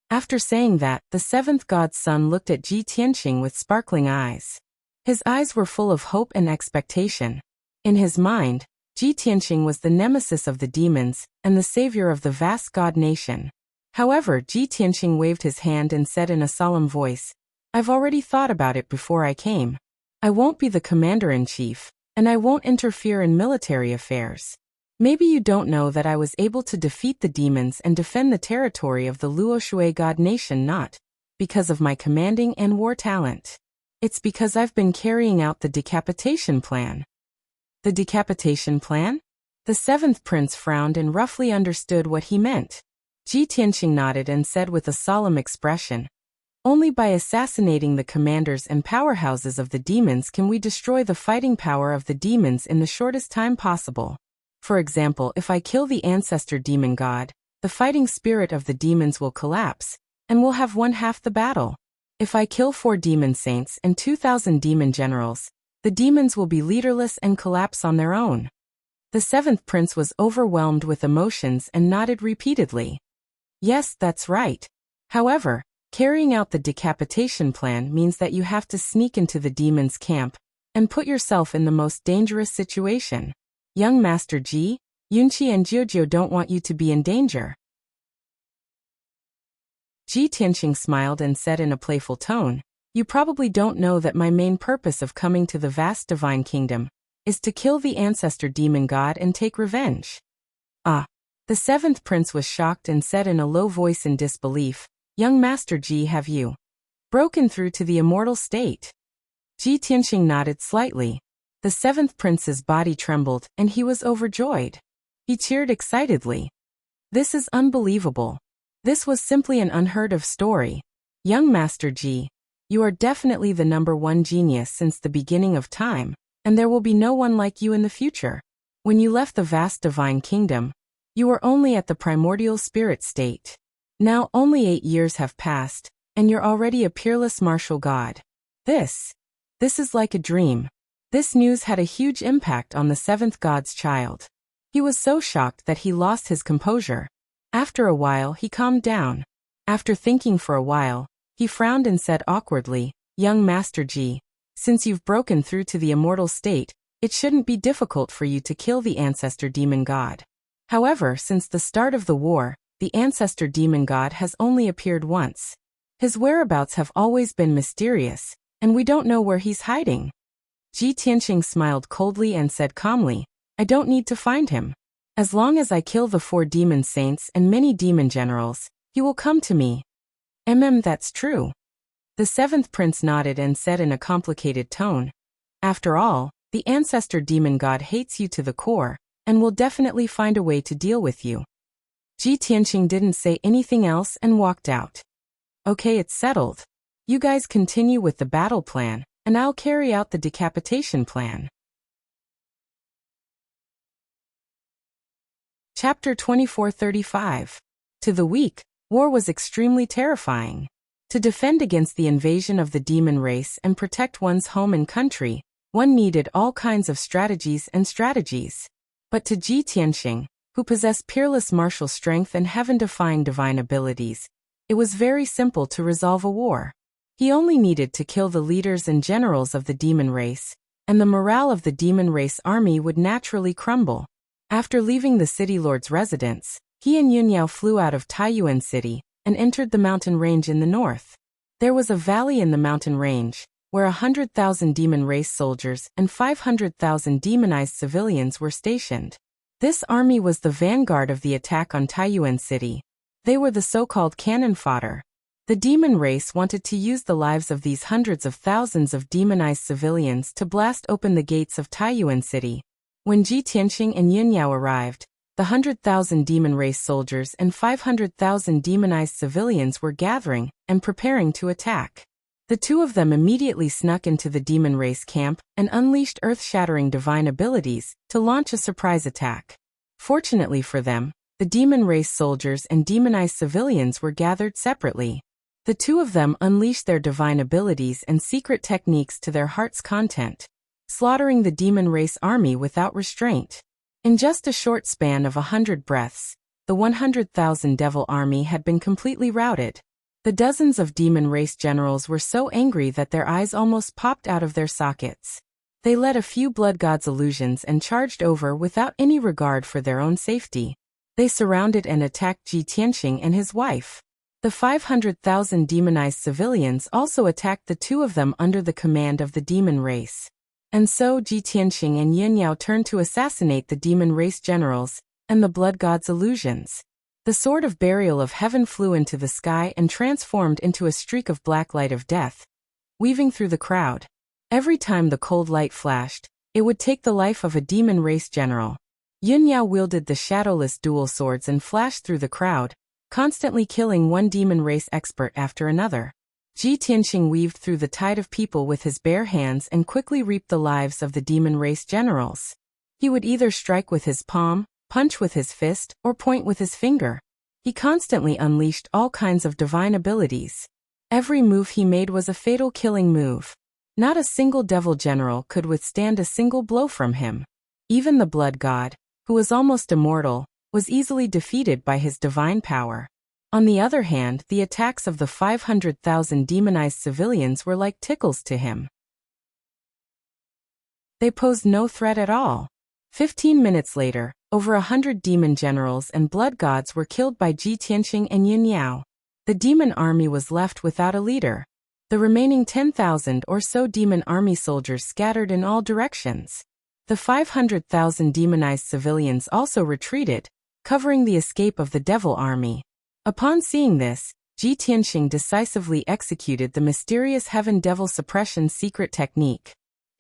After saying that, the seventh god's son looked at Ji Tianqing with sparkling eyes. His eyes were full of hope and expectation. In his mind, Ji Tianqing was the nemesis of the demons and the savior of the vast God Nation. However, Ji Tianqing waved his hand and said in a solemn voice, I've already thought about it before I came. I won't be the commander-in-chief, and I won't interfere in military affairs. Maybe you don't know that I was able to defeat the demons and defend the territory of the Luoshui God Nation not because of my commanding and war talent. It's because I've been carrying out the decapitation plan. The decapitation plan? The seventh prince frowned and roughly understood what he meant. Ji Tianqing nodded and said with a solemn expression, only by assassinating the commanders and powerhouses of the demons can we destroy the fighting power of the demons in the shortest time possible. For example, if I kill the ancestor demon god, the fighting spirit of the demons will collapse, and we'll have won half the battle. If I kill 4 demon saints and 2,000 demon generals, the demons will be leaderless and collapse on their own. The seventh prince was overwhelmed with emotions and nodded repeatedly. Yes, that's right. However, carrying out the decapitation plan means that you have to sneak into the demons' camp and put yourself in the most dangerous situation. Young Master Ji, Yunqi and Jiao don't want you to be in danger. Ji Tianqing smiled and said in a playful tone, you probably don't know that my main purpose of coming to the vast divine kingdom is to kill the ancestor demon god and take revenge. Ah. The seventh prince was shocked and said in a low voice in disbelief, Young Master Ji, have you broken through to the immortal state? Ji Tianqing nodded slightly. The seventh prince's body trembled and he was overjoyed. He cheered excitedly. This is unbelievable. This was simply an unheard-of story. Young Master Ji, you are definitely the #1 genius since the beginning of time, and there will be no one like you in the future. When you left the vast divine kingdom, you were only at the primordial spirit state. Now only 8 years have passed, and you're already a peerless martial god. This is like a dream. This news had a huge impact on the seventh god's child. He was so shocked that he lost his composure. After a while he calmed down. After thinking for a while, he frowned and said awkwardly, Young Master Ji, since you've broken through to the immortal state, it shouldn't be difficult for you to kill the ancestor demon god. However, since the start of the war, the ancestor demon god has only appeared once. His whereabouts have always been mysterious, and we don't know where he's hiding. Ji Tianqing smiled coldly and said calmly, I don't need to find him. As long as I kill the 4 demon saints and many demon generals, he will come to me. That's true. The seventh prince nodded and said in a complicated tone, After all, the ancestor demon god hates you to the core, and will definitely find a way to deal with you. Ji Tianqing didn't say anything else and walked out. Okay, it's settled. You guys continue with the battle plan, and I'll carry out the decapitation plan. Chapter 2435. To the weak, war was extremely terrifying. To defend against the invasion of the demon race and protect one's home and country, one needed all kinds of strategies. But to Ji Tianqing, who possessed peerless martial strength and heaven-defying divine abilities, it was very simple to resolve a war. He only needed to kill the leaders and generals of the demon race, and the morale of the demon race army would naturally crumble. After leaving the city lord's residence, he and Yunyao flew out of Taiyuan City and entered the mountain range in the north. There was a valley in the mountain range, where 100,000 demon race soldiers and 500,000 demonized civilians were stationed. This army was the vanguard of the attack on Taiyuan City. They were the so-called cannon fodder. The demon race wanted to use the lives of these hundreds of thousands of demonized civilians to blast open the gates of Taiyuan City. When Ji Tianqing and Yunyao arrived, the 100,000 demon race soldiers and 500,000 demonized civilians were gathering and preparing to attack. The two of them immediately snuck into the demon race camp and unleashed earth-shattering divine abilities to launch a surprise attack. Fortunately for them, the demon race soldiers and demonized civilians were gathered separately. The two of them unleashed their divine abilities and secret techniques to their heart's content, slaughtering the demon race army without restraint. In just a short span of 100 breaths, the 100,000 devil army had been completely routed. The dozens of demon race generals were so angry that their eyes almost popped out of their sockets. They led a few blood gods' illusions and charged over without any regard for their own safety. They surrounded and attacked Ji Tianqing and his wife. The 500,000 demonized civilians also attacked the two of them under the command of the demon race. And so Ji Tianqing and Yunyao turned to assassinate the demon race generals and the blood gods' illusions. The sword of burial of heaven flew into the sky and transformed into a streak of black light of death, weaving through the crowd. Every time the cold light flashed, it would take the life of a demon race general. Yunyao wielded the shadowless dual swords and flashed through the crowd, constantly killing one demon race expert after another. Ji Tianqing weaved through the tide of people with his bare hands and quickly reaped the lives of the demon race generals. He would either strike with his palm, punch with his fist, or point with his finger. He constantly unleashed all kinds of divine abilities. Every move he made was a fatal killing move. Not a single devil general could withstand a single blow from him. Even the blood god, who was almost immortal, was easily defeated by his divine power. On the other hand, the attacks of the 500,000 demonized civilians were like tickles to him. They posed no threat at all. 15 minutes later, over 100 demon generals and blood gods were killed by Ji Tianqing and Yunyao. The demon army was left without a leader. The remaining 10,000 or so demon army soldiers scattered in all directions. The 500,000 demonized civilians also retreated, covering the escape of the devil army. Upon seeing this, Ji Tianqing decisively executed the mysterious heaven devil suppression secret technique.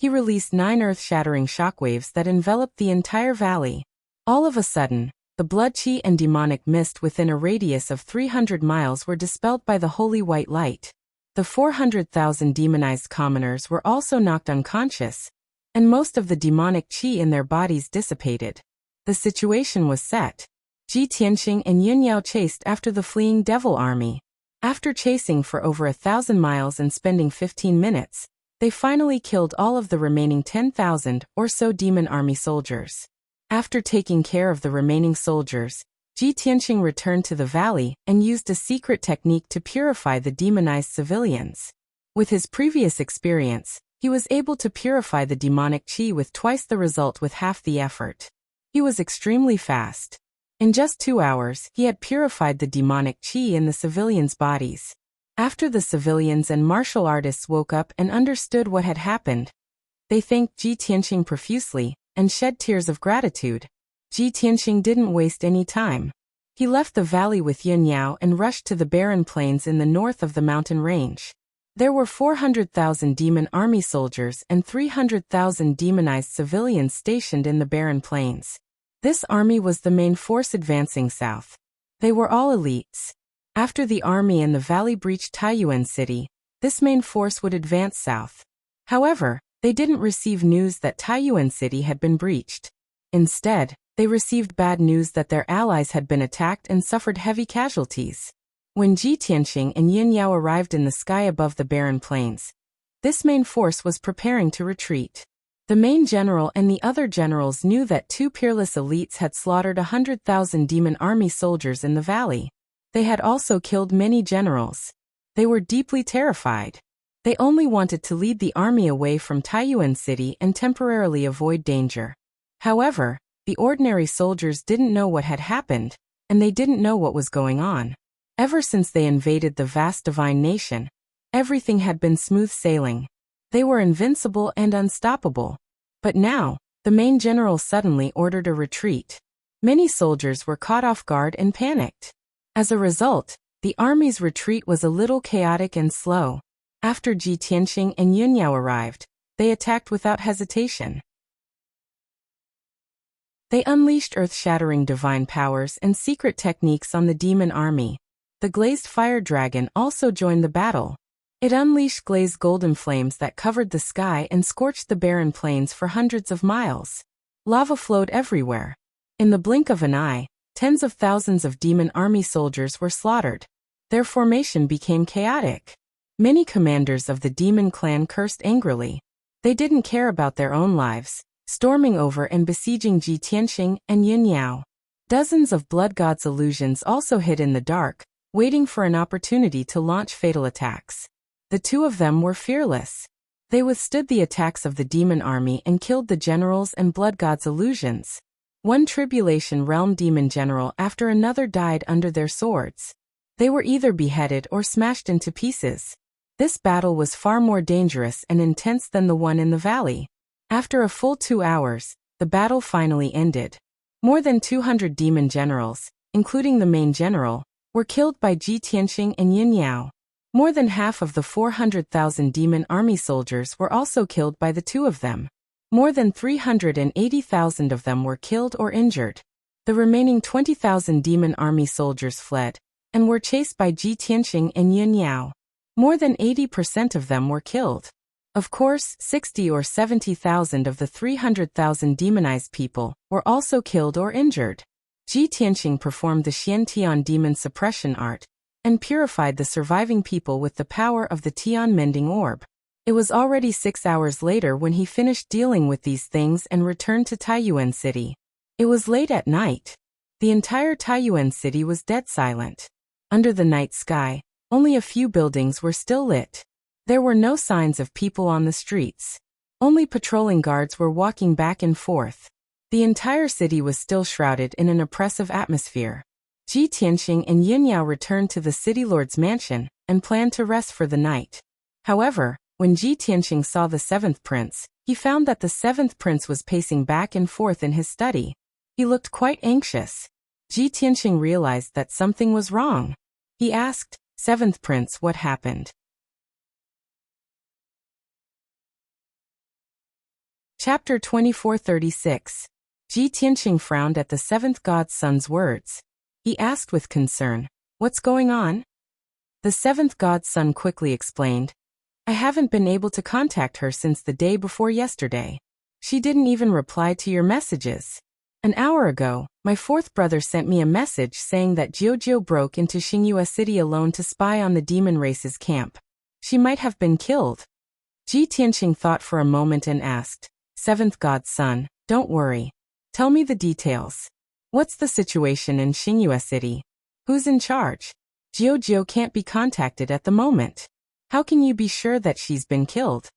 He released 9 earth-shattering shockwaves that enveloped the entire valley. All of a sudden, the blood chi and demonic mist within a radius of 300 miles were dispelled by the holy white light. The 400,000 demonized commoners were also knocked unconscious, and most of the demonic chi in their bodies dissipated. The situation was set. Ji Tianqing and Yun Yao chased after the fleeing devil army. After chasing for over 1,000 miles and spending 15 minutes, they finally killed all of the remaining 10,000 or so demon army soldiers. After taking care of the remaining soldiers, Ji Tianqing returned to the valley and used a secret technique to purify the demonized civilians. With his previous experience, he was able to purify the demonic chi with twice the result with half the effort. He was extremely fast. In just 2 hours, he had purified the demonic chi in the civilians' bodies. After the civilians and martial artists woke up and understood what had happened, they thanked Ji Tianqing profusely and shed tears of gratitude. Ji Tianqing didn't waste any time. He left the valley with Yun Yao and rushed to the barren plains in the north of the mountain range. There were 400,000 demon army soldiers and 300,000 demonized civilians stationed in the barren plains. This army was the main force advancing south. They were all elites. After the army in the valley breached Taiyuan City, this main force would advance south. However, they didn't receive news that Taiyuan City had been breached. Instead, they received bad news that their allies had been attacked and suffered heavy casualties. When Ji Tianqing and Yin Yao arrived in the sky above the barren plains, this main force was preparing to retreat. The main general and the other generals knew that 2 peerless elites had slaughtered 100,000 demon army soldiers in the valley. They had also killed many generals. They were deeply terrified. They only wanted to lead the army away from Taiyuan City and temporarily avoid danger. However, the ordinary soldiers didn't know what had happened, and they didn't know what was going on. Ever since they invaded the vast divine nation, everything had been smooth sailing. They were invincible and unstoppable. But now, the main general suddenly ordered a retreat. Many soldiers were caught off guard and panicked. As a result, the army's retreat was a little chaotic and slow. After Ji Tianqing and Yun Yao arrived, they attacked without hesitation. They unleashed earth-shattering divine powers and secret techniques on the demon army. The glazed fire dragon also joined the battle. It unleashed glazed golden flames that covered the sky and scorched the barren plains for hundreds of miles. Lava flowed everywhere. In the blink of an eye, tens of thousands of demon army soldiers were slaughtered. Their formation became chaotic. Many commanders of the demon clan cursed angrily. They didn't care about their own lives, storming over and besieging Ji Tianqing and Yin Yao. Dozens of blood gods' illusions also hid in the dark, waiting for an opportunity to launch fatal attacks. The 2 of them were fearless. They withstood the attacks of the demon army and killed the generals and blood gods' illusions. One tribulation realm demon general after another died under their swords. They were either beheaded or smashed into pieces. This battle was far more dangerous and intense than the one in the valley. After a full 2 hours, the battle finally ended. More than 200 demon generals, including the main general, were killed by Ji Tianqing and Yin Yao. More than half of the 400,000 demon army soldiers were also killed by the 2 of them. More than 380,000 of them were killed or injured. The remaining 20,000 demon army soldiers fled and were chased by Ji Tianqing and Yin Yao. More than 80% of them were killed. Of course, 60 or 70,000 of the 300,000 demonized people were also killed or injured. Ji Tianqing performed the Xian Tian demon suppression art and purified the surviving people with the power of the Tian mending orb. It was already 6 hours later when he finished dealing with these things and returned to Taiyuan City. It was late at night. The entire Taiyuan City was dead silent. Under the night sky, only a few buildings were still lit. There were no signs of people on the streets. Only patrolling guards were walking back and forth. The entire city was still shrouded in an oppressive atmosphere. Ji Tianqing and Yin Yao returned to the city lord's mansion and planned to rest for the night. However, when Ji Tianqing saw the 7th prince, he found that the 7th prince was pacing back and forth in his study. He looked quite anxious. Ji Tianqing realized that something was wrong. He asked, "7th prince, what happened?" Chapter 2436. Ji Tianqing frowned at the seventh god's son's words. He asked with concern, "What's going on?" The seventh god's son quickly explained, "I haven't been able to contact her since the day before yesterday. She didn't even reply to your messages. An hour ago, my fourth brother sent me a message saying that Jiujiu broke into Xingyue City alone to spy on the demon race's camp. She might have been killed." Ji Tianqing thought for a moment and asked, "Seventh god's son, don't worry. Tell me the details. What's the situation in Xingyue City? Who's in charge? Jiujiu can't be contacted at the moment. How can you be sure that she's been killed?"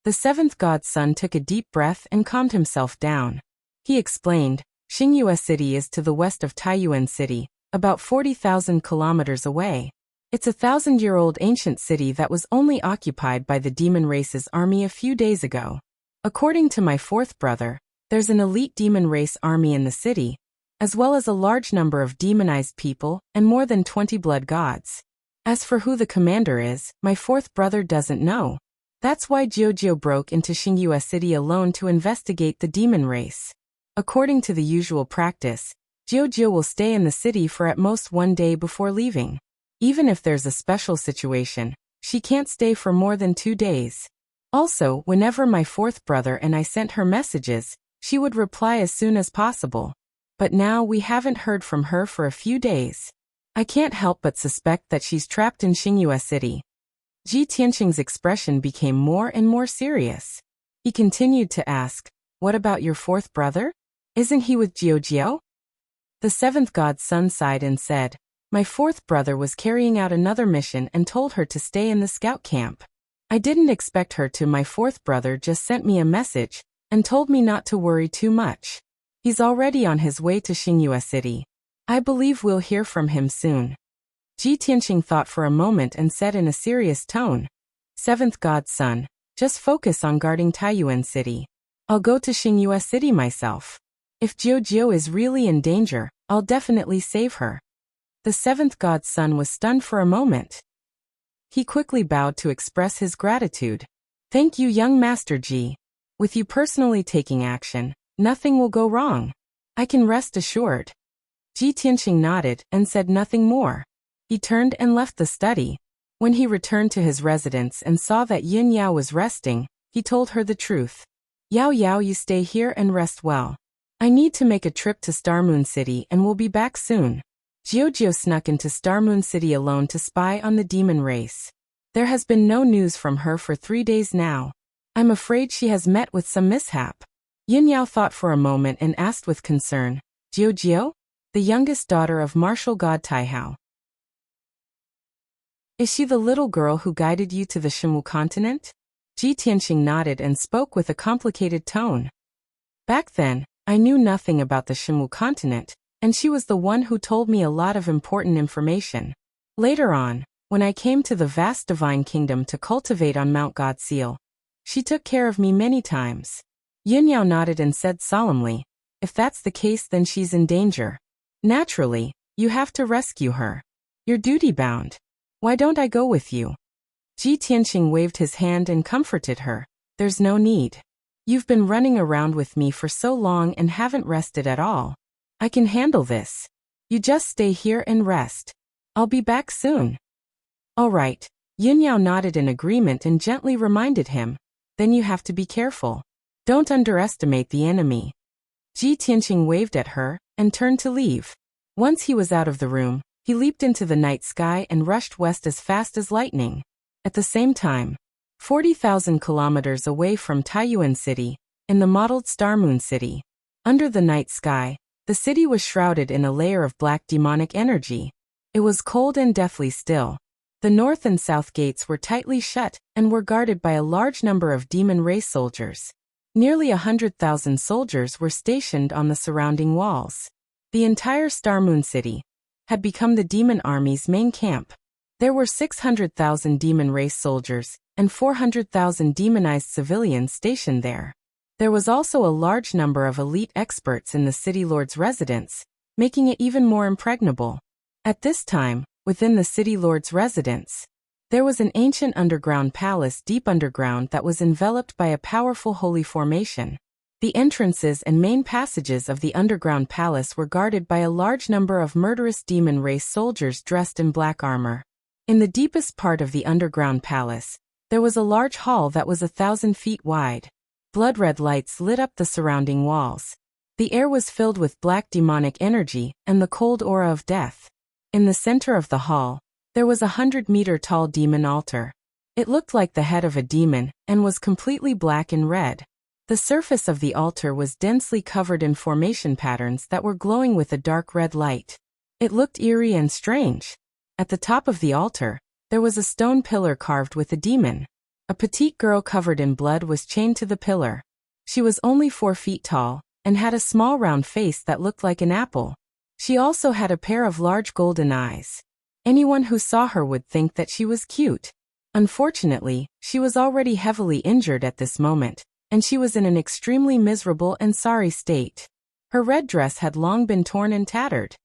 The seventh god's son took a deep breath and calmed himself down. He explained, "Xingyue City is to the west of Taiyuan City, about 40,000 kilometers away. It's a 1,000-year-old ancient city that was only occupied by the demon race's army a few days ago. According to my fourth brother, there's an elite demon race army in the city, as well as a large number of demonized people and more than 20 blood gods. As for who the commander is, my fourth brother doesn't know. That's why Jiujiu broke into Xingyue City alone to investigate the demon race. According to the usual practice, Jiujiu will stay in the city for at most 1 day before leaving. Even if there's a special situation, she can't stay for more than 2 days. Also, whenever my fourth brother and I sent her messages, she would reply as soon as possible. But now we haven't heard from her for a few days. I can't help but suspect that she's trapped in Xingyue City." Ji Tianqing's expression became more and more serious. He continued to ask, "What about your fourth brother? Isn't he with Jiujiu?" The seventh god's son sighed and said, "My fourth brother was carrying out another mission and told her to stay in the scout camp. I didn't expect her to. My fourth brother just sent me a message and told me not to worry too much. He's already on his way to Xingyue City. I believe we'll hear from him soon." Ji Tianqing thought for a moment and said in a serious tone, "Seventh god's son, just focus on guarding Taiyuan City. I'll go to Xingyue City myself. If Jiujiu is really in danger, I'll definitely save her." The seventh god's son was stunned for a moment. He quickly bowed to express his gratitude. "Thank you, young Master Ji. With you personally taking action, nothing will go wrong. I can rest assured." Ji Tianqing nodded and said nothing more. He turned and left the study. When he returned to his residence and saw that Yin Yao was resting, he told her the truth. "Yao Yao, you stay here and rest well. I need to make a trip to Starmoon City and will be back soon." Jiujiu snuck into Starmoon City alone to spy on the demon race. There has been no news from her for 3 days now. I'm afraid she has met with some mishap. Yin Yao thought for a moment and asked with concern, "Jiujiu? The youngest daughter of martial god Taihao. Is she the little girl who guided you to the Shimu continent?" Ji Tianqing nodded and spoke with a complicated tone. "Back then, I knew nothing about the Shimu continent, and she was the one who told me a lot of important information. Later on, when I came to the vast divine kingdom to cultivate on Mount Godseal, she took care of me many times." Yin Yao nodded and said solemnly, "If that's the case, then she's in danger. Naturally, you have to rescue her. You're duty-bound. Why don't I go with you?" Ji Tianqing waved his hand and comforted her. "There's no need. You've been running around with me for so long and haven't rested at all. I can handle this. You just stay here and rest. I'll be back soon." "All right." Yin Yao nodded in agreement and gently reminded him, "Then you have to be careful. Don't underestimate the enemy." Ji Tianqing waved at her and turned to leave. Once he was out of the room, he leaped into the night sky and rushed west as fast as lightning. At the same time, 40,000 kilometers away from Taiyuan City, in the modeled Starmoon City, under the night sky, the city was shrouded in a layer of black demonic energy. It was cold and deathly still. The north and south gates were tightly shut and were guarded by a large number of demon race soldiers. Nearly 100,000 soldiers were stationed on the surrounding walls. The entire Starmoon City had become the demon army's main camp. There were 600,000 demon race soldiers and 400,000 demonized civilians stationed there. There was also a large number of elite experts in the city lord's residence, making it even more impregnable. At this time, within the city lord's residence, There was an ancient underground palace deep underground that was enveloped by a powerful holy formation. The entrances and main passages of the underground palace were guarded by a large number of murderous demon race soldiers dressed in black armor. In the deepest part of the underground palace, there was a large hall that was 1,000 feet wide. Blood-red lights lit up the surrounding walls. The air was filled with black demonic energy and the cold aura of death. In the center of the hall, there was a 100-meter-tall demon altar. It looked like the head of a demon and was completely black and red. The surface of the altar was densely covered in formation patterns that were glowing with a dark red light. It looked eerie and strange. At the top of the altar, there was a stone pillar carved with a demon. A petite girl covered in blood was chained to the pillar. She was only 4 feet tall and had a small round face that looked like an apple. She also had a pair of large golden eyes. Anyone who saw her would think that she was cute. Unfortunately, she was already heavily injured at this moment, and she was in an extremely miserable and sorry state. Her red dress had long been torn and tattered.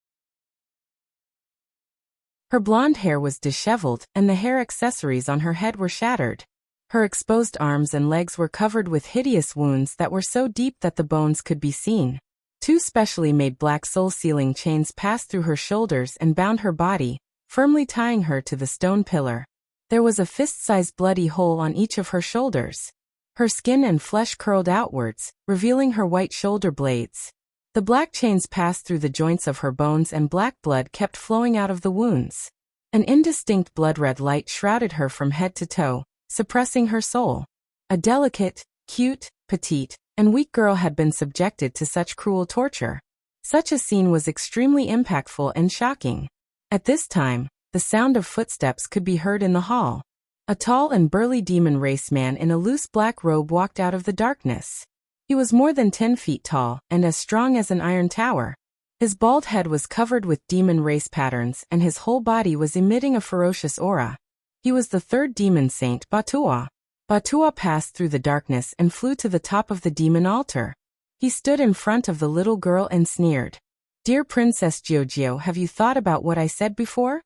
Her blonde hair was disheveled, and the hair accessories on her head were shattered. Her exposed arms and legs were covered with hideous wounds that were so deep that the bones could be seen. 2 specially made black soul-sealing chains passed through her shoulders and bound her body, firmly tying her to the stone pillar. There was a fist-sized bloody hole on each of her shoulders. Her skin and flesh curled outwards, revealing her white shoulder blades. The black chains passed through the joints of her bones and black blood kept flowing out of the wounds. An indistinct blood-red light shrouded her from head to toe, suppressing her soul. A delicate, cute, petite, and weak girl had been subjected to such cruel torture. Such a scene was extremely impactful and shocking. At this time, the sound of footsteps could be heard in the hall. A tall and burly demon race man in a loose black robe walked out of the darkness. He was more than 10 feet tall and as strong as an iron tower. His bald head was covered with demon race patterns and his whole body was emitting a ferocious aura. He was the 3rd demon saint, Batua. Batua passed through the darkness and flew to the top of the demon altar. He stood in front of the little girl and sneered. "Dear Princess Jiujio, have you thought about what I said before?"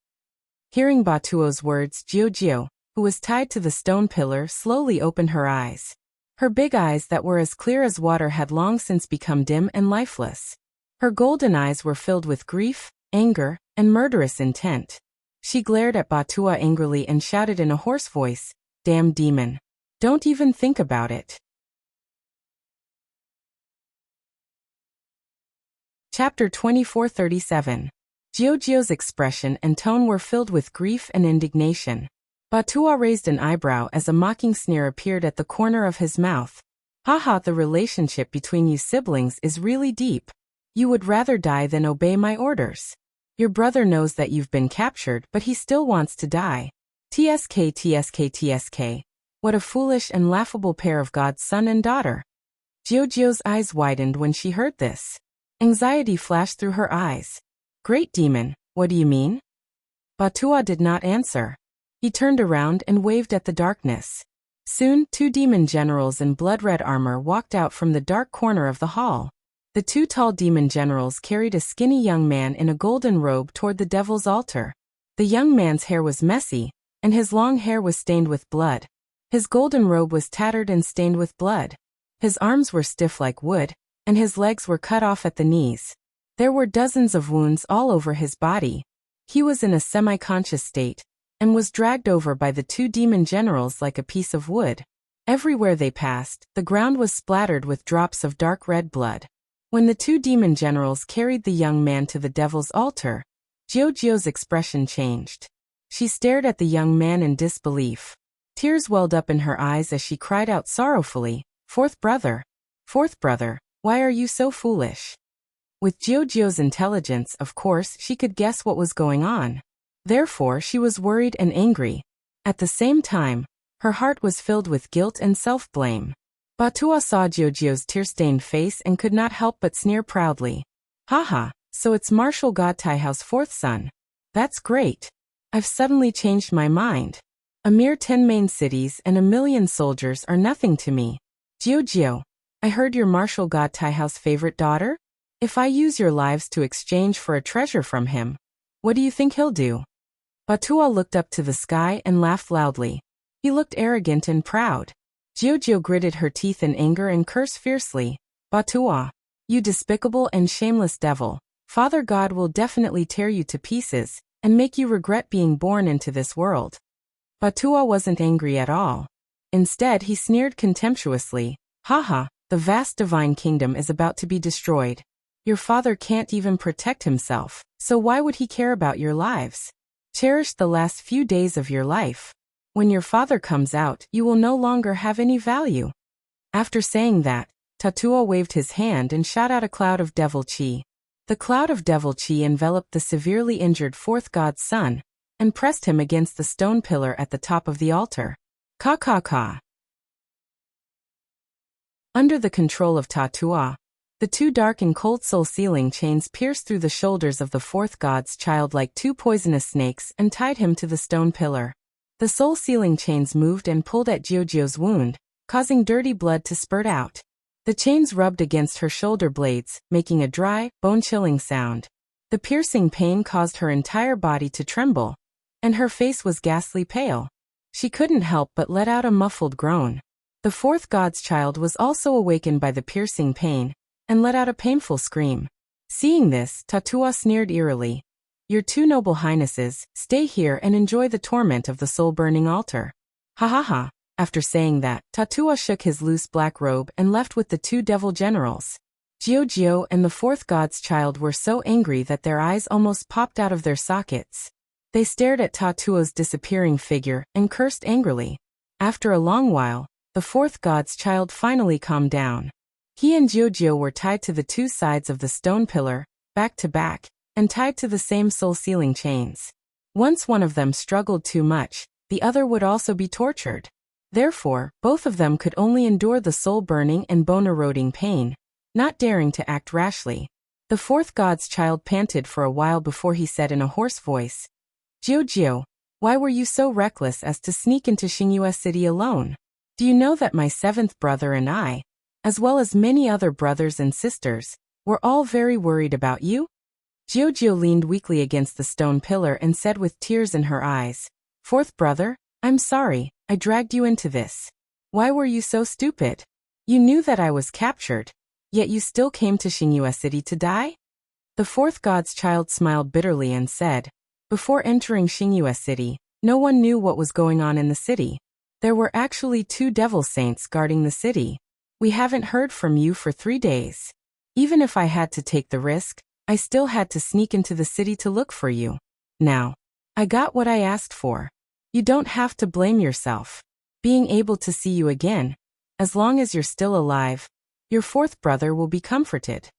Hearing Batuo's words, Jiujio, who was tied to the stone pillar, slowly opened her eyes. Her big eyes that were as clear as water had long since become dim and lifeless. Her golden eyes were filled with grief, anger, and murderous intent. She glared at Batua angrily and shouted in a hoarse voice, "Damn demon. Don't even think about it." Chapter 2437. Jiujio's expression and tone were filled with grief and indignation. Batua raised an eyebrow as a mocking sneer appeared at the corner of his mouth. "Haha, the relationship between you siblings is really deep. You would rather die than obey my orders. Your brother knows that you've been captured, but he still wants to die. TSK TSK TSK. What a foolish and laughable pair of God's son and daughter." Jiujio's eyes widened when she heard this. Anxiety flashed through her eyes. "Great demon, what do you mean?" Batua did not answer. He turned around and waved at the darkness. Soon, 2 demon generals in blood-red armor walked out from the dark corner of the hall. The 2 tall demon generals carried a skinny young man in a golden robe toward the devil's altar. The young man's hair was messy, and his long hair was stained with blood. His golden robe was tattered and stained with blood. His arms were stiff like wood, and his legs were cut off at the knees. There were dozens of wounds all over his body. He was in a semi-conscious state, and was dragged over by the 2 demon generals like a piece of wood. Everywhere they passed, the ground was splattered with drops of dark red blood. When the 2 demon generals carried the young man to the devil's altar, Jiujio's expression changed. She stared at the young man in disbelief. Tears welled up in her eyes as she cried out sorrowfully, Fourth brother, why are you so foolish?" With Jiujio's intelligence, of course, she could guess what was going on. Therefore, she was worried and angry. At the same time, her heart was filled with guilt and self-blame. Batua saw Jiujio's tear-stained face and could not help but sneer proudly. "Haha, so it's Martial God Taihao's 4th son. That's great. I've suddenly changed my mind. A mere 10 main cities and 1,000,000 soldiers are nothing to me. Jiujio, I heard you're Martial God Taihao's favorite daughter? If I use your lives to exchange for a treasure from him, what do you think he'll do?" Batua looked up to the sky and laughed loudly. He looked arrogant and proud. Jiujio gritted her teeth in anger and cursed fiercely. Batua, you despicable and shameless devil, Father God will definitely tear you to pieces and make you regret being born into this world. Batua wasn't angry at all. Instead, he sneered contemptuously. Haha, the vast divine kingdom is about to be destroyed. Your father can't even protect himself, so why would he care about your lives? Cherish the last few days of your life. When your father comes out, you will no longer have any value. After saying that, Tatua waved his hand and shot out a cloud of devil chi. The cloud of devil chi enveloped the severely injured fourth god's son and pressed him against the stone pillar at the top of the altar. Ka ka ka. Under the control of Tatua, the two dark and cold soul sealing chains pierced through the shoulders of the fourth god's child like two poisonous snakes and tied him to the stone pillar. The soul sealing chains moved and pulled at Jiujio's wound, causing dirty blood to spurt out. The chains rubbed against her shoulder blades, making a dry, bone-chilling sound. The piercing pain caused her entire body to tremble, and her face was ghastly pale. She couldn't help but let out a muffled groan. The fourth god's child was also awakened by the piercing pain, and let out a painful scream. Seeing this, Tatua sneered eerily. Your two noble highnesses, stay here and enjoy the torment of the soul-burning altar. Ha ha ha. After saying that, Tatua shook his loose black robe and left with the two devil generals. Jiujio and the fourth god's child were so angry that their eyes almost popped out of their sockets. They stared at Tatua's disappearing figure and cursed angrily. After a long while, the fourth god's child finally calmed down. He and Jiujio were tied to the two sides of the stone pillar, back to back, and tied to the same soul-sealing chains. Once one of them struggled too much, the other would also be tortured. Therefore, both of them could only endure the soul-burning and bone-eroding pain, not daring to act rashly. The fourth god's child panted for a while before he said in a hoarse voice, Jiujio, why were you so reckless as to sneak into Xingyue City alone? Do you know that my seventh brother and I, as well as many other brothers and sisters, were all very worried about you? Jiujio leaned weakly against the stone pillar and said with tears in her eyes, Fourth brother, I'm sorry, I dragged you into this. Why were you so stupid? You knew that I was captured, yet you still came to Xingyue City to die? The fourth god's child smiled bitterly and said, Before entering Xingyue City, no one knew what was going on in the city. There were actually two devil saints guarding the city. We haven't heard from you for 3 days. Even if I had to take the risk, I still had to sneak into the city to look for you. Now, I got what I asked for. You don't have to blame yourself. Being able to see you again, as long as you're still alive, your fourth brother will be comforted.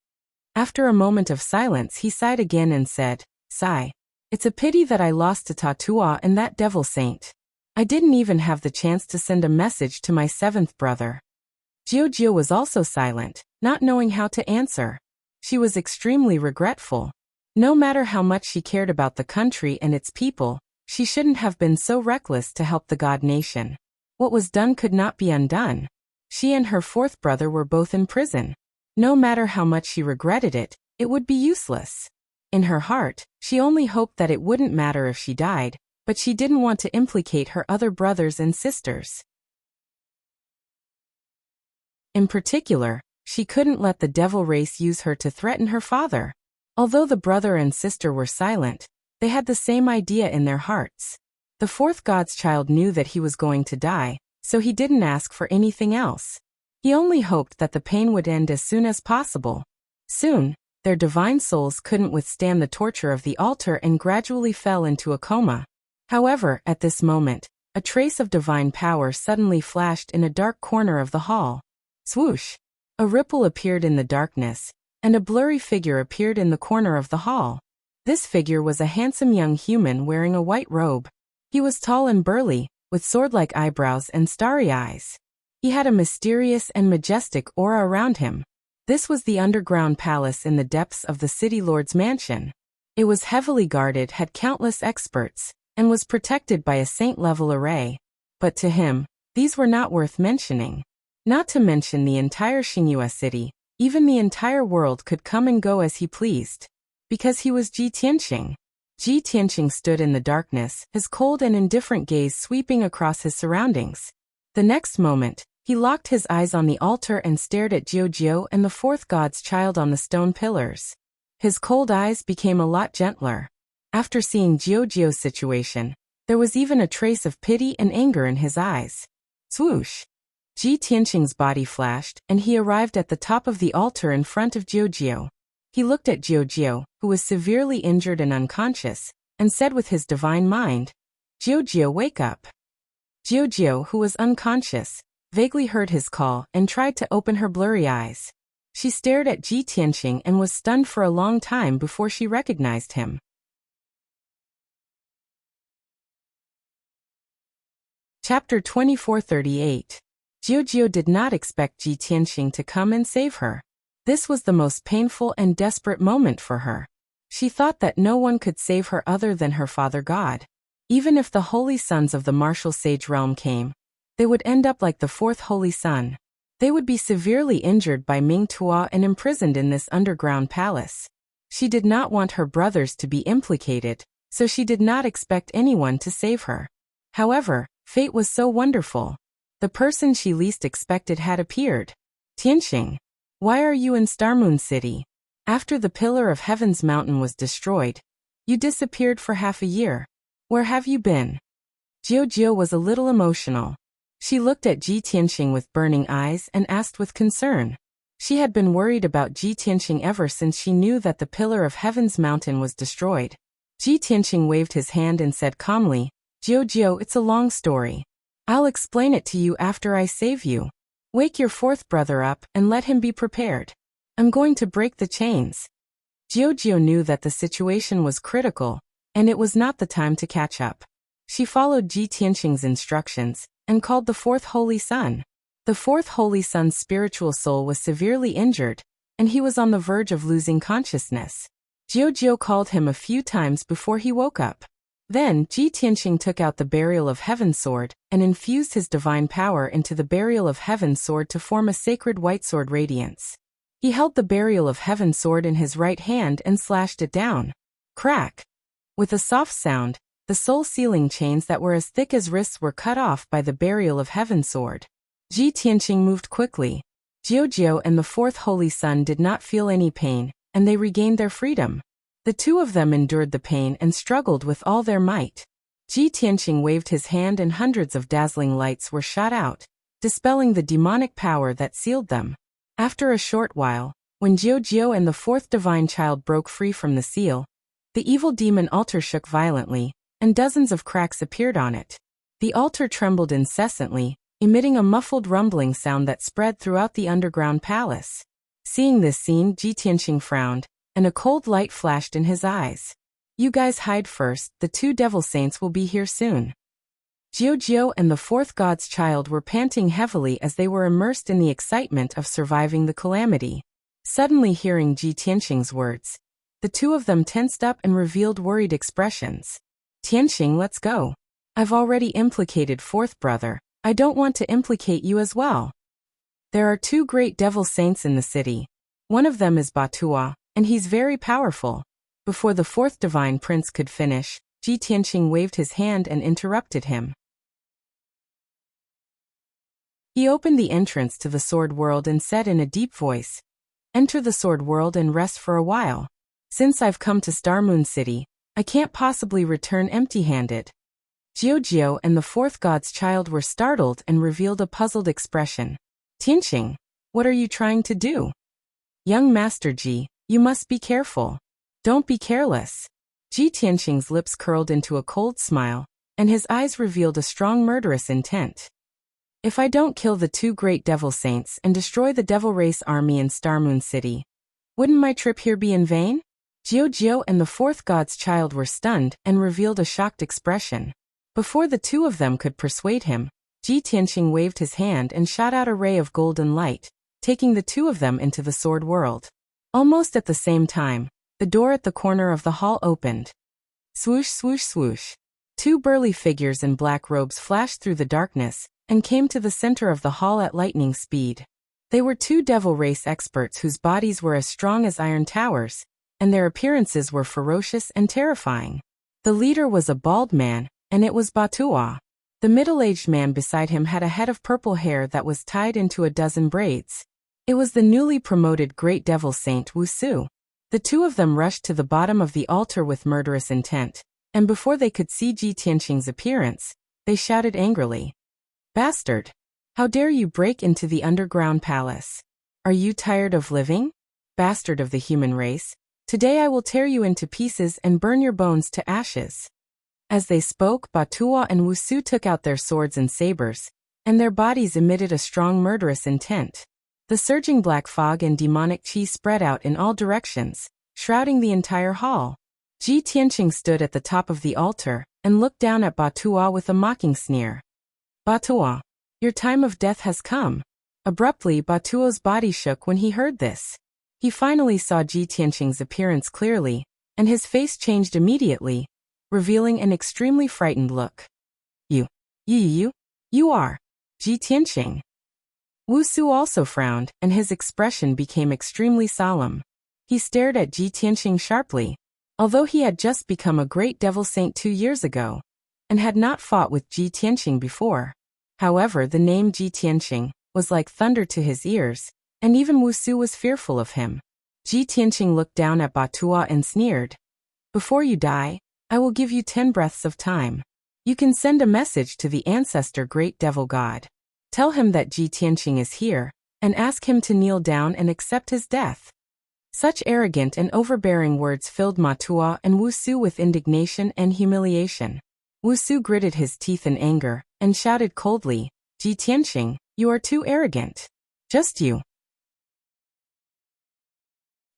After a moment of silence, he sighed again and said, Sigh. It's a pity that I lost to Tatua and that devil saint. I didn't even have the chance to send a message to my seventh brother. Jiujio was also silent, not knowing how to answer. She was extremely regretful. No matter how much she cared about the country and its people, she shouldn't have been so reckless to help the god nation. What was done could not be undone. She and her fourth brother were both in prison. No matter how much she regretted it, it would be useless. In her heart, she only hoped that it wouldn't matter if she died, but she didn't want to implicate her other brothers and sisters. In particular, she couldn't let the devil race use her to threaten her father. Although the brother and sister were silent, they had the same idea in their hearts. The fourth god's child knew that he was going to die, so he didn't ask for anything else. He only hoped that the pain would end as soon as possible. Soon, their divine souls couldn't withstand the torture of the altar and gradually fell into a coma. However, at this moment, a trace of divine power suddenly flashed in a dark corner of the hall. Swoosh! A ripple appeared in the darkness, and a blurry figure appeared in the corner of the hall. This figure was a handsome young human wearing a white robe. He was tall and burly, with sword-like eyebrows and starry eyes. He had a mysterious and majestic aura around him. This was the underground palace in the depths of the city lord's mansion. It was heavily guarded, had countless experts, and was protected by a saint-level array. But to him, these were not worth mentioning. Not to mention the entire Xingyue City, even the entire world could come and go as he pleased. Because he was Ji Tianqing. Ji Tianqing stood in the darkness, his cold and indifferent gaze sweeping across his surroundings. The next moment, he locked his eyes on the altar and stared at Jiao and the fourth god's child on the stone pillars. His cold eyes became a lot gentler. After seeing Jiao's situation, there was even a trace of pity and anger in his eyes. Swoosh! Ji Tianqing's body flashed, and he arrived at the top of the altar in front of Jiao. He looked at Jiao, who was severely injured and unconscious, and said with his divine mind, "Jiao, wake up." Jiao, who was unconscious, vaguely heard his call and tried to open her blurry eyes. She stared at Ji Tianqing and was stunned for a long time before she recognized him. Chapter 2438. Jiao did not expect Ji Tianqing to come and save her. This was the most painful and desperate moment for her. She thought that no one could save her other than her father God. Even if the holy sons of the martial sage realm came, they would end up like the fourth holy son. They would be severely injured by Ming Tuo and imprisoned in this underground palace. She did not want her brothers to be implicated, so she did not expect anyone to save her. However, fate was so wonderful. The person she least expected had appeared. Tianqing, why are you in Starmoon City? After the Pillar of Heaven's mountain was destroyed, you disappeared for half a year. Where have you been? Jiao was a little emotional. She looked at Ji Tianqing with burning eyes and asked with concern. She had been worried about Ji Tianqing ever since she knew that the Pillar of Heaven's mountain was destroyed. Ji Tianqing waved his hand and said calmly, Jiao, it's a long story. I'll explain it to you after I save you. Wake your fourth brother up and let him be prepared. I'm going to break the chains. Jiao knew that the situation was critical, and it was not the time to catch up. She followed Ji Tianqing's instructions and called the fourth holy son. The fourth holy son's spiritual soul was severely injured, and he was on the verge of losing consciousness. Jiao called him a few times before he woke up. Then, Ji Tianqing took out the Burial of Heaven sword and infused his divine power into the Burial of Heaven sword to form a sacred white sword radiance. He held the Burial of Heaven sword in his right hand and slashed it down. Crack! With a soft sound, the soul-sealing chains that were as thick as wrists were cut off by the Burial of Heaven sword. Ji Tianqing moved quickly. Jiao and the fourth holy son did not feel any pain, and they regained their freedom. The two of them endured the pain and struggled with all their might. Ji Tianqing waved his hand and hundreds of dazzling lights were shot out, dispelling the demonic power that sealed them. After a short while, when Jiao and the fourth divine child broke free from the seal, the evil demon altar shook violently, and dozens of cracks appeared on it. The altar trembled incessantly, emitting a muffled rumbling sound that spread throughout the underground palace. Seeing this scene, Ji Tianqing frowned, and a cold light flashed in his eyes. You guys hide first, the two devil saints will be here soon. Jiao and the fourth god's child were panting heavily as they were immersed in the excitement of surviving the calamity. Suddenly hearing Ji Tianqing's words, the two of them tensed up and revealed worried expressions. Tianqing, let's go. I've already implicated fourth brother. I don't want to implicate you as well. There are two great devil saints in the city. One of them is Batua, and he's very powerful. Before the fourth divine prince could finish, Ji Tianqing waved his hand and interrupted him. He opened the entrance to the sword world and said in a deep voice, Enter the sword world and rest for a while. Since I've come to Starmoon City, I can't possibly return empty-handed. Jiao and the fourth god's child were startled and revealed a puzzled expression. Tianqing, what are you trying to do? Young Master Ji, you must be careful. Don't be careless. Ji Tianqing's lips curled into a cold smile, and his eyes revealed a strong murderous intent. If I don't kill the two great devil saints and destroy the devil race army in Starmoon City, wouldn't my trip here be in vain? Jiao and the fourth god's child were stunned and revealed a shocked expression. Before the two of them could persuade him, Ji Tianqing waved his hand and shot out a ray of golden light, taking the two of them into the sword world. Almost at the same time, the door at the corner of the hall opened. Swoosh, swoosh, swoosh. Two burly figures in black robes flashed through the darkness and came to the center of the hall at lightning speed. They were two devil race experts whose bodies were as strong as iron towers, and their appearances were ferocious and terrifying. The leader was a bald man, and it was Batua. The middle-aged man beside him had a head of purple hair that was tied into a dozen braids. It was the newly promoted Great Devil Saint Wuxia. The two of them rushed to the bottom of the altar with murderous intent, and before they could see Ji Tianqing's appearance, they shouted angrily, "Bastard! How dare you break into the underground palace? Are you tired of living? Bastard of the human race, today I will tear you into pieces and burn your bones to ashes." As they spoke, Batua and Wuxia took out their swords and sabers, and their bodies emitted a strong murderous intent. The surging black fog and demonic qi spread out in all directions, shrouding the entire hall. Ji Tianqing stood at the top of the altar and looked down at Batua with a mocking sneer. "Batua, your time of death has come." Abruptly, Batua's body shook when he heard this. He finally saw Ji Tianqing's appearance clearly, and his face changed immediately, revealing an extremely frightened look. You are Ji Tianqing." Wuxia also frowned, and his expression became extremely solemn. He stared at Ji Tianqing sharply. Although he had just become a great devil saint 2 years ago, and had not fought with Ji Tianqing before. However, the name Ji Tianqing was like thunder to his ears, and even Wuxia was fearful of him. Ji Tianqing looked down at Batua and sneered, "Before you die, I will give you 10 breaths of time. You can send a message to the ancestor Great Devil God. Tell him that Ji Tianqing is here, and ask him to kneel down and accept his death." Such arrogant and overbearing words filled Batua and Wuxia with indignation and humiliation. Wuxia gritted his teeth in anger, and shouted coldly, "Ji Tianqing, you are too arrogant. Just you.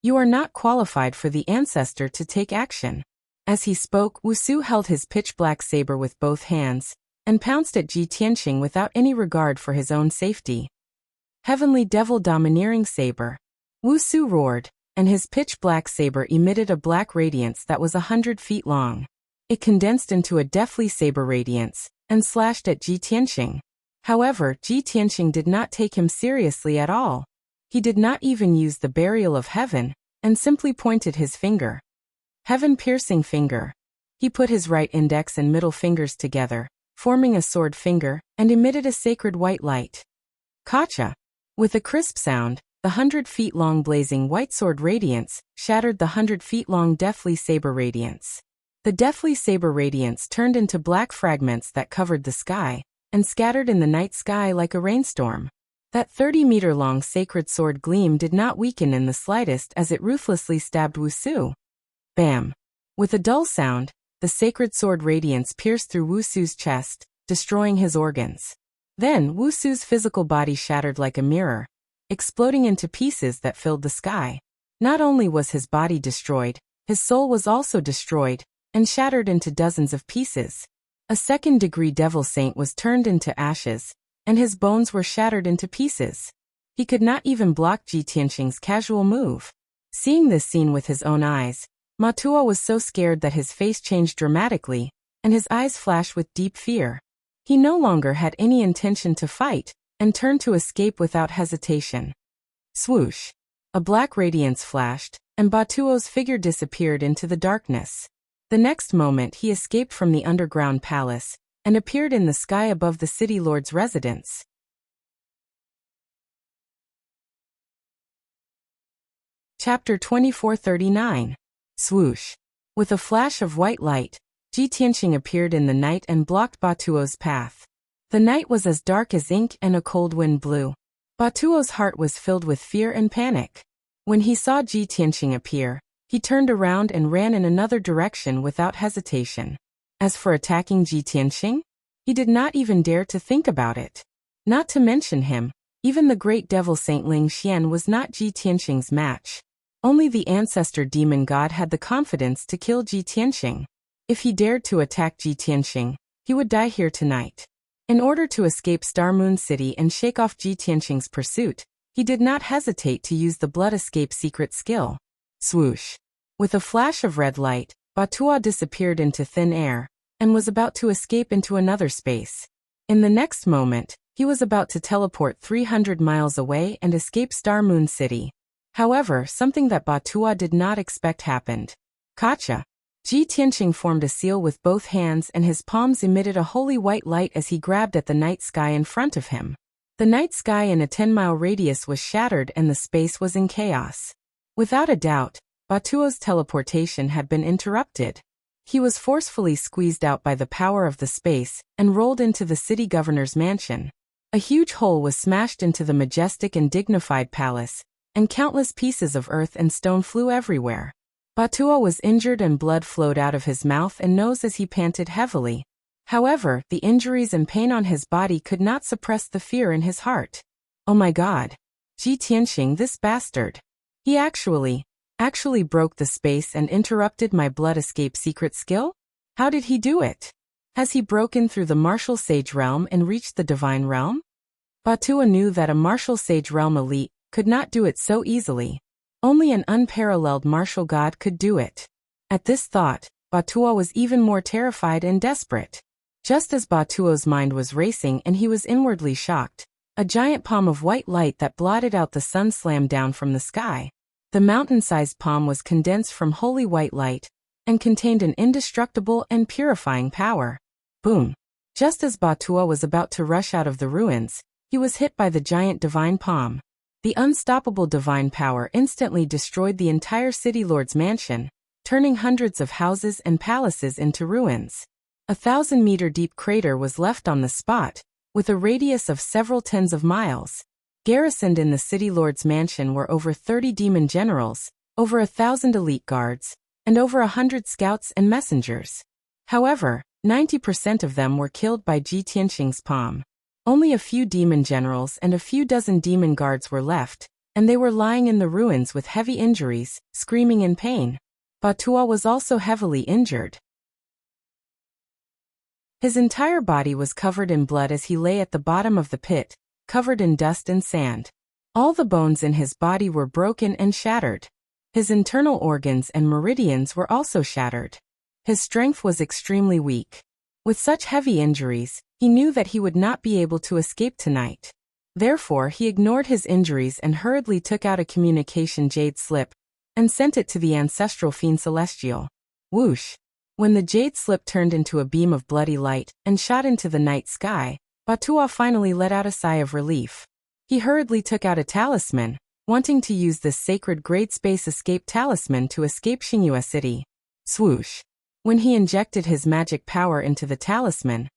You are not qualified for the ancestor to take action." As he spoke, Wuxia held his pitch-black saber with both hands, and pounced at Ji Tianqing without any regard for his own safety. "Heavenly Devil Domineering Saber!" Wuxia roared, and his pitch-black saber emitted a black radiance that was 100 feet long. It condensed into a deathly saber radiance, and slashed at Ji Tianqing. However, Ji Tianqing did not take him seriously at all. He did not even use the burial of heaven, and simply pointed his finger. Heaven-piercing finger. He put his right index and middle fingers together, forming a sword finger, and emitted a sacred white light. Kacha! With a crisp sound, the 100 feet long blazing white sword radiance shattered the 100 feet long deathly saber radiance. The deathly saber radiance turned into black fragments that covered the sky, and scattered in the night sky like a rainstorm. That 30-meter-long sacred sword gleam did not weaken in the slightest as it ruthlessly stabbed Wuxia. Bam! With a dull sound, the sacred sword radiance pierced through Wuxia's chest, destroying his organs. Then, Wuxia's physical body shattered like a mirror, exploding into pieces that filled the sky. Not only was his body destroyed, his soul was also destroyed, and shattered into dozens of pieces. A second-degree devil saint was turned into ashes, and his bones were shattered into pieces. He could not even block Ji Tianqing's casual move. Seeing this scene with his own eyes, Batua was so scared that his face changed dramatically, and his eyes flashed with deep fear. He no longer had any intention to fight, and turned to escape without hesitation. Swoosh! A black radiance flashed, and Batua's figure disappeared into the darkness. The next moment he escaped from the underground palace, and appeared in the sky above the city lord's residence. Chapter 2439. Swoosh! With a flash of white light, Ji Tianqing appeared in the night and blocked Batua's path. The night was as dark as ink and a cold wind blew. Batua's heart was filled with fear and panic. When he saw Ji Tianqing appear, he turned around and ran in another direction without hesitation. As for attacking Ji Tianqing, he did not even dare to think about it. Not to mention him, even the great devil Saint Ling Xian was not Ji Tianqing's match. Only the ancestor demon god had the confidence to kill Ji Tianqing. If he dared to attack Ji Tianqing, he would die here tonight. In order to escape Star Moon City and shake off Ji Tianqing's pursuit, he did not hesitate to use the blood escape secret skill. Swoosh! With a flash of red light, Batua disappeared into thin air, and was about to escape into another space. In the next moment, he was about to teleport 300 miles away and escape Star Moon City. However, something that Batua did not expect happened. Kacha. Ji Tianqing formed a seal with both hands and his palms emitted a holy white light as he grabbed at the night sky in front of him. The night sky in a 10-mile radius was shattered and the space was in chaos. Without a doubt, Batua's teleportation had been interrupted. He was forcefully squeezed out by the power of the space and rolled into the city governor's mansion. A huge hole was smashed into the majestic and dignified palace, and countless pieces of earth and stone flew everywhere. Batua was injured and blood flowed out of his mouth and nose as he panted heavily. However, the injuries and pain on his body could not suppress the fear in his heart. Oh my God! Ji Tianqing, this bastard! He actually broke the space and interrupted my blood escape secret skill? How did he do it? Has he broken through the martial sage realm and reached the divine realm? Batua knew that a martial sage realm elite could not do it so easily. Only an unparalleled martial god could do it. At this thought, Batua was even more terrified and desperate. Just as Batua's mind was racing and he was inwardly shocked, a giant palm of white light that blotted out the sun slammed down from the sky. The mountain-sized palm was condensed from holy white light and contained an indestructible and purifying power. Boom! Just as Batua was about to rush out of the ruins, he was hit by the giant divine palm. The unstoppable divine power instantly destroyed the entire city lord's mansion, turning hundreds of houses and palaces into ruins. A 1,000-meter-deep crater was left on the spot, with a radius of several tens of miles. Garrisoned in the city lord's mansion were over 30 demon generals, over 1,000 elite guards, and over 100 scouts and messengers. However, 90% of them were killed by Ji Tianqing's palm. Only a few demon generals and a few dozen demon guards were left, and they were lying in the ruins with heavy injuries, screaming in pain. Batua was also heavily injured. His entire body was covered in blood as he lay at the bottom of the pit, covered in dust and sand. All the bones in his body were broken and shattered. His internal organs and meridians were also shattered. His strength was extremely weak. With such heavy injuries, he knew that he would not be able to escape tonight. Therefore, he ignored his injuries and hurriedly took out a communication jade slip and sent it to the ancestral fiend celestial. Whoosh! When the jade slip turned into a beam of bloody light and shot into the night sky, Batua finally let out a sigh of relief. He hurriedly took out a talisman, wanting to use this sacred great space escape talisman to escape Xingyue City. Swoosh! When he injected his magic power into the talisman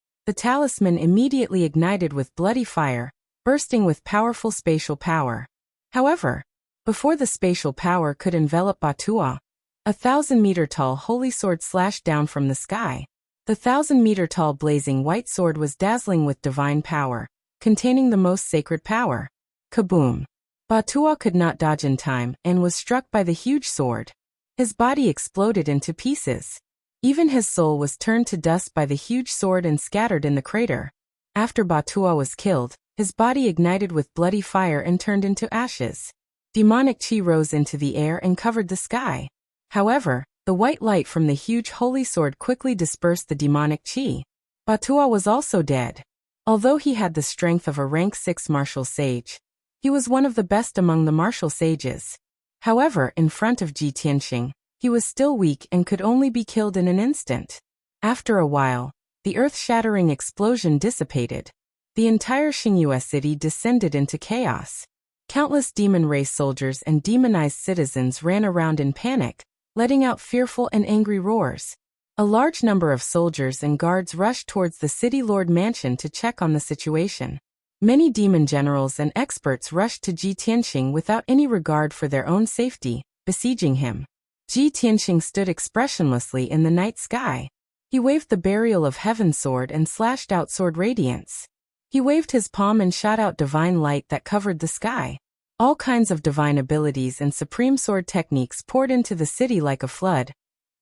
immediately ignited with bloody fire, bursting with powerful spatial power. However, before the spatial power could envelop Batua, a 1,000-meter-tall holy sword slashed down from the sky. The 1,000-meter-tall blazing white sword was dazzling with divine power, containing the most sacred power. Kaboom! Batua could not dodge in time and was struck by the huge sword. His body exploded into pieces. Even his soul was turned to dust by the huge sword and scattered in the crater. After Batua was killed, his body ignited with bloody fire and turned into ashes. Demonic chi rose into the air and covered the sky. However, the white light from the huge holy sword quickly dispersed the demonic chi. Batua was also dead. Although he had the strength of a rank 6 martial sage, he was one of the best among the martial sages. However, in front of Ji Tianqing, he was still weak and could only be killed in an instant. After a while, the earth-shattering explosion dissipated. The entire Xingyue city descended into chaos. Countless demon race soldiers and demonized citizens ran around in panic, letting out fearful and angry roars. A large number of soldiers and guards rushed towards the city lord mansion to check on the situation. Many demon generals and experts rushed to Ji Tianqing without any regard for their own safety, besieging him. Ji Tianqing stood expressionlessly in the night sky. He waved the burial of heaven sword and slashed out sword radiance. He waved his palm and shot out divine light that covered the sky. All kinds of divine abilities and supreme sword techniques poured into the city like a flood,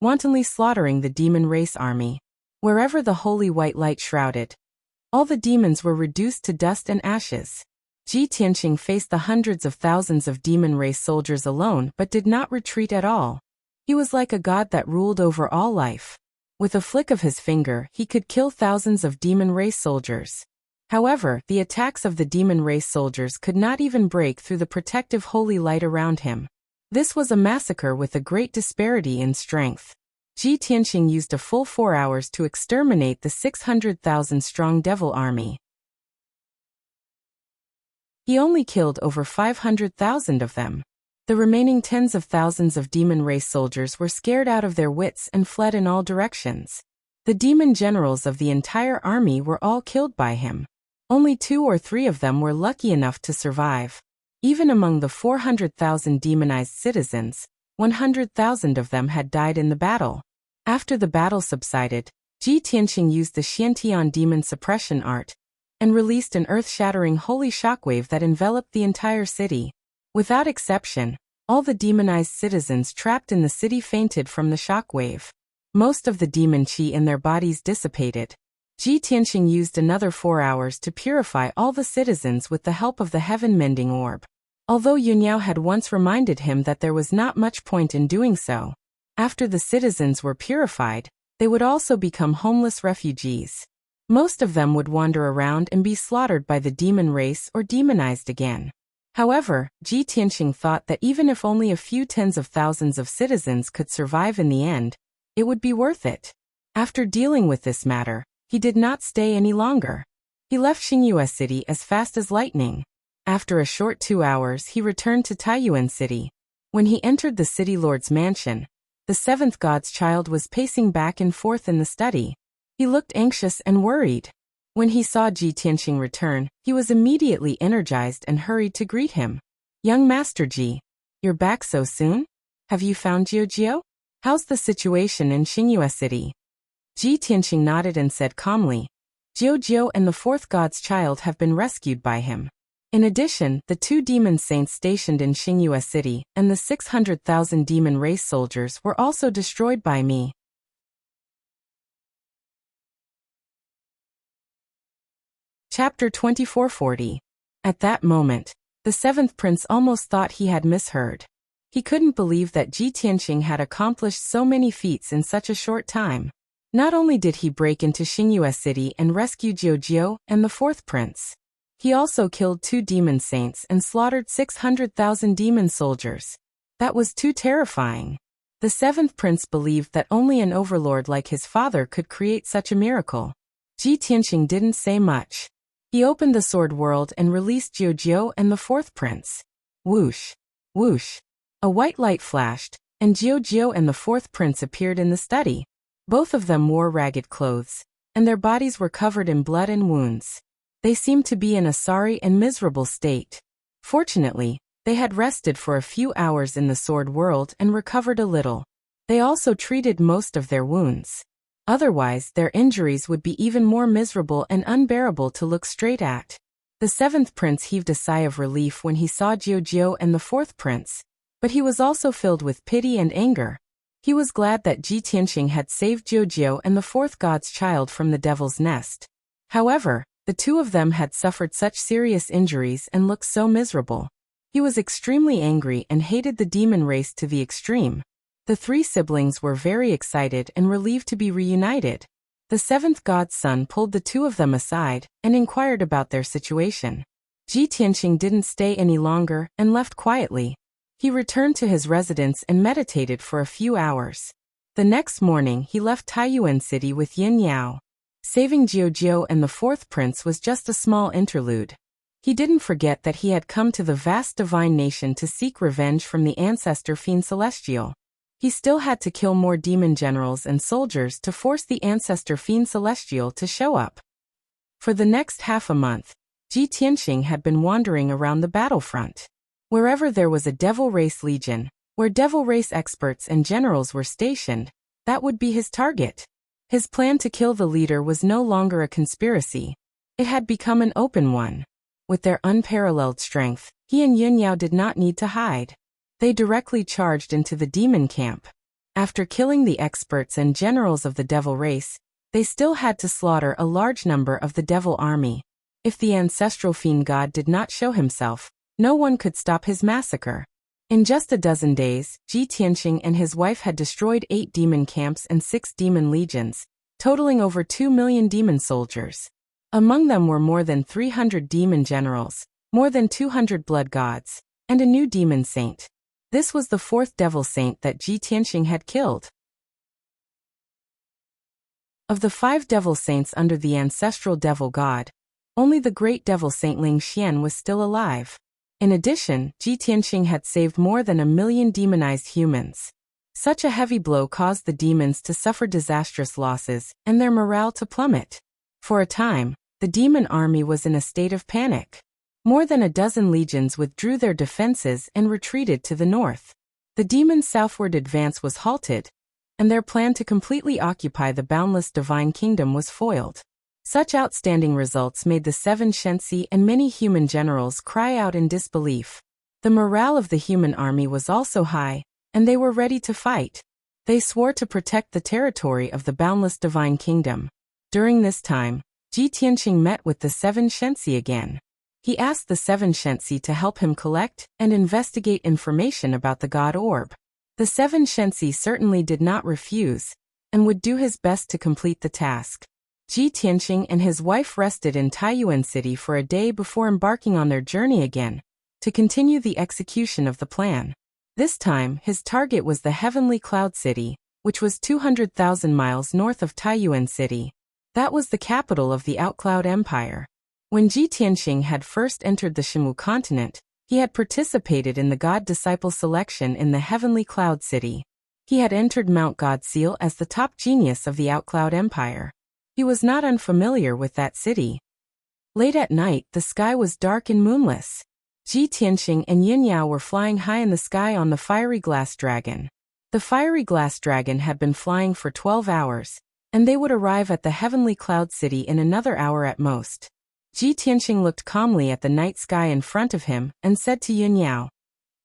wantonly slaughtering the demon race army. Wherever the holy white light shrouded, all the demons were reduced to dust and ashes. Ji Tianqing faced the hundreds of thousands of demon race soldiers alone but did not retreat at all. He was like a god that ruled over all life. With a flick of his finger, he could kill thousands of demon race soldiers. However, the attacks of the demon race soldiers could not even break through the protective holy light around him. This was a massacre with a great disparity in strength. Ji Tianqing used a full 4 hours to exterminate the 600,000-strong devil army. He only killed over 500,000 of them. The remaining tens of thousands of demon race soldiers were scared out of their wits and fled in all directions. The demon generals of the entire army were all killed by him. Only 2 or 3 of them were lucky enough to survive. Even among the 400,000 demonized citizens, 100,000 of them had died in the battle. After the battle subsided, Ji Tianqing used the Xiantian demon suppression art and released an earth-shattering holy shockwave that enveloped the entire city. Without exception, all the demonized citizens trapped in the city fainted from the shockwave. Most of the demon qi in their bodies dissipated. Ji Tianqing used another 4 hours to purify all the citizens with the help of the heaven-mending orb. Although Yunyao had once reminded him that there was not much point in doing so, after the citizens were purified, they would also become homeless refugees. Most of them would wander around and be slaughtered by the demon race or demonized again. However, Ji Tianqing thought that even if only a few tens of thousands of citizens could survive in the end, it would be worth it. After dealing with this matter, he did not stay any longer. He left Xingyue City as fast as lightning. After a short 2 hours, he returned to Taiyuan City. When he entered the city lord's mansion, the 7th god's child was pacing back and forth in the study. He looked anxious and worried. When he saw Ji Tianqing return, he was immediately energized and hurried to greet him. "Young Master Ji, you're back so soon? Have you found Jiao? How's the situation in Xingyue City?" Ji Tianqing nodded and said calmly, "Jiao and the 4th god's child have been rescued by him. In addition, the 2 demon saints stationed in Xingyue City and the 600,000 demon race soldiers were also destroyed by me." Chapter 2440. At that moment, the 7th prince almost thought he had misheard. He couldn't believe that Ji Tianqing had accomplished so many feats in such a short time. Not only did he break into Xingyue City and rescue Jiao and the 4th prince, he also killed 2 demon saints and slaughtered 600,000 demon soldiers. That was too terrifying. The 7th prince believed that only an overlord like his father could create such a miracle. Ji Tianqing didn't say much. He opened the sword world and released Jiao and the 4th prince. Whoosh! Whoosh! A white light flashed, and Jiao and the 4th prince appeared in the study. Both of them wore ragged clothes, and their bodies were covered in blood and wounds. They seemed to be in a sorry and miserable state. Fortunately, they had rested for a few hours in the sword world and recovered a little. They also treated most of their wounds. Otherwise, their injuries would be even more miserable and unbearable to look straight at. The 7th prince heaved a sigh of relief when he saw Jiao and the 4th prince, but he was also filled with pity and anger. He was glad that Ji Tianqing had saved Jiao and the 4th god's child from the devil's nest. However, the 2 of them had suffered such serious injuries and looked so miserable. He was extremely angry and hated the demon race to the extreme. The 3 siblings were very excited and relieved to be reunited. The 7th god's son pulled the 2 of them aside and inquired about their situation. Ji Tianqing didn't stay any longer and left quietly. He returned to his residence and meditated for a few hours. The next morning he left Taiyuan City with Yin Yao. Saving Jiao and the 4th prince was just a small interlude. He didn't forget that he had come to the vast divine nation to seek revenge from the ancestor Fiend Celestial. He still had to kill more demon generals and soldiers to force the ancestor Fiend Celestial to show up. For the next half a month, Ji Tianqing had been wandering around the battlefront. Wherever there was a devil race legion, where devil race experts and generals were stationed, that would be his target. His plan to kill the leader was no longer a conspiracy. It had become an open one. With their unparalleled strength, he and Yun Yao did not need to hide. They directly charged into the demon camp. After killing the experts and generals of the devil race, they still had to slaughter a large number of the devil army. If the ancestral fiend god did not show himself, no one could stop his massacre. In just a dozen days, Ji Tianqing and his wife had destroyed 8 demon camps and 6 demon legions, totaling over 2 million demon soldiers. Among them were more than 300 demon generals, more than 200 blood gods, and a new demon saint. This was the fourth devil saint that Ji Tianxing had killed. Of the 5 devil saints under the ancestral devil god, only the great devil saint Ling Xian was still alive. In addition, Ji Tianxing had saved more than 1 million demonized humans. Such a heavy blow caused the demons to suffer disastrous losses and their morale to plummet. For a time, the demon army was in a state of panic. More than a dozen legions withdrew their defenses and retreated to the north. The demons' southward advance was halted, and their plan to completely occupy the boundless divine kingdom was foiled. Such outstanding results made the 7 Shensi and many human generals cry out in disbelief. The morale of the human army was also high, and they were ready to fight. They swore to protect the territory of the boundless divine kingdom. During this time, Ji Tianxing met with the 7 Shensi again. He asked the 7 Shensi to help him collect and investigate information about the god orb. The 7 Shensi certainly did not refuse, and would do his best to complete the task. Ji Tianxing and his wife rested in Taiyuan City for a day before embarking on their journey again, to continue the execution of the plan. This time, his target was the Heavenly Cloud City, which was 200,000 miles north of Taiyuan City. That was the capital of the Outcloud Empire. When Ji Tianxing had first entered the Shimu continent, he had participated in the God Disciple selection in the Heavenly Cloud City. He had entered Mount Godseal as the top genius of the Outcloud Empire. He was not unfamiliar with that city. Late at night, the sky was dark and moonless. Ji Tianxing and Yin Yao were flying high in the sky on the fiery glass dragon. The fiery glass dragon had been flying for 12 hours, and they would arrive at the Heavenly Cloud City in another hour at most. Ji Tianxing looked calmly at the night sky in front of him and said to Yin Yao,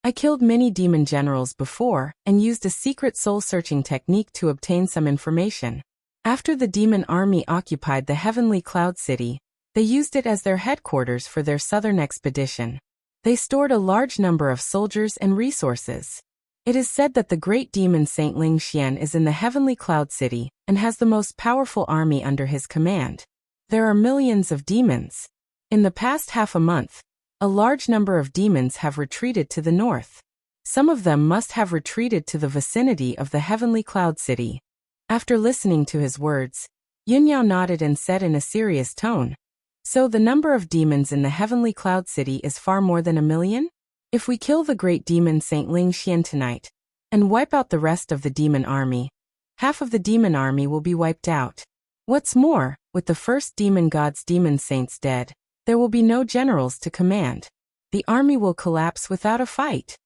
"I killed many demon generals before and used a secret soul-searching technique to obtain some information. After the demon army occupied the Heavenly Cloud City, they used it as their headquarters for their southern expedition. They stored a large number of soldiers and resources. It is said that the great demon Saint Ling Xian is in the Heavenly Cloud City and has the most powerful army under his command. There are millions of demons. In the past half a month, a large number of demons have retreated to the north. Some of them must have retreated to the vicinity of the Heavenly Cloud City." After listening to his words, Yin Yao nodded and said in a serious tone, "So the number of demons in the Heavenly Cloud City is far more than 1 million? If we kill the great demon Saint Ling Xian tonight, and wipe out the rest of the demon army, half of the demon army will be wiped out. What's more, with the first demon god's demon saints dead, there will be no generals to command. The army will collapse without a fight."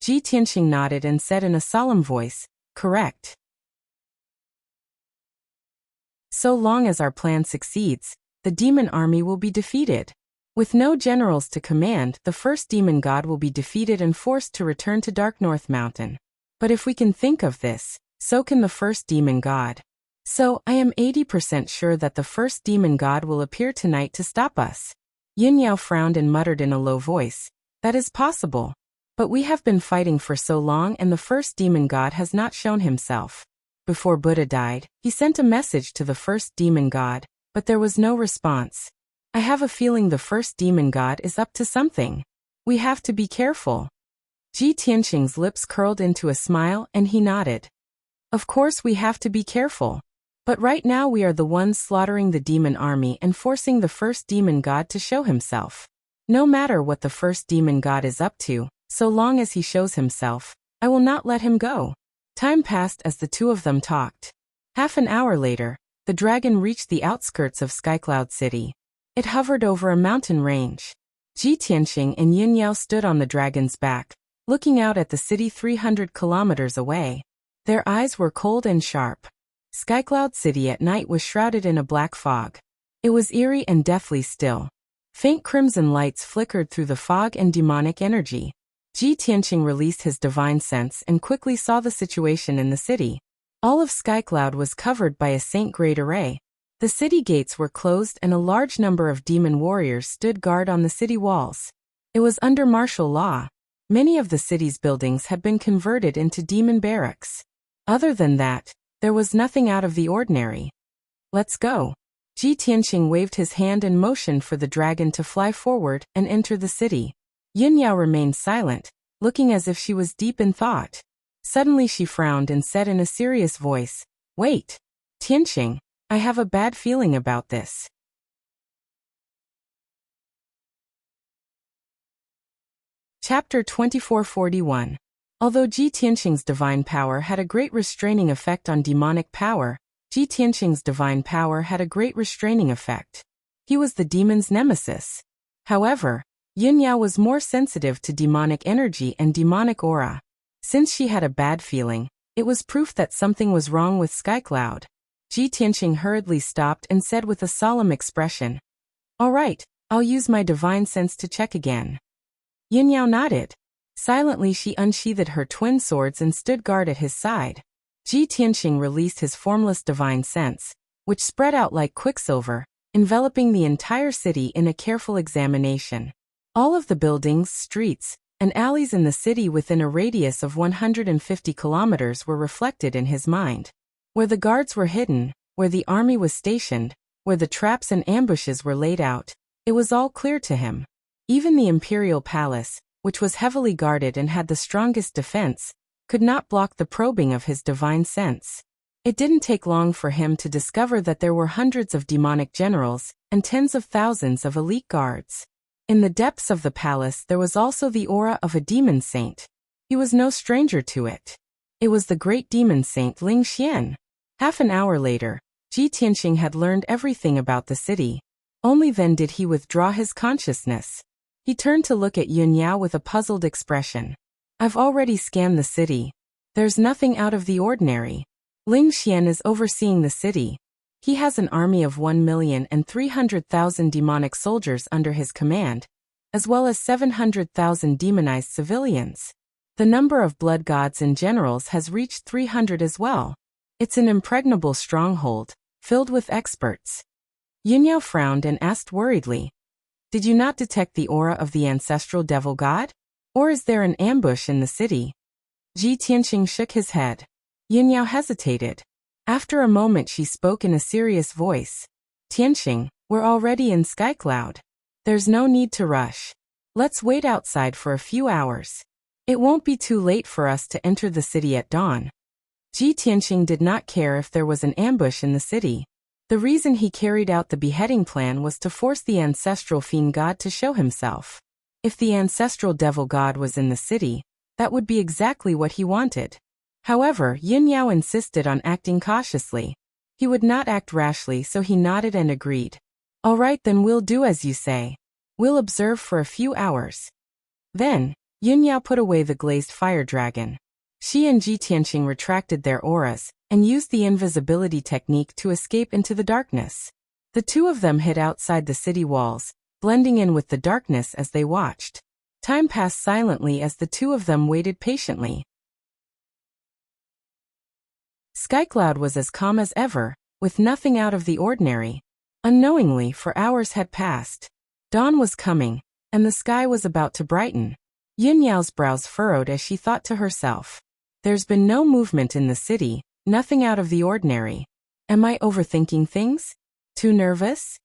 Ji Tianxing nodded and said in a solemn voice, "Correct. So long as our plan succeeds, the demon army will be defeated. With no generals to command, the first demon god will be defeated and forced to return to Dark North Mountain. But if we can think of this, so can the first demon god. So, I am 80% sure that the first demon god will appear tonight to stop us." Yin Yao frowned and muttered in a low voice, "That is possible. But we have been fighting for so long and the first demon god has not shown himself. Before Buddha died, he sent a message to the first demon god, but there was no response. I have a feeling the first demon god is up to something. We have to be careful." Ji Tianxing's lips curled into a smile and he nodded. "Of course we have to be careful. But right now we are the ones slaughtering the demon army and forcing the first demon god to show himself. No matter what the first demon god is up to, so long as he shows himself, I will not let him go." Time passed as the two of them talked. Half an hour later, the dragon reached the outskirts of Skycloud City. It hovered over a mountain range. Ji Tianxing and Yin Yao stood on the dragon's back, looking out at the city 300 kilometers away. Their eyes were cold and sharp. Skycloud City at night was shrouded in a black fog. It was eerie and deathly still. Faint crimson lights flickered through the fog and demonic energy. Ji Tianxing released his divine sense and quickly saw the situation in the city. All of Skycloud was covered by a saint-grade array. The city gates were closed and a large number of demon warriors stood guard on the city walls. It was under martial law. Many of the city's buildings had been converted into demon barracks. Other than that, there was nothing out of the ordinary. "Let's go." Ji Tianqing waved his hand and motioned for the dragon to fly forward and enter the city. Yun Yao remained silent, looking as if she was deep in thought. Suddenly she frowned and said in a serious voice, "Wait. Tianqing, I have a bad feeling about this." Chapter 2441. Although Ji Tianqing's divine power had a great restraining effect on demonic power, Ji Tianqing's divine power had a great restraining effect. He was the demon's nemesis. However, Yun Yao was more sensitive to demonic energy and demonic aura. Since she had a bad feeling, it was proof that something was wrong with Skycloud. Ji Tianqing hurriedly stopped and said with a solemn expression, "All right, I'll use my divine sense to check again." Yun Yao nodded. Silently she unsheathed her twin swords and stood guard at his side. Ji Tianqing released his formless divine sense, which spread out like quicksilver, enveloping the entire city in a careful examination. All of the buildings, streets, and alleys in the city within a radius of 150 kilometers were reflected in his mind. Where the guards were hidden, where the army was stationed, where the traps and ambushes were laid out, it was all clear to him. Even the imperial palace, which was heavily guarded and had the strongest defense, could not block the probing of his divine sense. It didn't take long for him to discover that there were hundreds of demonic generals and tens of thousands of elite guards. In the depths of the palace there was also the aura of a demon saint. He was no stranger to it. It was the great demon saint Ling Xian. Half an hour later, Ji Tianqing had learned everything about the city. Only then did he withdraw his consciousness. He turned to look at Yun Yao with a puzzled expression. "I've already scanned the city. There's nothing out of the ordinary. Ling Xian is overseeing the city. He has an army of 1,300,000 demonic soldiers under his command, as well as 700,000 demonized civilians. The number of blood gods and generals has reached 300 as well. It's an impregnable stronghold, filled with experts." Yun Yao frowned and asked worriedly, "Did you not detect the aura of the ancestral devil god? Or is there an ambush in the city?" Ji Tianqing shook his head. Yun Yao hesitated. After a moment she spoke in a serious voice. "Tianqing, we're already in Skycloud. There's no need to rush. Let's wait outside for a few hours. It won't be too late for us to enter the city at dawn." Ji Tianqing did not care if there was an ambush in the city. The reason he carried out the beheading plan was to force the ancestral fiend god to show himself. If the ancestral devil god was in the city, that would be exactly what he wanted. However, Yun Yao insisted on acting cautiously. He would not act rashly, so he nodded and agreed. "All right, then we'll do as you say. We'll observe for a few hours." Then, Yun Yao put away the glazed fire dragon. She and Ji Tianqing retracted their auras and used the invisibility technique to escape into the darkness. The two of them hid outside the city walls, blending in with the darkness as they watched. Time passed silently as the two of them waited patiently. Skycloud was as calm as ever, with nothing out of the ordinary. Unknowingly, for hours had passed. Dawn was coming, and the sky was about to brighten. Yun Yao's brows furrowed as she thought to herself, "There's been no movement in the city, nothing out of the ordinary. Am I overthinking things? Too nervous?"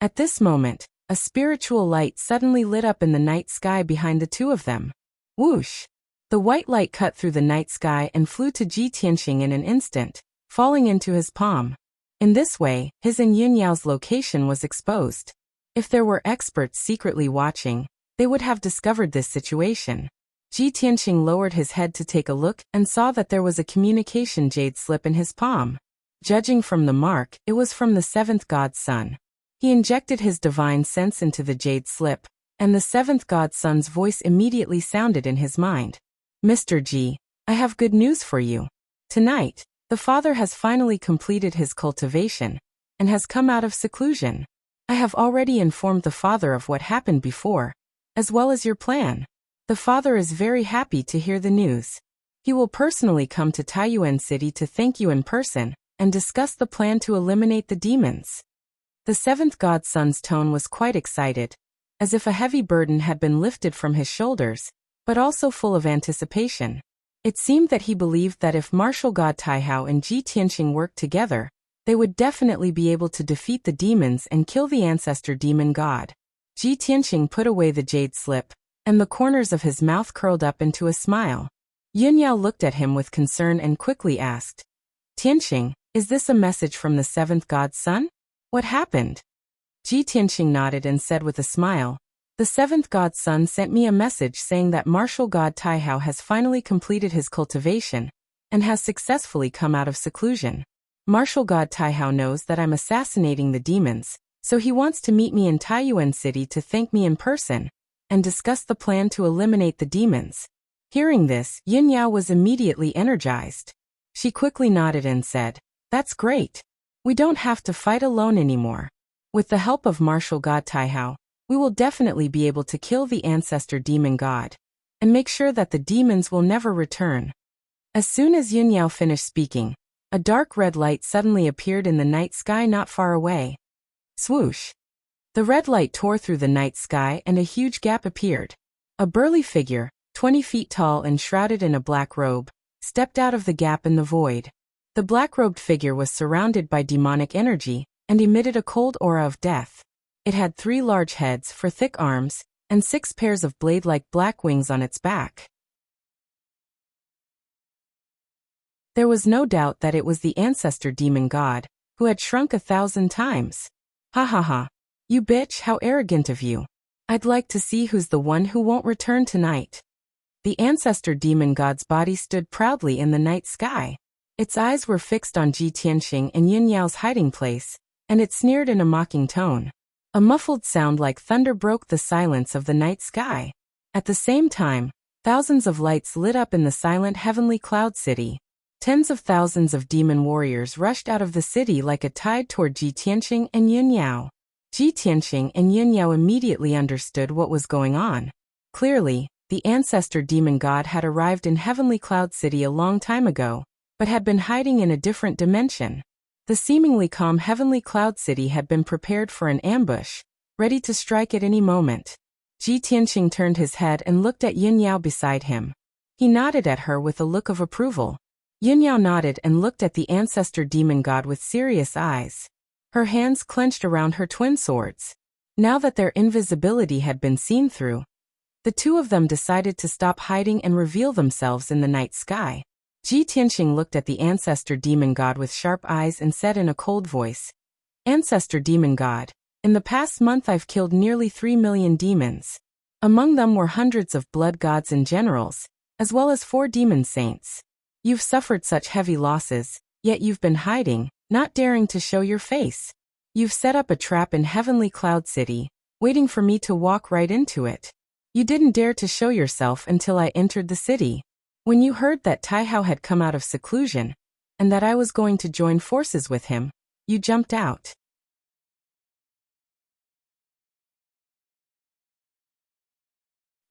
At this moment, a spiritual light suddenly lit up in the night sky behind the two of them. Whoosh! The white light cut through the night sky and flew to Ji Tianqing in an instant, falling into his palm. In this way, his and Yun Yao's location was exposed. If there were experts secretly watching, they would have discovered this situation. Ji Tianqing lowered his head to take a look and saw that there was a communication jade slip in his palm. Judging from the mark, it was from the seventh god's son. He injected his divine sense into the jade slip, and the seventh god's son's voice immediately sounded in his mind. "Mr. Ji, I have good news for you. Tonight, the father has finally completed his cultivation and has come out of seclusion. I have already informed the father of what happened before, as well as your plan. The father is very happy to hear the news. He will personally come to Taiyuan City to thank you in person and discuss the plan to eliminate the demons." The seventh god's son's tone was quite excited, as if a heavy burden had been lifted from his shoulders, but also full of anticipation. It seemed that he believed that if martial god Taihao and Ji Tianqing worked together, they would definitely be able to defeat the demons and kill the ancestor demon god. Ji Tianqing put away the jade slip, and the corners of his mouth curled up into a smile. Yunyao looked at him with concern and quickly asked, Tianqing, is this a message from the seventh god's son? What happened? Ji Tianqing nodded and said with a smile, the seventh god's son sent me a message saying that martial god Taihao has finally completed his cultivation and has successfully come out of seclusion. Martial god Taihao knows that I'm assassinating the demons, so he wants to meet me in Taiyuan City to thank me in person and discuss the plan to eliminate the demons. Hearing this, Yunyao was immediately energized. She quickly nodded and said, that's great. We don't have to fight alone anymore. With the help of martial god Taihao, we will definitely be able to kill the ancestor demon god and make sure that the demons will never return. As soon as Yunyao finished speaking, a dark red light suddenly appeared in the night sky not far away. Swoosh! The red light tore through the night sky and a huge gap appeared. A burly figure, 20 feet tall and shrouded in a black robe, stepped out of the gap in the void. The black-robed figure was surrounded by demonic energy and emitted a cold aura of death. It had 3 large heads for thick arms and 6 pairs of blade-like black wings on its back. There was no doubt that it was the ancestor demon god, who had shrunk 1,000 times. Ha ha ha. You bitch, how arrogant of you. I'd like to see who's the one who won't return tonight. The ancestor demon god's body stood proudly in the night sky. Its eyes were fixed on Ji Tianqing and Yunyao's hiding place, and it sneered in a mocking tone. A muffled sound like thunder broke the silence of the night sky. At the same time, thousands of lights lit up in the silent heavenly cloud city. Tens of thousands of demon warriors rushed out of the city like a tide toward Ji Tianqing and Yunyao. Ji Tianqing and Yunyao immediately understood what was going on. Clearly, the ancestor demon god had arrived in heavenly cloud city a long time ago, but had been hiding in a different dimension. The seemingly calm heavenly cloud city had been prepared for an ambush, ready to strike at any moment. Ji Tianqing turned his head and looked at Yunyao beside him. He nodded at her with a look of approval. Yunyao nodded and looked at the ancestor demon god with serious eyes. Her hands clenched around her twin swords. Now that their invisibility had been seen through, the two of them decided to stop hiding and reveal themselves in the night sky. Ji Tianqing looked at the ancestor demon god with sharp eyes and said in a cold voice, Ancestor demon god, in the past month I've killed nearly 3 million demons. Among them were hundreds of blood gods and generals, as well as 4 demon saints. You've suffered such heavy losses, yet you've been hiding, not daring to show your face. You've set up a trap in heavenly cloud city, waiting for me to walk right into it. You didn't dare to show yourself until I entered the city. When you heard that Taihao had come out of seclusion, and that I was going to join forces with him, you jumped out.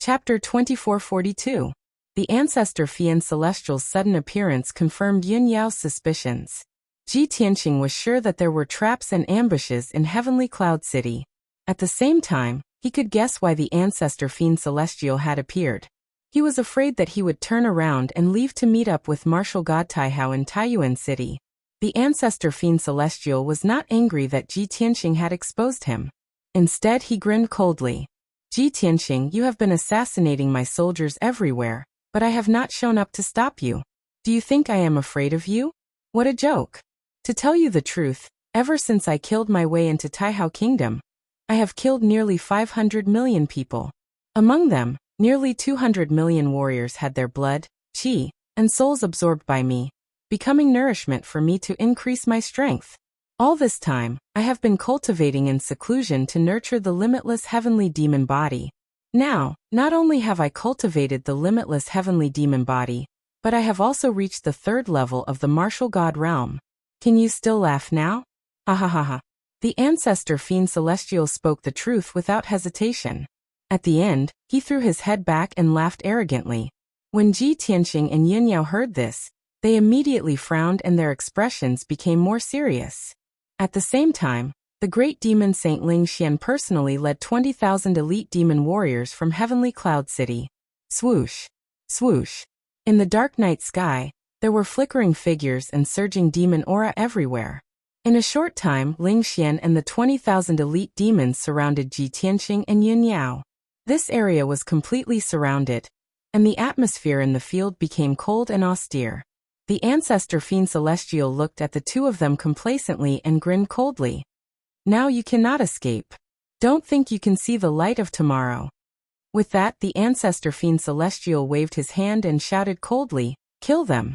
Chapter 2442. The ancestor Fian Celestial's sudden appearance confirmed Yunyao's suspicions. Ji Tianqing was sure that there were traps and ambushes in Heavenly Cloud City. At the same time, he could guess why the ancestor Fian Celestial had appeared. He was afraid that he would turn around and leave to meet up with martial god Taihao in Taiyuan City. The ancestor Fian Celestial was not angry that Ji Tianqing had exposed him. Instead, he grinned coldly. Ji Tianqing, you have been assassinating my soldiers everywhere, but I have not shown up to stop you. Do you think I am afraid of you? What a joke. To tell you the truth, ever since I killed my way into Taihao Kingdom, I have killed nearly 500 million people. Among them, nearly 200 million warriors had their blood, qi, and souls absorbed by me, becoming nourishment for me to increase my strength. All this time, I have been cultivating in seclusion to nurture the limitless heavenly demon body. Now, not only have I cultivated the limitless heavenly demon body, but I have also reached the 3rd level of the martial god realm. Can you still laugh now? Ha ha ha ha. The ancestor Fian Celestial spoke the truth without hesitation. At the end, he threw his head back and laughed arrogantly. When Ji Tianqing and Yunyao heard this, they immediately frowned and their expressions became more serious. At the same time, the great demon saint Ling Xian personally led 20,000 elite demon warriors from Heavenly Cloud City. Swoosh! Swoosh! In the dark night sky, there were flickering figures and surging demon aura everywhere. In a short time, Ling Xian and the 20,000 elite demons surrounded Ji Tianqing and Yun Yao. This area was completely surrounded, and the atmosphere in the field became cold and austere. The ancestor fiend celestial looked at the two of them complacently and grinned coldly. Now you cannot escape. Don't think you can see the light of tomorrow. With that, the ancestor fiend celestial waved his hand and shouted coldly, "Kill them."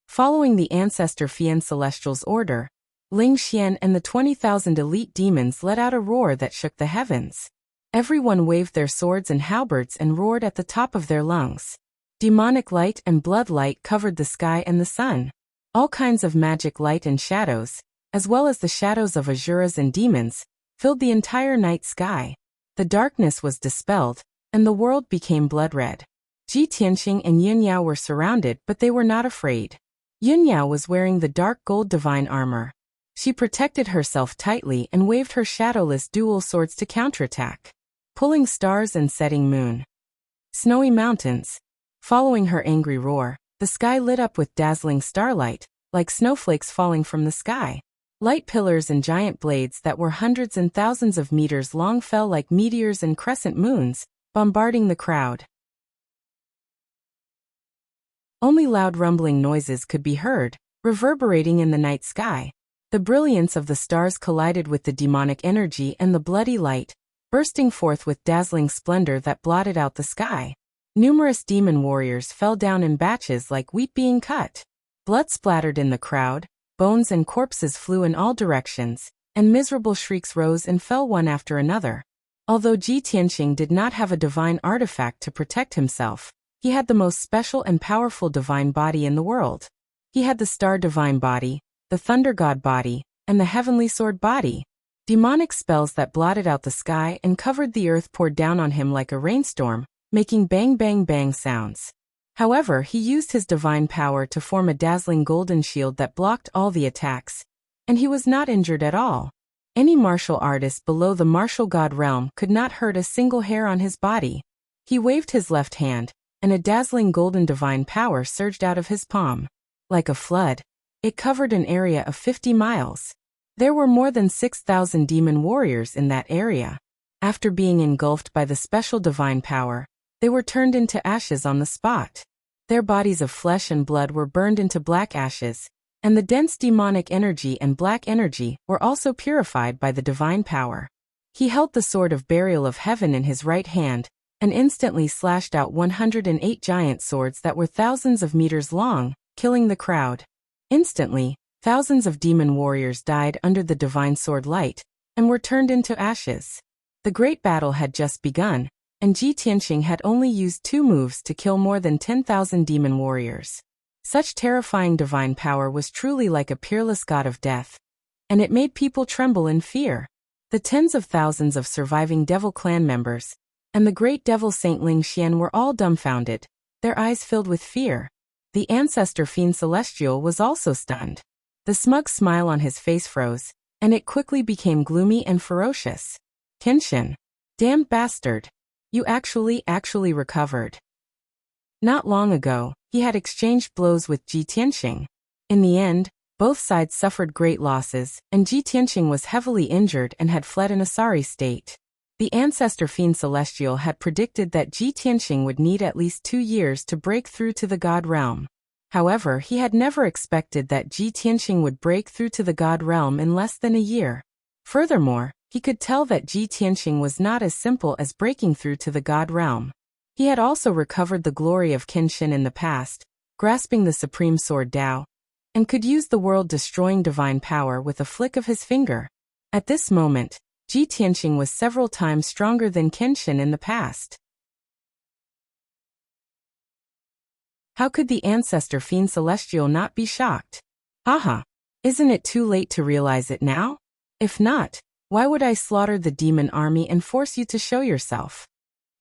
Following the ancestor fiend celestial's order, Ling Xian and the 20,000 elite demons let out a roar that shook the heavens. Everyone waved their swords and halberds and roared at the top of their lungs. Demonic light and blood light covered the sky and the sun. All kinds of magic light and shadows, as well as the shadows of asuras and demons, filled the entire night sky. The darkness was dispelled, and the world became blood red. Ji Tianqing and Yun Yao were surrounded, but they were not afraid. Yun Yao was wearing the dark gold divine armor. She protected herself tightly and waved her shadowless dual swords to counterattack. Pulling stars and setting moon. Snowy mountains. Following her angry roar, the sky lit up with dazzling starlight, like snowflakes falling from the sky. Light pillars and giant blades that were hundreds and thousands of meters long fell like meteors and crescent moons, bombarding the crowd. Only loud rumbling noises could be heard, reverberating in the night sky. The brilliance of the stars collided with the demonic energy and the bloody light, bursting forth with dazzling splendor that blotted out the sky. Numerous demon warriors fell down in batches like wheat being cut. Blood splattered in the crowd, bones and corpses flew in all directions, and miserable shrieks rose and fell one after another. Although Ji Tianqing did not have a divine artifact to protect himself, he had the most special and powerful divine body in the world. He had the star divine body, the thunder god body, and the heavenly sword body. Demonic spells that blotted out the sky and covered the earth poured down on him like a rainstorm, making bang bang bang sounds. However, he used his divine power to form a dazzling golden shield that blocked all the attacks, and he was not injured at all. Any martial artist below the martial god realm could not hurt a single hair on his body. He waved his left hand, and a dazzling golden divine power surged out of his palm. Like a flood, it covered an area of 50 miles. There were more than 6,000 demon warriors in that area. After being engulfed by the special divine power, they were turned into ashes on the spot. Their bodies of flesh and blood were burned into black ashes, and the dense demonic energy and black energy were also purified by the divine power. He held the sword of burial of heaven in his right hand, and instantly slashed out 108 giant swords that were thousands of meters long, killing the crowd. Instantly, thousands of demon warriors died under the divine sword light, and were turned into ashes. The great battle had just begun, and Ji Tianqing had only used 2 moves to kill more than 10,000 demon warriors. Such terrifying divine power was truly like a peerless god of death, and it made people tremble in fear. The tens of thousands of surviving devil clan members, and the great devil Saint Ling Xian were all dumbfounded, their eyes filled with fear. The ancestor fiend celestial was also stunned. The smug smile on his face froze, and it quickly became gloomy and ferocious. Kenshin. Damned bastard. You actually recovered. Not long ago, he had exchanged blows with Ji Tianqing. In the end, both sides suffered great losses, and Ji Tianqing was heavily injured and had fled in a sorry state. The ancestor fiend celestial had predicted that Ji Tianqing would need at least 2 years to break through to the god realm. However, he had never expected that Ji Tianqing would break through to the god realm in less than a year. Furthermore, he could tell that Ji Tianqing was not as simple as breaking through to the god realm. He had also recovered the glory of Kenshin in the past, grasping the supreme sword Dao, and could use the world-destroying divine power with a flick of his finger. At this moment, Ji Tianqing was several times stronger than Kenshin in the past. How could the ancestor fiend celestial not be shocked? Haha! Isn't it too late to realize it now? If not, why would I slaughter the demon army and force you to show yourself?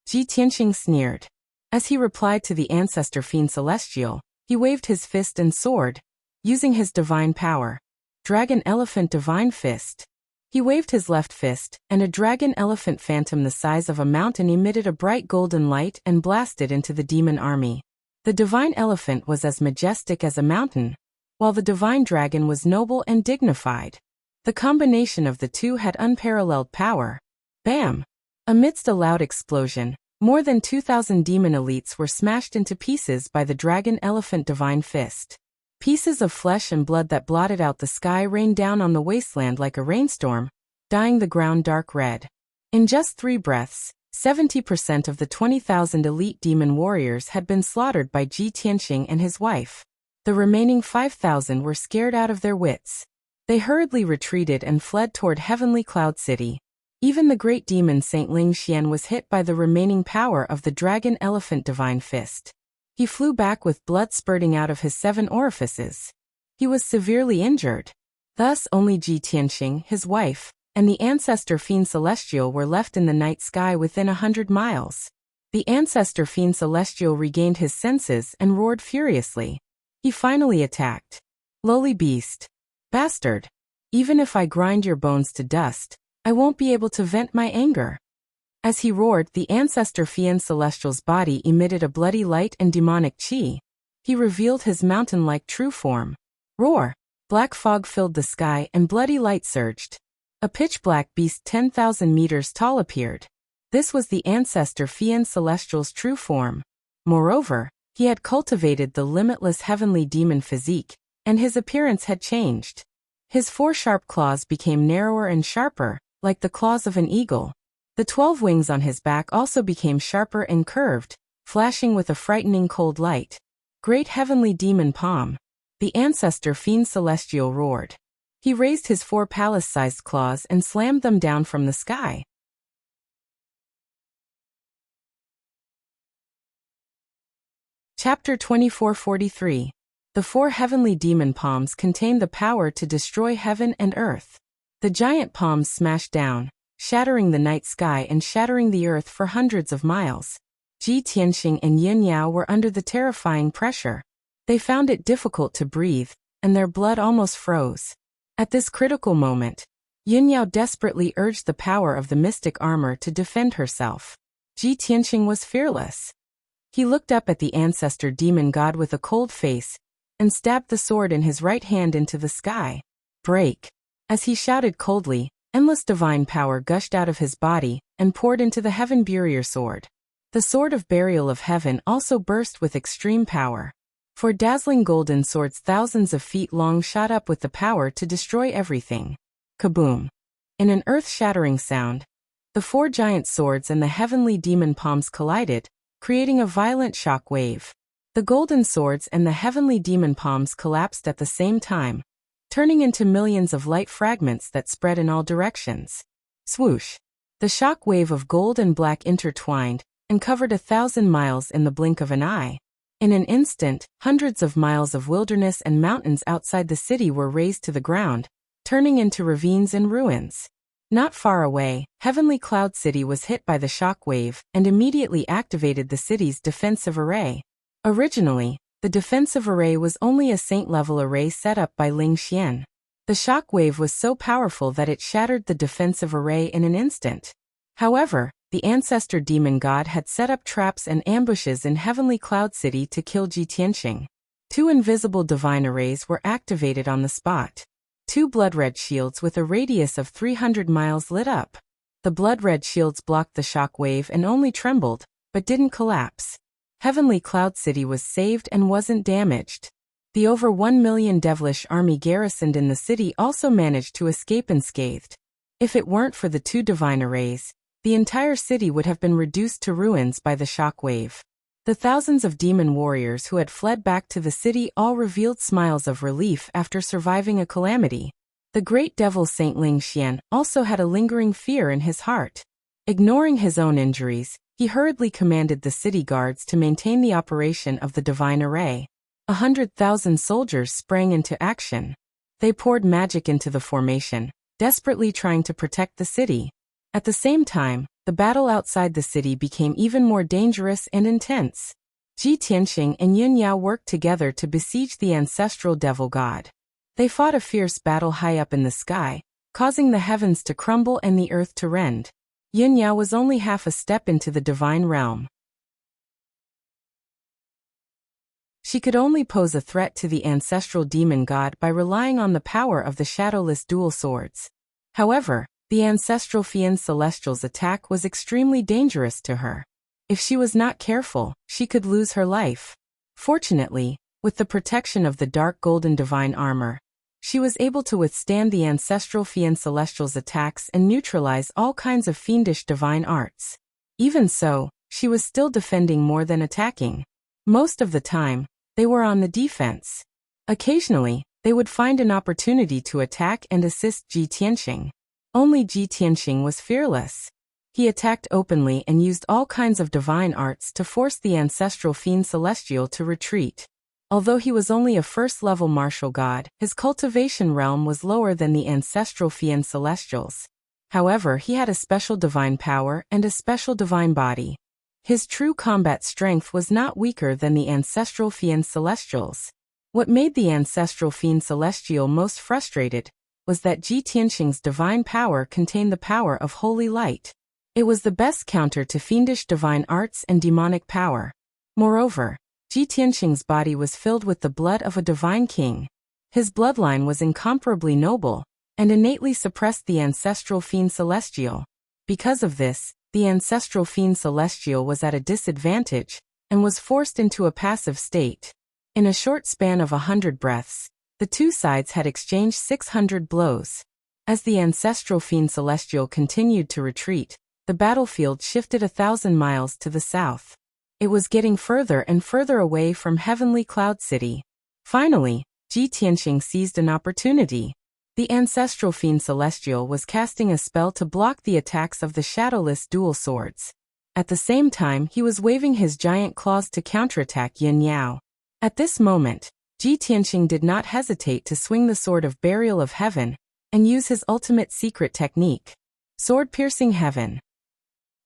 Ji Tianqing sneered. As he replied to the ancestor fiend celestial, he waved his fist and sword, using his divine power. Dragon Elephant Divine Fist. He waved his left fist, and a dragon elephant phantom the size of a mountain emitted a bright golden light and blasted into the demon army. The divine elephant was as majestic as a mountain, while the divine dragon was noble and dignified. The combination of the two had unparalleled power. Bam! Amidst a loud explosion, more than 2,000 demon elites were smashed into pieces by the dragon elephant divine fist. Pieces of flesh and blood that blotted out the sky rained down on the wasteland like a rainstorm, dyeing the ground dark red. In just 3 breaths, 70% of the 20,000 elite demon warriors had been slaughtered by Ji Tianxing and his wife. The remaining 5,000 were scared out of their wits. They hurriedly retreated and fled toward Heavenly Cloud City. Even the great demon Saint Ling Xian was hit by the remaining power of the dragon elephant divine fist. He flew back with blood spurting out of his 7 orifices. He was severely injured. Thus only Ji Tianxing, his wife, and the ancestor Fiend Celestial were left in the night sky within 100 miles. The ancestor Fiend Celestial regained his senses and roared furiously. He finally attacked. Lowly beast. Bastard. Even if I grind your bones to dust, I won't be able to vent my anger. As he roared, the ancestor Fiend Celestial's body emitted a bloody light and demonic chi. He revealed his mountain-like true form. Roar! Black fog filled the sky and bloody light surged. A pitch-black beast 10,000 meters tall appeared. This was the ancestor Fiend Celestial's true form. Moreover, he had cultivated the limitless heavenly demon physique, and his appearance had changed. His 4 sharp claws became narrower and sharper, like the claws of an eagle. The 12 wings on his back also became sharper and curved, flashing with a frightening cold light. Great heavenly demon palm. The ancestor Fiend Celestial roared. He raised his 4 palace-sized claws and slammed them down from the sky. Chapter 2443. The 4 heavenly demon palms contain the power to destroy heaven and earth. The giant palms smashed down, shattering the night sky and shattering the earth for hundreds of miles. Ji Tianxing and Yin Yao were under the terrifying pressure. They found it difficult to breathe, and their blood almost froze. At this critical moment, Yin Yao desperately urged the power of the mystic armor to defend herself. Ji Tianxing was fearless. He looked up at the ancestor demon god with a cold face, and stabbed the sword in his right hand into the sky. Break! As he shouted coldly, endless divine power gushed out of his body and poured into the heaven barrier sword. The sword of burial of heaven also burst with extreme power. 4 dazzling golden swords thousands of feet long shot up with the power to destroy everything. Kaboom! In an earth-shattering sound, the 4 giant swords and the heavenly demon palms collided, creating a violent shock wave. The golden swords and the heavenly demon palms collapsed at the same time, turning into millions of light fragments that spread in all directions. Swoosh! The shock wave of gold and black intertwined and covered 1,000 miles in the blink of an eye. In an instant, hundreds of miles of wilderness and mountains outside the city were razed to the ground, turning into ravines and ruins. Not far away, Heavenly Cloud City was hit by the shock wave and immediately activated the city's defensive array. Originally, the defensive array was only a saint-level array set up by Ling Xian. The shock wave was so powerful that it shattered the defensive array in an instant. However, the ancestor demon god had set up traps and ambushes in Heavenly Cloud City to kill Ji Tianxing. 2 invisible divine arrays were activated on the spot. 2 blood-red shields with a radius of 300 miles lit up. The blood-red shields blocked the shock wave and only trembled, but didn't collapse. Heavenly Cloud City was saved and wasn't damaged. The over 1 million devilish army garrisoned in the city also managed to escape unscathed. If it weren't for the 2 divine arrays, the entire city would have been reduced to ruins by the shock wave. The thousands of demon warriors who had fled back to the city all revealed smiles of relief after surviving a calamity. The great devil Saint Ling Xian also had a lingering fear in his heart. Ignoring his own injuries, he hurriedly commanded the city guards to maintain the operation of the divine array. 100,000 soldiers sprang into action. They poured magic into the formation, desperately trying to protect the city. At the same time, the battle outside the city became even more dangerous and intense. Ji Tianxing and Yin Yao worked together to besiege the ancestral devil god. They fought a fierce battle high up in the sky, causing the heavens to crumble and the earth to rend. Yin Yao was only half a step into the divine realm. She could only pose a threat to the ancestral demon god by relying on the power of the shadowless dual swords. However, the ancestral fiend Celestial's attack was extremely dangerous to her. If she was not careful, she could lose her life. Fortunately, with the protection of the dark golden divine armor, she was able to withstand the ancestral fiend Celestial's attacks and neutralize all kinds of fiendish divine arts. Even so, she was still defending more than attacking. Most of the time, they were on the defense. Occasionally, they would find an opportunity to attack and assist Ji Tianxing. Only Ji Tianxing was fearless. He attacked openly and used all kinds of divine arts to force the ancestral fiend Celestial to retreat. Although he was only a first-level martial god, his cultivation realm was lower than the ancestral fiend Celestial's. However, he had a special divine power and a special divine body. His true combat strength was not weaker than the ancestral fiend Celestial's. What made the ancestral fiend Celestial most frustrated was that Ji Tianxing's divine power contained the power of holy light. It was the best counter to fiendish divine arts and demonic power. Moreover, Ji Tianxing's body was filled with the blood of a divine king. His bloodline was incomparably noble, and innately suppressed the ancestral fiend Celestial. Because of this, the ancestral fiend Celestial was at a disadvantage, and was forced into a passive state. In a short span of 100 breaths, the two sides had exchanged 600 blows. As the ancestral fiend Celestial continued to retreat, the battlefield shifted 1,000 miles to the south. It was getting further and further away from Heavenly Cloud City. Finally, Ji Tianxing seized an opportunity. The ancestral fiend Celestial was casting a spell to block the attacks of the shadowless dual swords. At the same time, he was waving his giant claws to counterattack Yin Yao. At this moment, Ji Tianxing did not hesitate to swing the Sword of Burial of Heaven and use his ultimate secret technique, Sword-Piercing Heaven.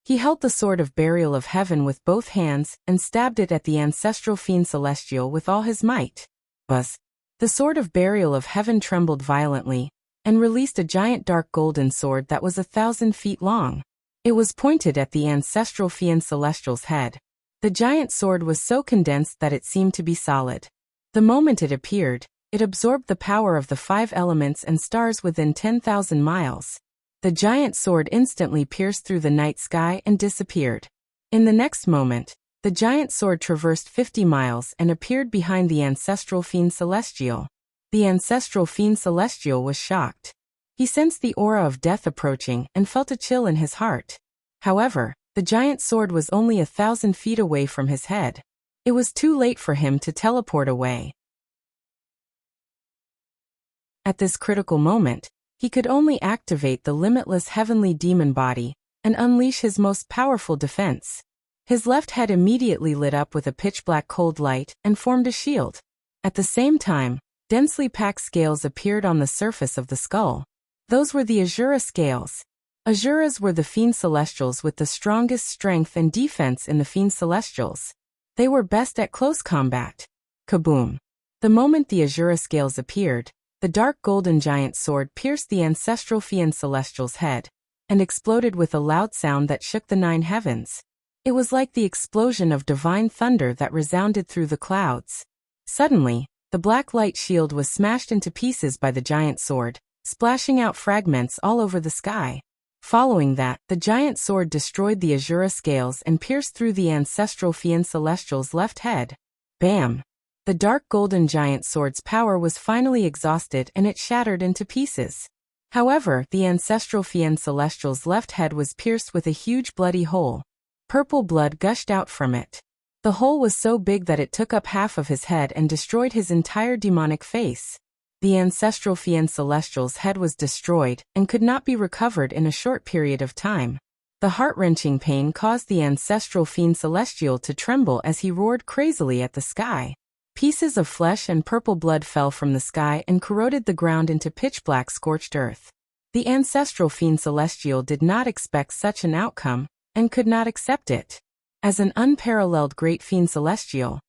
He held the Sword of Burial of Heaven with both hands and stabbed it at the ancestral fiend Celestial with all his might. Buzz! The Sword of Burial of Heaven trembled violently and released a giant dark golden sword that was 1,000 feet long. It was pointed at the ancestral fiend Celestial's head. The giant sword was so condensed that it seemed to be solid. The moment it appeared, it absorbed the power of the 5 elements and stars within 10,000 miles. The giant sword instantly pierced through the night sky and disappeared. In the next moment, the giant sword traversed 50 miles and appeared behind the ancestral fiend Celestial. The ancestral fiend Celestial was shocked. He sensed the aura of death approaching and felt a chill in his heart. However, the giant sword was only 1,000 feet away from his head. It was too late for him to teleport away. At this critical moment, he could only activate the limitless heavenly demon body and unleash his most powerful defense. His left head immediately lit up with a pitch-black cold light and formed a shield. At the same time, densely packed scales appeared on the surface of the skull. Those were the Azura scales. Azuras were the fiend celestials with the strongest strength and defense in the fiend celestials. They were best at close combat. Kaboom! The moment the Azura scales appeared, the dark golden giant sword pierced the ancestral fiend celestial's head and exploded with a loud sound that shook the 9 heavens. It was like the explosion of divine thunder that resounded through the clouds. Suddenly, the black light shield was smashed into pieces by the giant sword, splashing out fragments all over the sky. Following that, the giant sword destroyed the Azura scales and pierced through the ancestral fiend celestial's left head. Bam! The dark golden giant sword's power was finally exhausted and it shattered into pieces. However, the ancestral fiend celestial's left head was pierced with a huge bloody hole. Purple blood gushed out from it. The hole was so big that it took up half of his head and destroyed his entire demonic face. The ancestral fiend celestial's head was destroyed and could not be recovered in a short period of time. The heart-wrenching pain caused the ancestral fiend celestial to tremble as he roared crazily at the sky. Pieces of flesh and purple blood fell from the sky and corroded the ground into pitch-black scorched earth. The ancestral fiend celestial did not expect such an outcome, and could not accept it. As an unparalleled great fiend celestial,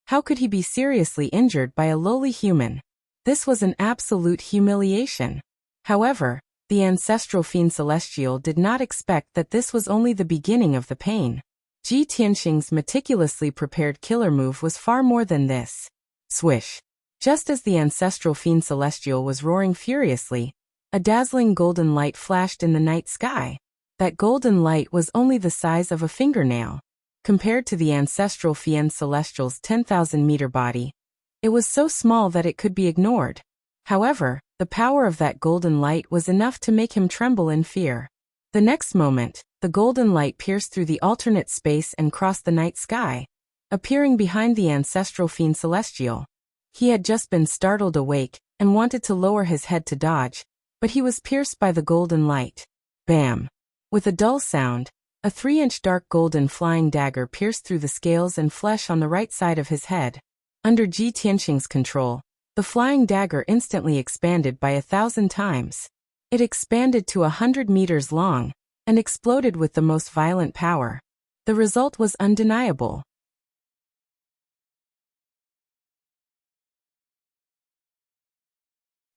how could he be seriously injured by a lowly human? This was an absolute humiliation. However, the ancestral fiend celestial did not expect that this was only the beginning of the pain. Ji Tianxing's meticulously prepared killer move was far more than this. Swish! Just as the ancestral fiend celestial was roaring furiously, a dazzling golden light flashed in the night sky. That golden light was only the size of a fingernail. Compared to the ancestral fiend celestial's 10,000-meter body, it was so small that it could be ignored. However, the power of that golden light was enough to make him tremble in fear. The next moment, the golden light pierced through the alternate space and crossed the night sky, appearing behind the ancestral fiend celestial. He had just been startled awake and wanted to lower his head to dodge, but he was pierced by the golden light. Bam! With a dull sound, a 3-inch dark golden flying dagger pierced through the scales and flesh on the right side of his head. Under Ji Tianxing's control, the flying dagger instantly expanded by 1,000 times. It expanded to 100 meters long and exploded with the most violent power. The result was undeniable.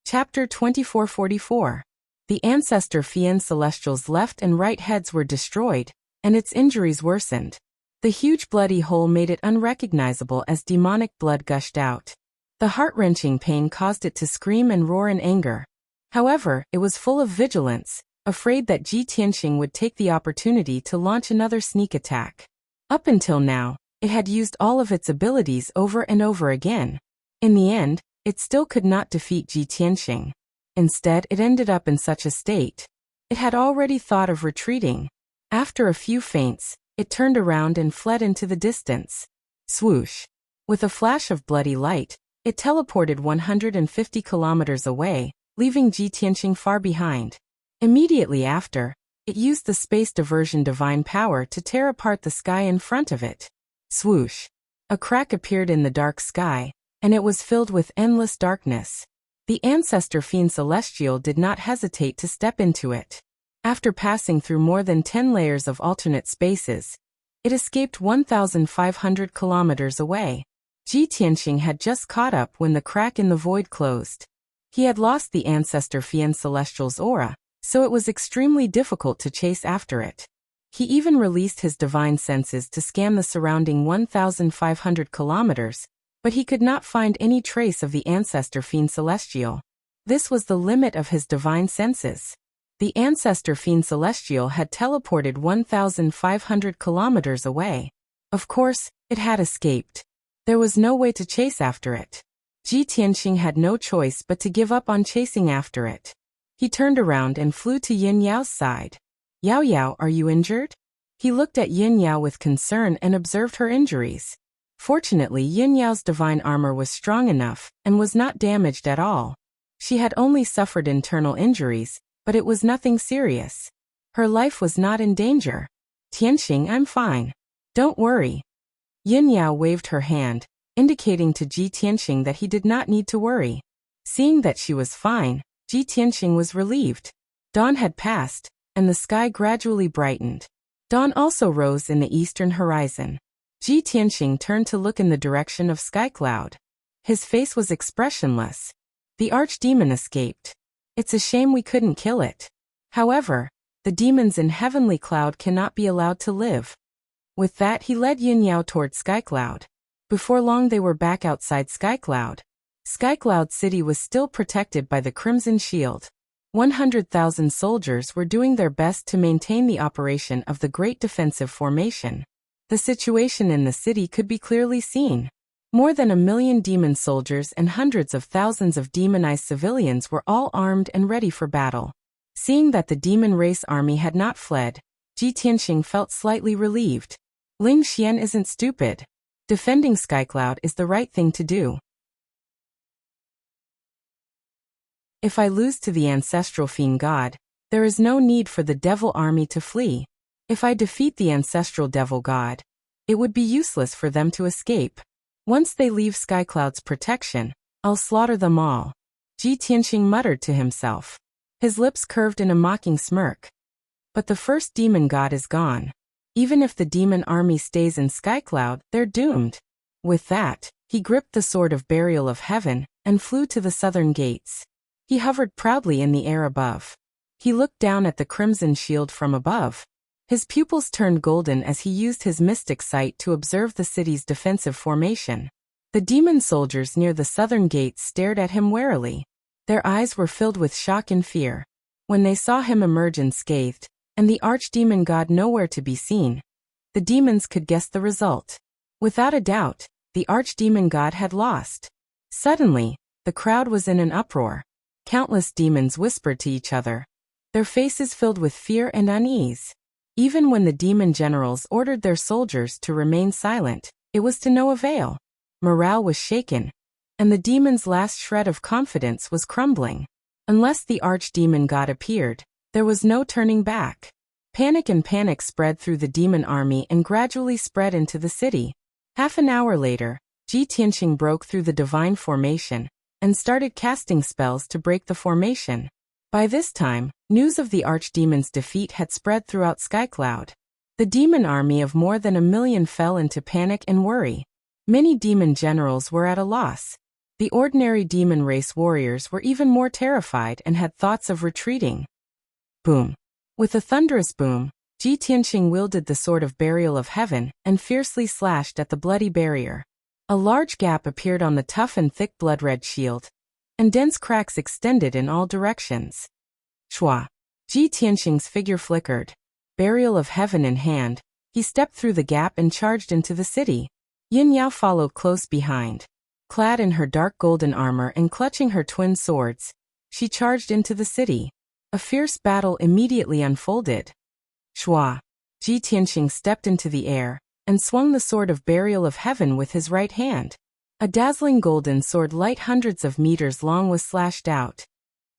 Chapter 2444. The ancestor Fiend Celestial's left and right heads were destroyed, and its injuries worsened. The huge bloody hole made it unrecognizable as demonic blood gushed out. The heart-wrenching pain caused it to scream and roar in anger. However, it was full of vigilance, afraid that Ji Tianxing would take the opportunity to launch another sneak attack. Up until now, it had used all of its abilities over and over again. In the end, it still could not defeat Ji Tianxing. Instead, it ended up in such a state. It had already thought of retreating. After a few feints, it turned around and fled into the distance. Swoosh! With a flash of bloody light, it teleported 150 kilometers away, leaving Ji Tianxing far behind. Immediately after, it used the space diversion divine power to tear apart the sky in front of it. Swoosh! A crack appeared in the dark sky, and it was filled with endless darkness. The ancestor fiend celestial did not hesitate to step into it. After passing through more than 10 layers of alternate spaces, it escaped 1,500 kilometers away. Ji Tianxing had just caught up when the crack in the void closed. He had lost the ancestor fiend celestial's aura, so it was extremely difficult to chase after it. He even released his divine senses to scan the surrounding 1,500 kilometers, but he could not find any trace of the ancestor fiend celestial. This was the limit of his divine senses. The ancestor fiend celestial had teleported 1,500 kilometers away. Of course, it had escaped. There was no way to chase after it. Ji Tianxing had no choice but to give up on chasing after it. He turned around and flew to Yin Yao's side. "Yao Yao, are you injured?" He looked at Yin Yao with concern and observed her injuries. Fortunately, Yin Yao's divine armor was strong enough and was not damaged at all. She had only suffered internal injuries, but it was nothing serious. Her life was not in danger. "Tianxing, I'm fine. Don't worry." Yin Yao waved her hand, indicating to Ji Tianxing that he did not need to worry. Seeing that she was fine, Ji Tianxing was relieved. Dawn had passed, and the sky gradually brightened. Dawn also rose in the eastern horizon. Ji Tianxing turned to look in the direction of Sky Cloud. His face was expressionless. The archdemon escaped. It's a shame we couldn't kill it. However, the demons in Heavenly Cloud cannot be allowed to live. With that, he led Yin Yao toward Sky Cloud. Before long they were back outside Sky Cloud. Sky Cloud City was still protected by the Crimson Shield. 100,000 soldiers were doing their best to maintain the operation of the Great Defensive Formation. The situation in the city could be clearly seen. More than 1 million demon soldiers and hundreds of thousands of demonized civilians were all armed and ready for battle. Seeing that the demon race army had not fled, Ji Tianxing felt slightly relieved. Ling Xian isn't stupid. Defending Skycloud is the right thing to do. If I lose to the ancestral fiend god, there is no need for the devil army to flee. If I defeat the ancestral devil god, it would be useless for them to escape. Once they leave Skycloud's protection, I'll slaughter them all. Ji Tianxing muttered to himself. His lips curved in a mocking smirk. But the first demon god is gone. Even if the demon army stays in Skycloud, they're doomed. With that, he gripped the sword of burial of heaven and flew to the southern gates. He hovered proudly in the air above. He looked down at the crimson shield from above. His pupils turned golden as he used his mystic sight to observe the city's defensive formation. The demon soldiers near the southern gates stared at him warily. Their eyes were filled with shock and fear. When they saw him emerge unscathed, and the archdemon god nowhere to be seen, the demons could guess the result. Without a doubt, the archdemon god had lost. Suddenly, the crowd was in an uproar. Countless demons whispered to each other, their faces filled with fear and unease. Even when the demon generals ordered their soldiers to remain silent, it was to no avail. Morale was shaken, and the demon's last shred of confidence was crumbling. Unless the archdemon god appeared, there was no turning back. Panic spread through the demon army and gradually spread into the city. Half an hour later, Ji Tianqing broke through the divine formation and started casting spells to break the formation. By this time, news of the archdemon's defeat had spread throughout Skycloud. The demon army of more than 1 million fell into panic and worry. Many demon generals were at a loss. The ordinary demon race warriors were even more terrified and had thoughts of retreating. Boom! With a thunderous boom, Ji Tianqing wielded the sword of burial of heaven and fiercely slashed at the bloody barrier. A large gap appeared on the tough and thick blood-red shield, and dense cracks extended in all directions. Shua! Ji Tianqing's figure flickered. Burial of heaven in hand, he stepped through the gap and charged into the city. Yin Yao followed close behind. Clad in her dark golden armor and clutching her twin swords, she charged into the city. A fierce battle immediately unfolded. Shua! Ji Tianqing stepped into the air and swung the sword of burial of heaven with his right hand. A dazzling golden sword light hundreds of meters long was slashed out.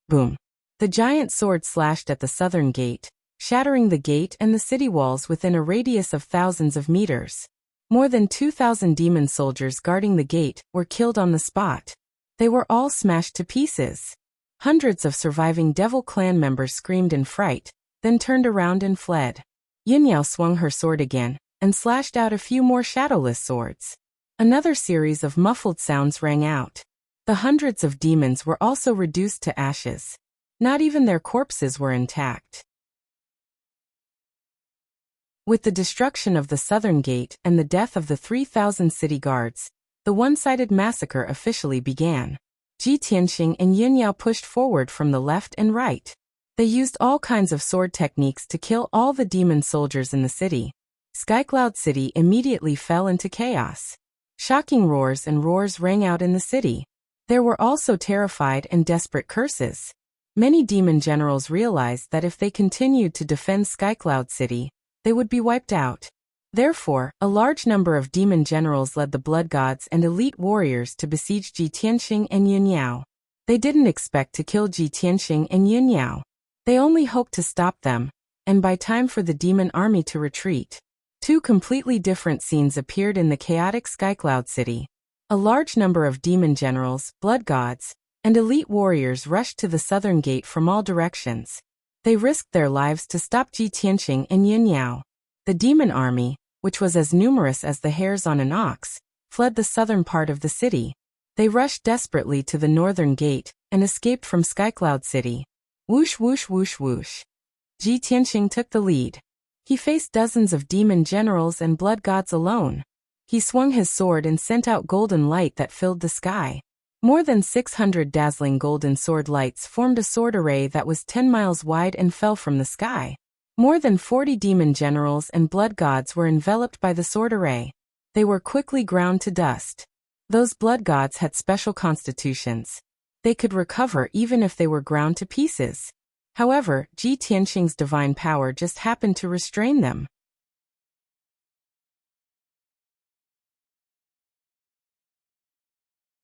Boom! The giant sword slashed at the southern gate, shattering the gate and the city walls within a radius of thousands of meters. More than 2,000 demon soldiers guarding the gate were killed on the spot. They were all smashed to pieces. Hundreds of surviving Devil Clan members screamed in fright, then turned around and fled. Yin Yao swung her sword again and slashed out a few more shadowless swords. Another series of muffled sounds rang out. The hundreds of demons were also reduced to ashes. Not even their corpses were intact. With the destruction of the southern gate and the death of the 3,000 city guards, the one-sided massacre officially began. Ji Tianqing and Yin Yao pushed forward from the left and right. They used all kinds of sword techniques to kill all the demon soldiers in the city. Skycloud City immediately fell into chaos. Shocking roars and roars rang out in the city. There were also terrified and desperate curses. Many demon generals realized that if they continued to defend Skycloud City, they would be wiped out. Therefore, a large number of demon generals led the blood gods and elite warriors to besiege Ji Tianqing and Yin Yao. They didn't expect to kill Ji Tianqing and Yin Yao. They only hoped to stop them, and buy time for the demon army to retreat. Two completely different scenes appeared in the chaotic Skycloud City. A large number of demon generals, blood gods, and elite warriors rushed to the southern gate from all directions. They risked their lives to stop Ji Tianqing and Yin Yao. The demon army, which was as numerous as the hairs on an ox, fled the southern part of the city. They rushed desperately to the northern gate and escaped from Skycloud City. Whoosh whoosh whoosh whoosh. Ji Tianqing took the lead. He faced dozens of demon generals and blood gods alone. He swung his sword and sent out golden light that filled the sky. More than 600 dazzling golden sword lights formed a sword array that was 10 miles wide and fell from the sky. More than 40 demon generals and blood gods were enveloped by the sword array. They were quickly ground to dust. Those blood gods had special constitutions. They could recover even if they were ground to pieces. However, Ji Tianqing's divine power just happened to restrain them.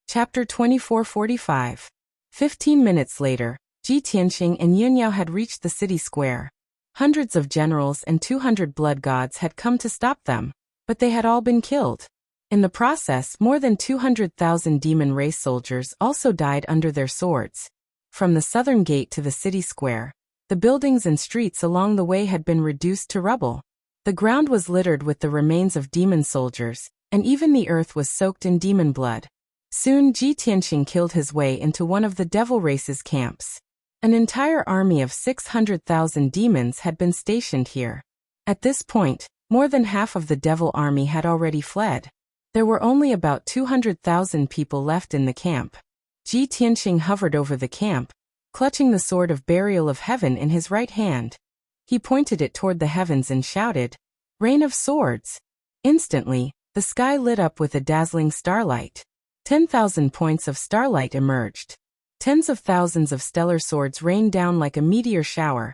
Chapter 2445. 15 minutes later, Ji Tianqing and Yin Yao had reached the city square. Hundreds of generals and 200 blood gods had come to stop them, but they had all been killed. In the process, more than 200,000 demon race soldiers also died under their swords. From the southern gate to the city square, the buildings and streets along the way had been reduced to rubble. The ground was littered with the remains of demon soldiers, and even the earth was soaked in demon blood. Soon Ji Tianqing killed his way into one of the devil race's camps. An entire army of 600,000 demons had been stationed here. At this point, more than half of the devil army had already fled. There were only about 200,000 people left in the camp. Ji Tianqing hovered over the camp, clutching the sword of burial of heaven in his right hand. He pointed it toward the heavens and shouted, "Rain of swords!" Instantly, the sky lit up with a dazzling starlight. 10,000 points of starlight emerged. Tens of thousands of stellar swords rained down like a meteor shower,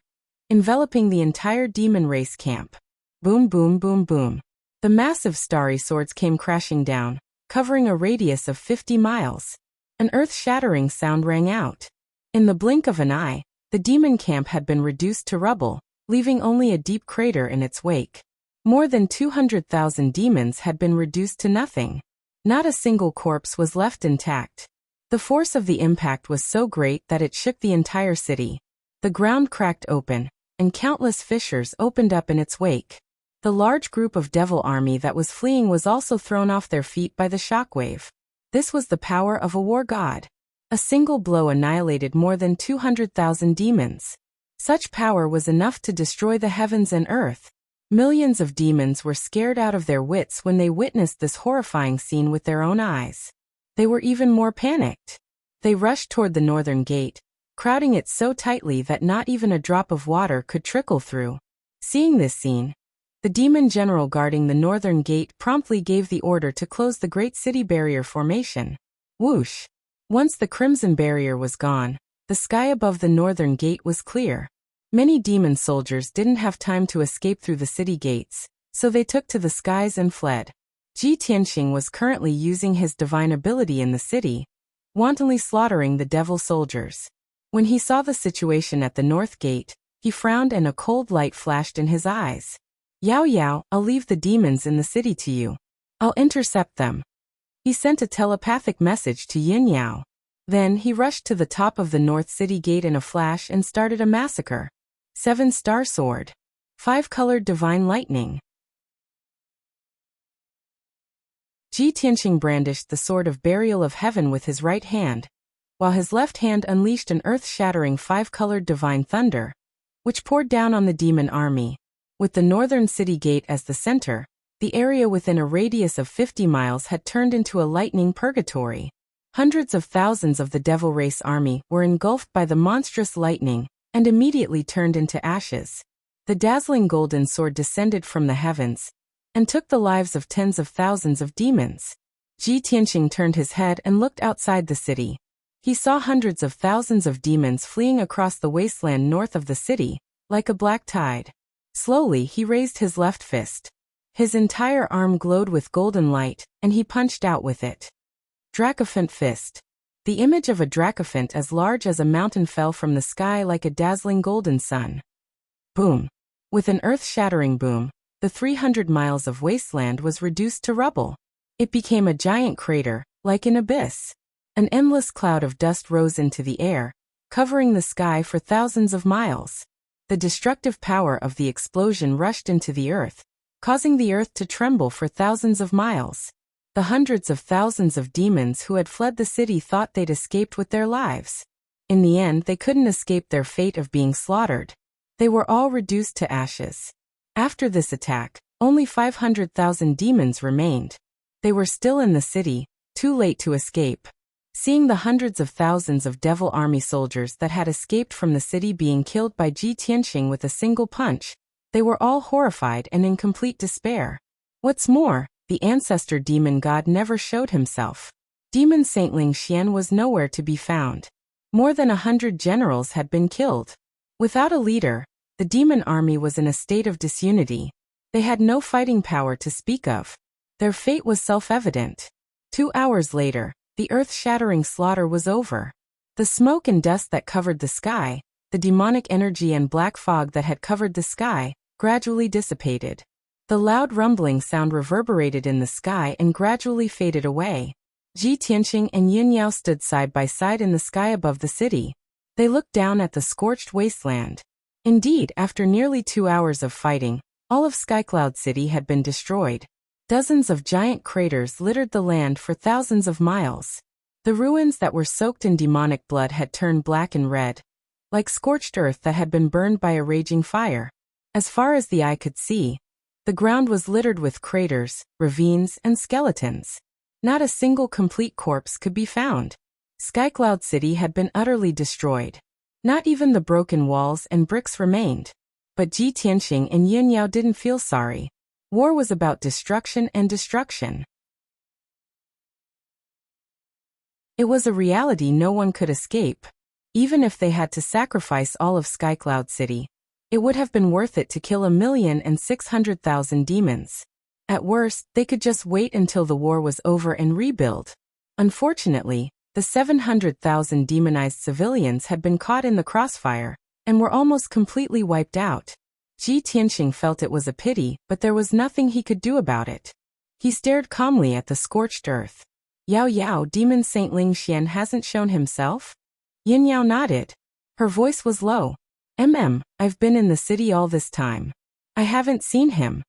enveloping the entire demon race camp. Boom, boom, boom, boom. The massive starry swords came crashing down, covering a radius of 50 miles. An earth-shattering sound rang out. In the blink of an eye, the demon camp had been reduced to rubble, leaving only a deep crater in its wake. More than 200,000 demons had been reduced to nothing. Not a single corpse was left intact. The force of the impact was so great that it shook the entire city. The ground cracked open, and countless fissures opened up in its wake. The large group of devil army that was fleeing was also thrown off their feet by the shockwave. This was the power of a war god. A single blow annihilated more than 200,000 demons. Such power was enough to destroy the heavens and earth. Millions of demons were scared out of their wits when they witnessed this horrifying scene with their own eyes. They were even more panicked. They rushed toward the northern gate, crowding it so tightly that not even a drop of water could trickle through. Seeing this scene, the demon general guarding the northern gate promptly gave the order to close the great city barrier formation. Whoosh! Once the crimson barrier was gone, the sky above the northern gate was clear. Many demon soldiers didn't have time to escape through the city gates, so they took to the skies and fled. Ji Tianqing was currently using his divine ability in the city, wantonly slaughtering the devil soldiers. When he saw the situation at the north gate, he frowned and a cold light flashed in his eyes. "Yao Yao, I'll leave the demons in the city to you. I'll intercept them." He sent a telepathic message to Yin Yao. Then he rushed to the top of the north city gate in a flash and started a massacre. 7-star sword. 5-colored divine lightning. Ji Tianqing brandished the sword of burial of heaven with his right hand, while his left hand unleashed an earth-shattering 5-colored divine thunder, which poured down on the demon army. With the northern city gate as the center, the area within a radius of 50 miles had turned into a lightning purgatory. Hundreds of thousands of the devil race army were engulfed by the monstrous lightning and immediately turned into ashes. The dazzling golden sword descended from the heavens and took the lives of tens of thousands of demons. Ji Tianqing turned his head and looked outside the city. He saw hundreds of thousands of demons fleeing across the wasteland north of the city, like a black tide. Slowly he raised his left fist. His entire arm glowed with golden light, and he punched out with it. Dracophant fist. The image of a dracophant as large as a mountain fell from the sky like a dazzling golden sun. Boom! With an earth-shattering boom, the 300 miles of wasteland was reduced to rubble. It became a giant crater, like an abyss. An endless cloud of dust rose into the air, covering the sky for thousands of miles. The destructive power of the explosion rushed into the earth, causing the earth to tremble for thousands of miles. The hundreds of thousands of demons who had fled the city thought they'd escaped with their lives. In the end, they couldn't escape their fate of being slaughtered. They were all reduced to ashes. After this attack, only 500,000 demons remained. They were still in the city, too late to escape. Seeing the hundreds of thousands of devil army soldiers that had escaped from the city being killed by Ji Tianqing with a single punch, they were all horrified and in complete despair. What's more, the ancestor demon god never showed himself. Demon Saint Ling Xian was nowhere to be found. More than 100 generals had been killed. Without a leader, the demon army was in a state of disunity. They had no fighting power to speak of. Their fate was self-evident. 2 hours later, the earth-shattering slaughter was over. The smoke and dust that covered the sky, the demonic energy and black fog that had covered the sky, gradually dissipated. The loud rumbling sound reverberated in the sky and gradually faded away. Ji Tianqing and Yin Yao stood side by side in the sky above the city. They looked down at the scorched wasteland. Indeed, after nearly 2 hours of fighting, all of Skycloud City had been destroyed. Dozens of giant craters littered the land for thousands of miles. The ruins that were soaked in demonic blood had turned black and red, like scorched earth that had been burned by a raging fire. As far as the eye could see, the ground was littered with craters, ravines, and skeletons. Not a single complete corpse could be found. Skycloud City had been utterly destroyed. Not even the broken walls and bricks remained. But Ji Tianxing and Yin Yao didn't feel sorry. War was about destruction and destruction. It was a reality no one could escape. Even if they had to sacrifice all of Skycloud City, it would have been worth it to kill 1,600,000 demons. At worst, they could just wait until the war was over and rebuild. Unfortunately, the 700,000 demonized civilians had been caught in the crossfire and were almost completely wiped out. Ji Tianxing felt it was a pity, but there was nothing he could do about it. He stared calmly at the scorched earth. Yao Yao, Demon Saint Ling Xian hasn't shown himself? Yin Yao nodded. Her voice was low. I've been in the city all this time. I haven't seen him.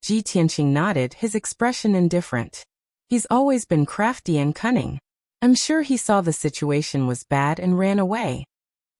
Ji Tianxing nodded, his expression indifferent. He's always been crafty and cunning. I'm sure he saw the situation was bad and ran away.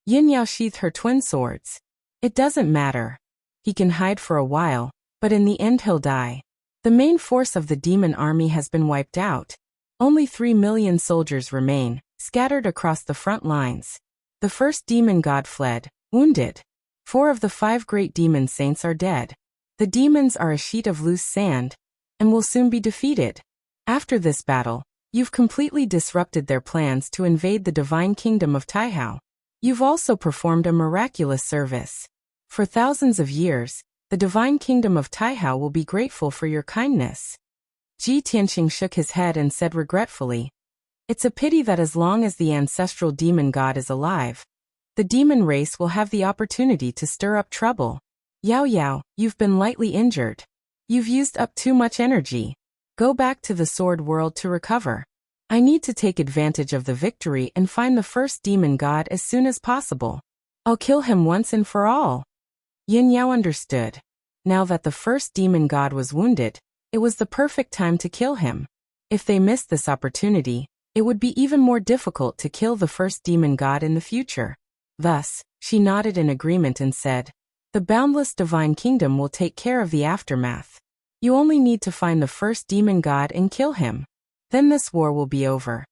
Yin Yao sheathed her twin swords. It doesn't matter. He can hide for a while, but in the end he'll die. The main force of the demon army has been wiped out. Only 3 million soldiers remain, scattered across the front lines. The first demon god fled, wounded. 4 of the 5 great demon saints are dead. The demons are a sheet of loose sand, and will soon be defeated. After this battle, you've completely disrupted their plans to invade the divine kingdom of Taihao. You've also performed a miraculous service. For thousands of years, the divine kingdom of Taihao will be grateful for your kindness. Ji Tianxing shook his head and said regretfully, It's a pity that as long as the ancestral demon god is alive, the demon race will have the opportunity to stir up trouble. Yao Yao, you've been lightly injured. You've used up too much energy. Go back to the sword world to recover. I need to take advantage of the victory and find the first demon god as soon as possible. I'll kill him once and for all. Yin Yao understood. Now that the first demon god was wounded, it was the perfect time to kill him. If they missed this opportunity, it would be even more difficult to kill the first demon god in the future. Thus, she nodded in agreement and said, The boundless divine kingdom will take care of the aftermath. You only need to find the first demon god and kill him. Then this war will be over.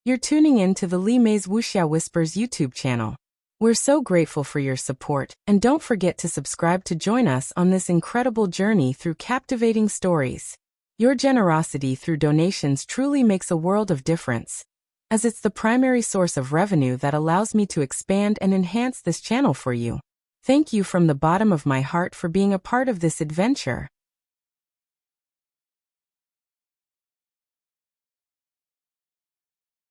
You're tuning in to the Li Mei's Wuxia Whispers YouTube channel. We're so grateful for your support, and don't forget to subscribe to join us on this incredible journey through captivating stories. Your generosity through donations truly makes a world of difference, as it's the primary source of revenue that allows me to expand and enhance this channel for you. Thank you from the bottom of my heart for being a part of this adventure.